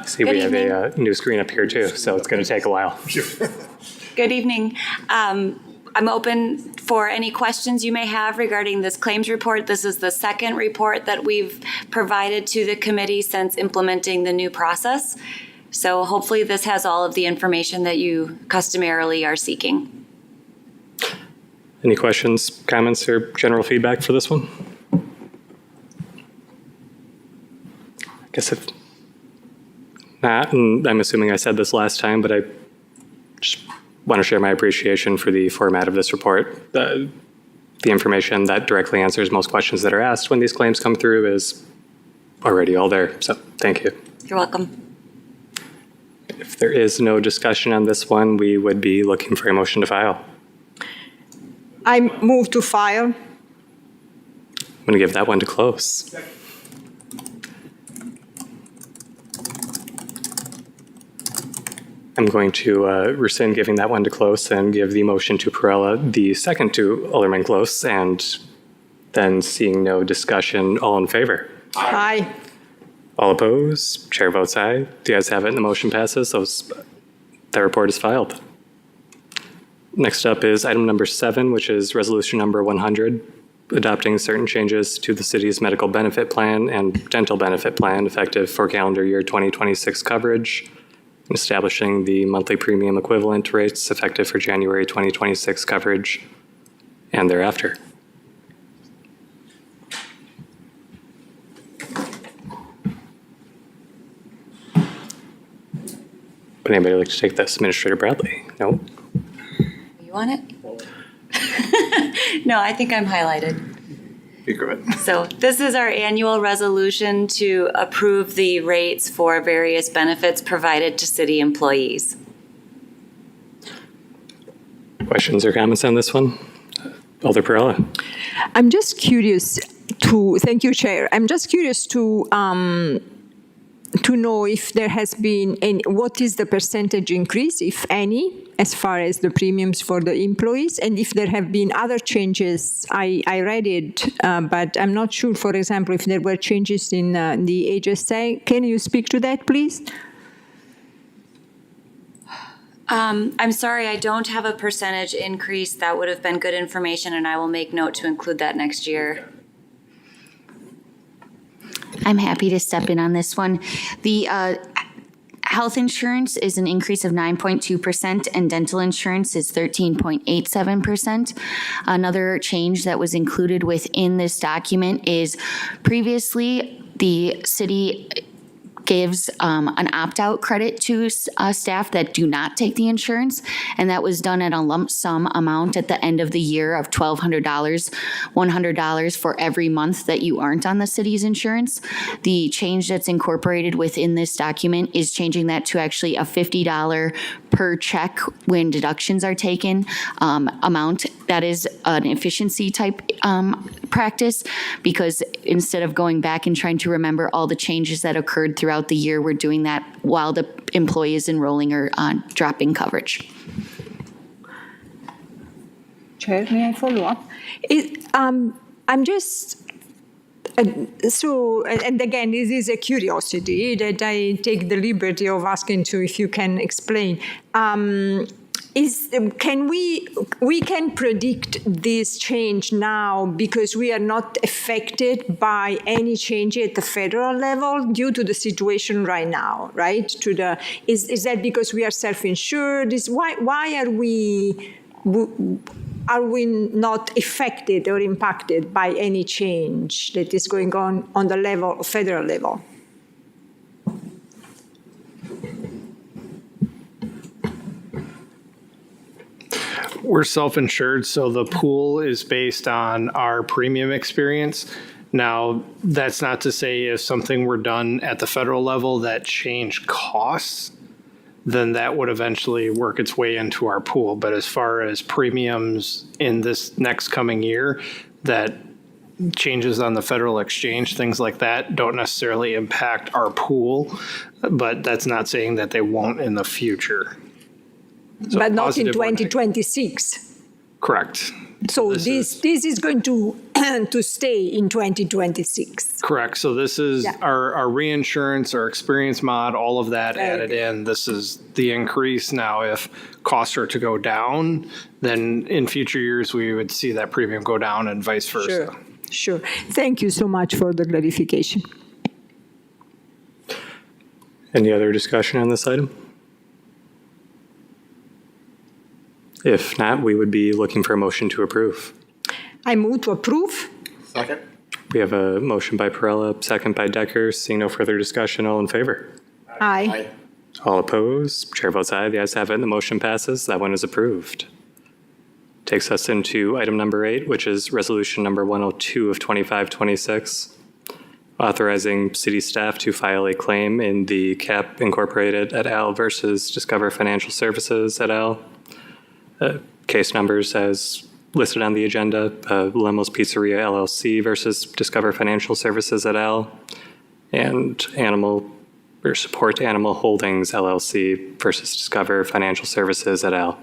See, we have a new screen up here too, so it's going to take a while. Good evening. I'm open for any questions you may have regarding this claims report. This is the second report that we've provided to the committee since implementing the new process. So hopefully this has all of the information that you customarily are seeking. Any questions, comments, or general feedback for this one? I guess if not, and I'm assuming I said this last time, but I just want to share my appreciation for the format of this report. The information that directly answers most questions that are asked when these claims come through is already all there, so thank you. You're welcome. If there is no discussion on this one, we would be looking for a motion to file. I move to file. I'm going to give that one to close. I'm going to rescind giving that one to Close and give the motion to Perella, the second to Alderman Close, and then seeing no discussion, all in favor? Aye. All opposed? Chair votes aye. The ayes have it and the motion passes. The report is filed. Next up is item number 7, which is resolution number 100, adopting certain changes to the city's medical benefit plan and dental benefit plan effective for calendar year 2026 coverage, establishing the monthly premium equivalent rates effective for January 2026 coverage and thereafter. Would anybody like to take this? Administrator Bradley? No? You want it? No, I think I'm highlighted. So this is our annual resolution to approve the rates for various benefits provided to city employees. Questions or comments on this one? Alder Perella. I'm just curious thank you, Chair. I'm just curious to know if there has been what is the percentage increase, if any, as far as the premiums for the employees, and if there have been other changes. I read it, but I'm not sure, for example, if there were changes in the HSA. Can you speak to that, please? I'm sorry, I don't have a percentage increase. That would have been good information, and I will make note to include that next year. I'm happy to step in on this one. The health insurance is an increase of 9.2%, and dental insurance is 13.87%. Another change that was included within this document is previously the city gives an opt-out credit to staff that do not take the insurance, and that was done at a lump sum amount at the end of the year of $1,200, $100 for every month that you aren't on the city's insurance. The change that's incorporated within this document is changing that to actually a $50 per check when deductions are taken amount. That is an efficiency type practice, because instead of going back and trying to remember all the changes that occurred throughout the year, we're doing that while the employee is enrolling or dropping coverage. Chair, may I follow up? I'm just, and again, this is a curiosity that I take the liberty of asking to if you can explain. Can we can predict this change now because we are not affected by any change at the federal level due to the situation right now, right? Is that because we are self-insured? Why are we not affected or impacted by any change that is going on the federal level? We're self-insured, so the pool is based on our premium experience. Now, that's not to say if something were done at the federal level that changed costs, then that would eventually work its way into our pool. But as far as premiums in this next coming year, that changes on the federal exchange, things like that, don't necessarily impact our pool, but that's not saying that they won't in the future. So but not in 2026. Correct. So this is going to to stay in 2026. Correct. So this is our reinsurance, our experience mod, all of that added in. This is the increase. Now, if costs are to go down, then in future years we would see that premium go down and vice versa. Sure. Thank you so much for the clarification. Any other discussion on this item? If not, we would be looking for a motion to approve. I move to approve. Second. We have a motion by Perella, second by Decker. Seeing no further discussion, all in favor? Aye. All opposed? Chair votes aye. The ayes have it, and the motion passes. That one is approved. Takes us into item number 8, which is resolution number 102 of 2526, authorizing city staff to file a claim in the CAP Incorporated et al. Versus Discover Financial Services et al. Case numbers as listed on the agenda, Lemo's Pizzeria LLC versus Discover Financial Services et al. And Support Animal Holdings LLC versus Discover Financial Services et al.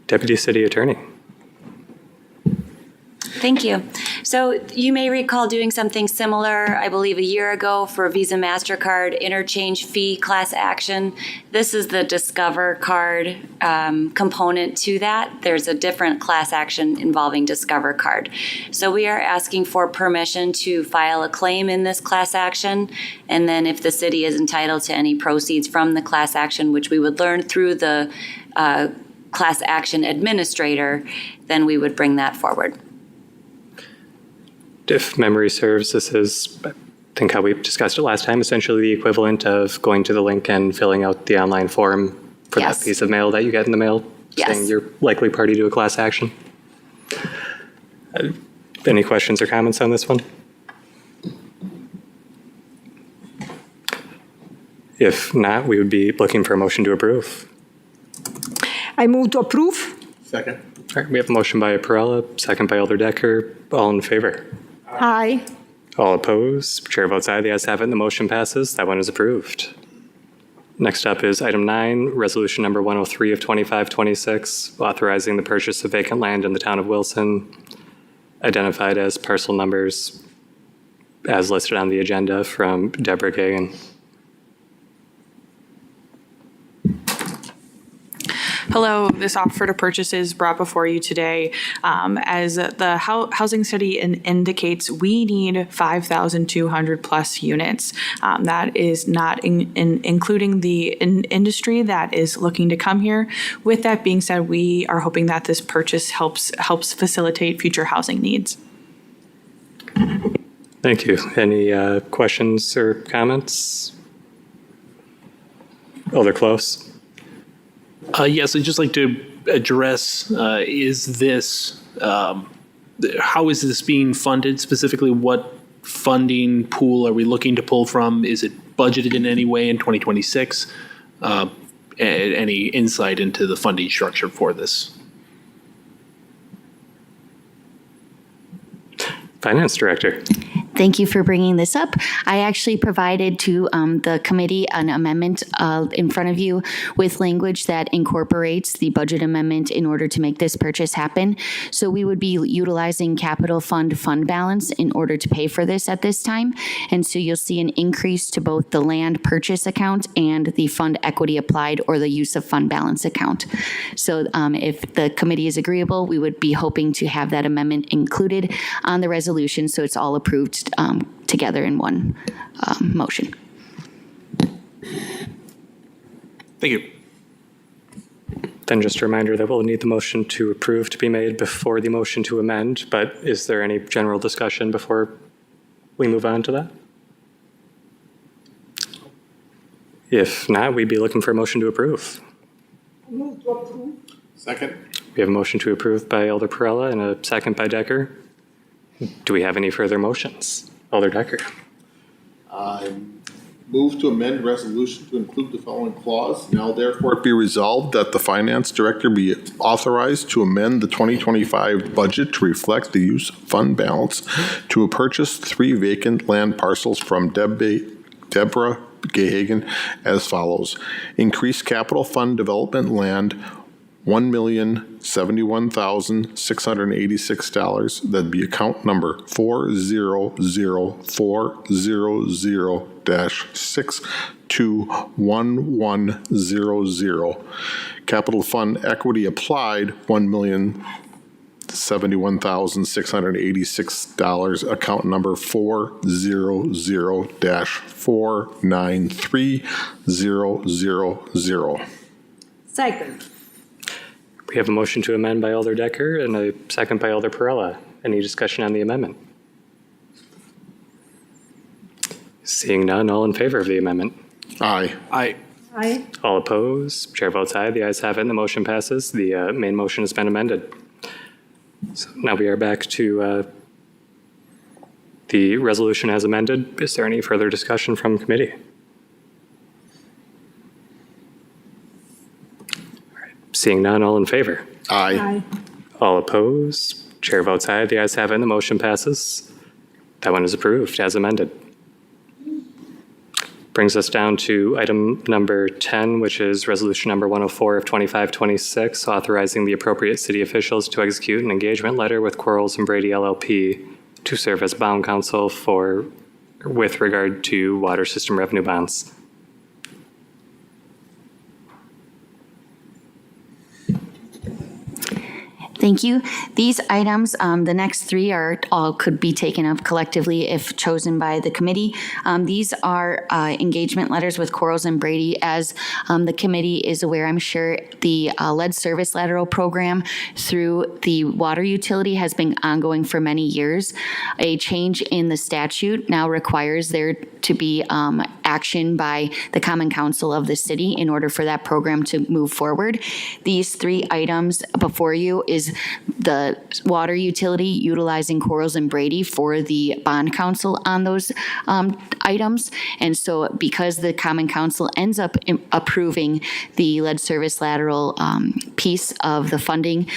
Deputy City Attorney. Thank you. So you may recall doing something similar, I believe, a year ago for Visa MasterCard interchange fee class action. This is the Discover card component to that. There's a different class action involving Discover card. So we are asking for permission to file a claim in this class action. And then if the city is entitled to any proceeds from the class action, which we would learn through the class action administrator, then we would bring that forward. If memory serves, this is, I think how we discussed it last time, essentially the equivalent of going to the link and filling out the online form for that piece of mail that you get in the mail, saying you're likely party to a class action. Any questions or comments on this one? If not, we would be looking for a motion to approve. I move to approve. Second. All right, we have a motion by Perella, second by Alder Decker. All in favor? Aye. All opposed? Chair votes aye. The ayes have it, and the motion passes. That one is approved. Next up is item 9, resolution number 103 of 2526, authorizing the purchase of vacant land in the town of Wilson, identified as parcel numbers as listed on the agenda from Deborah Gagan. Hello, this offer to purchase is brought before you today. As the housing study indicates, we need 5,200 plus units. That is not including the industry that is looking to come here. With that being said, we are hoping that this purchase helps facilitate future housing needs. Thank you. Any questions or comments? Alder Close. Yes, I'd just like to address, how is this being funded? Specifically, what funding pool are we looking to pull from? Is it budgeted in any way in 2026? Any insight into the funding structure for this? Finance Director. Thank you for bringing this up. I actually provided to the committee an amendment in front of you with language that incorporates the budget amendment in order to make this purchase happen. So we would be utilizing capital fund balance in order to pay for this at this time. And so you'll see an increase to both the land purchase account and the fund equity applied or the use of fund balance account. So if the committee is agreeable, we would be hoping to have that amendment included on the resolution so it's all approved together in one motion. Thank you. Then just a reminder that we'll need the motion to approve to be made before the motion to amend, but is there any general discussion before we move on to that? If not, we'd be looking for a motion to approve. Move to approve. Second. We have a motion to approve by Alder Perella and a second by Decker. Do we have any further motions? Alder Decker. I move to amend resolution to include the following clause. Now therefore be resolved that the finance director be authorized to amend the 2025 budget to reflect the use of fund balance to purchase 3 vacant land parcels from Deborah Gahagan as follows. Increase capital fund development land $1,071,686. That'd be account number 400,400-621100. Capital fund equity applied $1,071,686. Account number 400-493,000. Second. We have a motion to amend by Alder Decker and a second by Alder Perella. Any discussion on the amendment? Seeing none, all in favor of the amendment? Aye. Aye. Aye. All opposed? Chair votes aye. The ayes have it and the motion passes. The main motion has been amended. So now we are back to the resolution as amended. Is there any further discussion from committee? Seeing none, all in favor? Aye. Aye. All opposed? Chair votes aye. The ayes have it and the motion passes. That one is approved as amended. Brings us down to item number 10, which is resolution number 104 of 2526, authorizing the appropriate city officials to execute an engagement letter with Quarles and Brady LLP to serve as bond counsel with regard to water system revenue bonds. Thank you. These items, the next 3 could be taken up collectively if chosen by the committee. These are engagement letters with Quarles and Brady. As the committee is aware, I'm sure the lead service lateral program through the water utility has been ongoing for many years. A change in the statute now requires there to be action by the Common Council of the city in order for that program to move forward. These 3 items before you is the water utility utilizing Quarles and Brady for the bond council on those items. And so because the Common Council ends up approving the lead service lateral piece of the funding,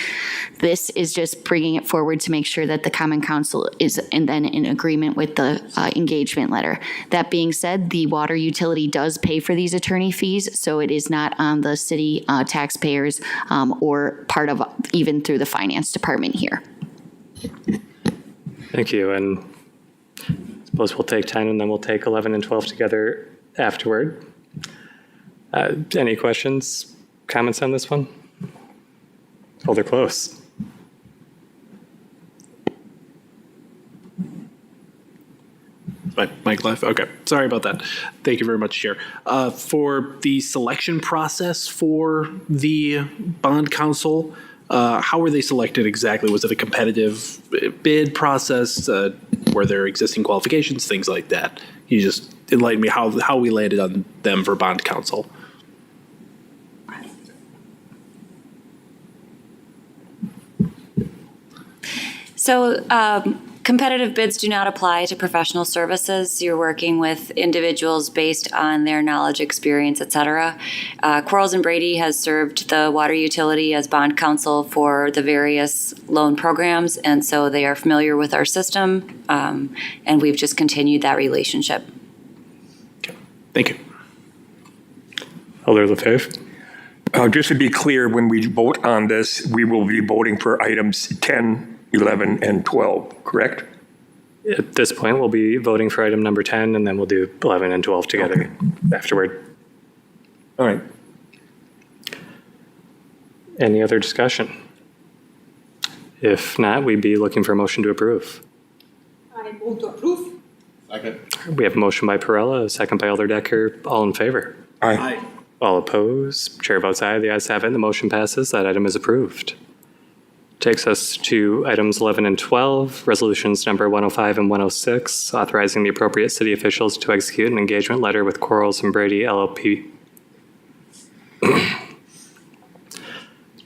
this is just bringing it forward to make sure that the Common Council is then in agreement with the engagement letter. That being said, the water utility does pay for these attorney fees, so it is not on the city taxpayers or part of even through the finance department here. Thank you. And Suppose we'll take 10 and then we'll take 11 and 12 together afterward. Any questions, comments on this one? Oh, they're close. Mike left. Okay, sorry about that. Thank you very much, Chair. For the selection process for the bond council, how were they selected exactly? Was it a competitive bid process? Were there existing qualifications, things like that? You just enlighten me how we landed on them for bond council. So competitive bids do not apply to professional services. You're working with individuals based on their knowledge, experience, et cetera. Quarles and Brady has served the water utility as bond counsel for the various loan programs, and so they are familiar with our system, and we've just continued that relationship. Thank you. Alder Lefebvre. Just to be clear, when we vote on this, we will be voting for items 10, 11, and 12, correct? At this point, we'll be voting for item number 10, and then we'll do 11 and 12 together afterward. All right. Any other discussion? If not, we'd be looking for a motion to approve. I move to approve. Second. We have a motion by Perella, a second by Alder Decker. All in favor? Aye. All opposed? Chair votes aye. The ayes have it. The motion passes. That item is approved. Takes us to items 11 and 12, resolutions number 105 and 106, authorizing the appropriate city officials to execute an engagement letter with Quarles and Brady LLP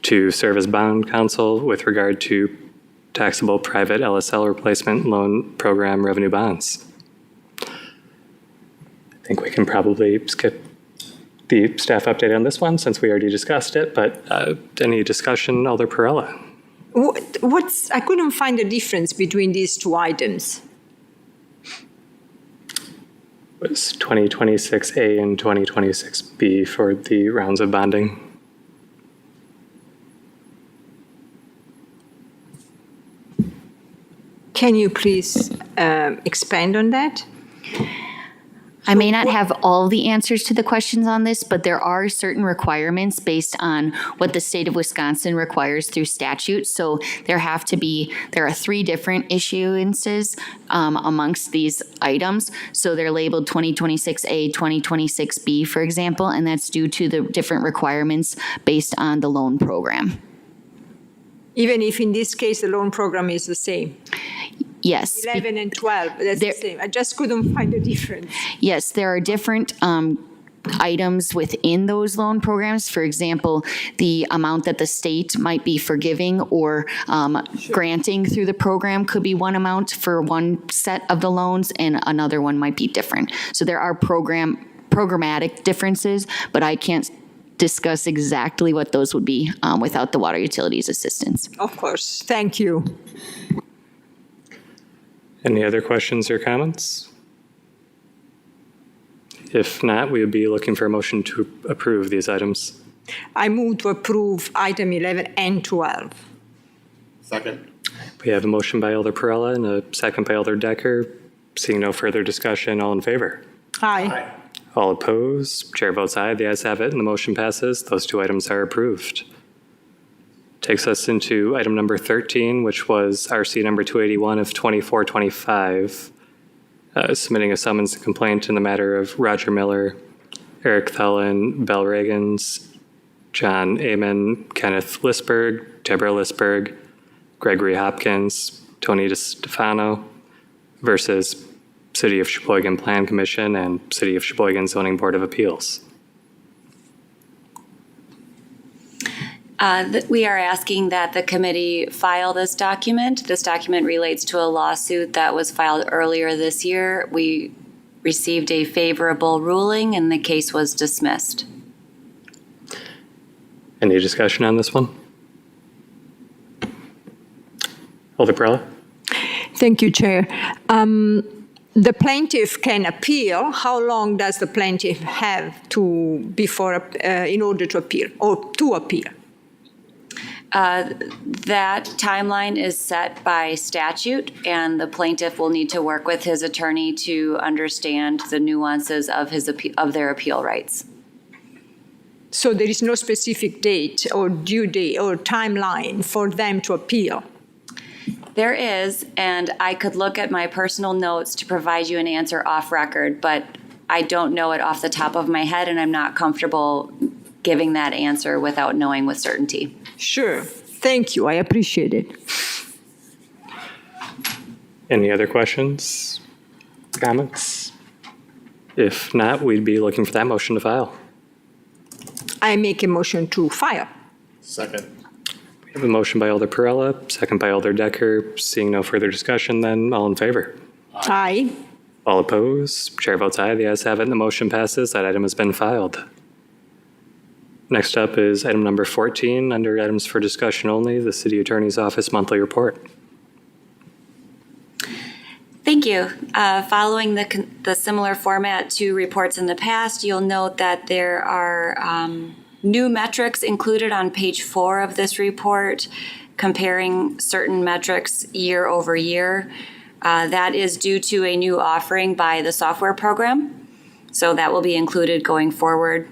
to serve as bond counsel with regard to taxable private LSL replacement loan program revenue bonds. I think we can probably skip the staff update on this one since we already discussed it, but any discussion, Alder Perella? I couldn't find the difference between these two items. Was 2026A and 2026B for the rounds of bonding. Can you please expand on that? I may not have all the answers to the questions on this, but there are certain requirements based on what the state of Wisconsin requires through statute. So there are 3 different issuances amongst these items. So they're labeled 2026A, 2026B, for example, and that's due to the different requirements based on the loan program. Even if in this case the loan program is the same? Yes. 11 and 12, that's the same. I just couldn't find the difference. Yes, there are different items within those loan programs. For example, the amount that the state might be forgiving or granting through the program could be one amount for one set of the loans, and another one might be different. So there are programmatic differences, but I can't discuss exactly what those would be without the water utilities assistance. Of course. Thank you. Any other questions or comments? If not, we would be looking for a motion to approve these items. I move to approve item 11 and 12. Second. We have a motion by Alder Perella and a second by Alder Decker. Seeing no further discussion, all in favor? Aye. All opposed? Chair votes aye. The ayes have it, and the motion passes. Those 2 items are approved. Takes us into item number 13, which was RC number 281 of 2425, submitting a summons and complaint in the matter of Roger Miller, Eric Thelen, Bell Reagans, John Amon, Kenneth Lisberg, Deborah Lisberg, Gregory Hopkins, Tony DeStefano versus City of Sheboygan Plan Commission and City of Sheboygan Zoning Board of Appeals. We are asking that the committee file this document. This document relates to a lawsuit that was filed earlier this year. We received a favorable ruling and the case was dismissed. Any discussion on this one? Alder Perella? Thank you, Chair. The plaintiff can appeal. How long does the plaintiff have in order to appeal or to appeal? That timeline is set by statute, and the plaintiff will need to work with his attorney to understand the nuances of their appeal rights. So there is no specific date or due date or timeline for them to appeal? There is, and I could look at my personal notes to provide you an answer off record, but I don't know it off the top of my head, and I'm not comfortable giving that answer without knowing with certainty. Sure. Thank you. I appreciate it. Any other questions, comments? If not, we'd be looking for that motion to file. I make a motion to file. Second. We have a motion by Alder Perrella, second by Alder Decker. Seeing no further discussion, then all in favor? Aye. All opposed? Chair votes aye. The ayes have it, and the motion passes. That item has been filed. Next up is item number 14, under items for discussion only, the City Attorney's Office Monthly Report. Thank you. Following the similar format to reports in the past, you'll note that there are new metrics included on page 4 of this report, comparing certain metrics year over year. That is due to a new offering by the software program, so that will be included going forward.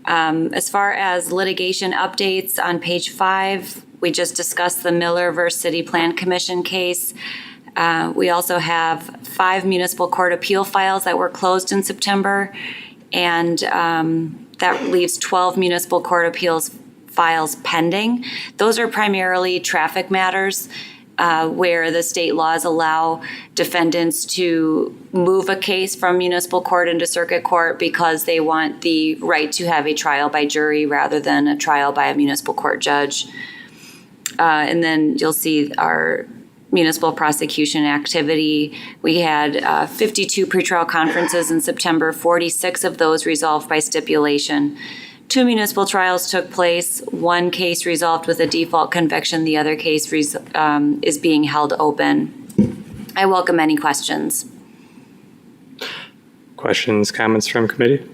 As far as litigation updates on page 5, we just discussed the Miller versus City Plan Commission case. We also have 5 municipal court appeal files that were closed in September, and that leaves 12 municipal court appeals files pending. Those are primarily traffic matters where the state laws allow defendants to move a case from municipal court into circuit court because they want the right to have a trial by jury rather than a trial by a municipal court judge. And then you'll see our municipal prosecution activity. We had 52 pretrial conferences in September, 46 of those resolved by stipulation. 2 municipal trials took place. 1 case resolved with a default conviction. The other case is being held open. I welcome any questions. Questions, comments from committee?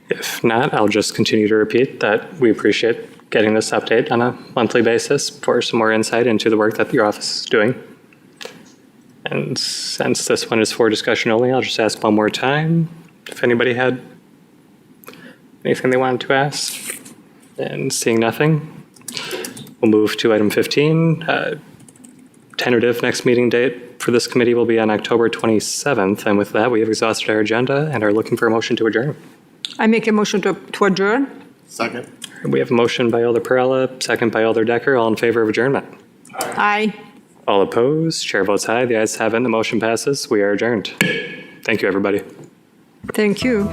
If not, I'll just continue to repeat that we appreciate getting this update on a monthly basis for some more insight into the work that your office is doing. And since this one is for discussion only, I'll just ask one more time if anybody had anything they wanted to ask. And seeing nothing, we'll move to item 15. Tentative next meeting date for this committee will be on October 27th. And with that, we have exhausted our agenda and are looking for a motion to adjourn. I make a motion to adjourn. Second. We have a motion by Alder Perrella, second by Alder Decker. All in favor of adjournment? Aye. All opposed? Chair votes aye. The ayes have it, and the motion passes. We are adjourned. Thank you, everybody. Thank you.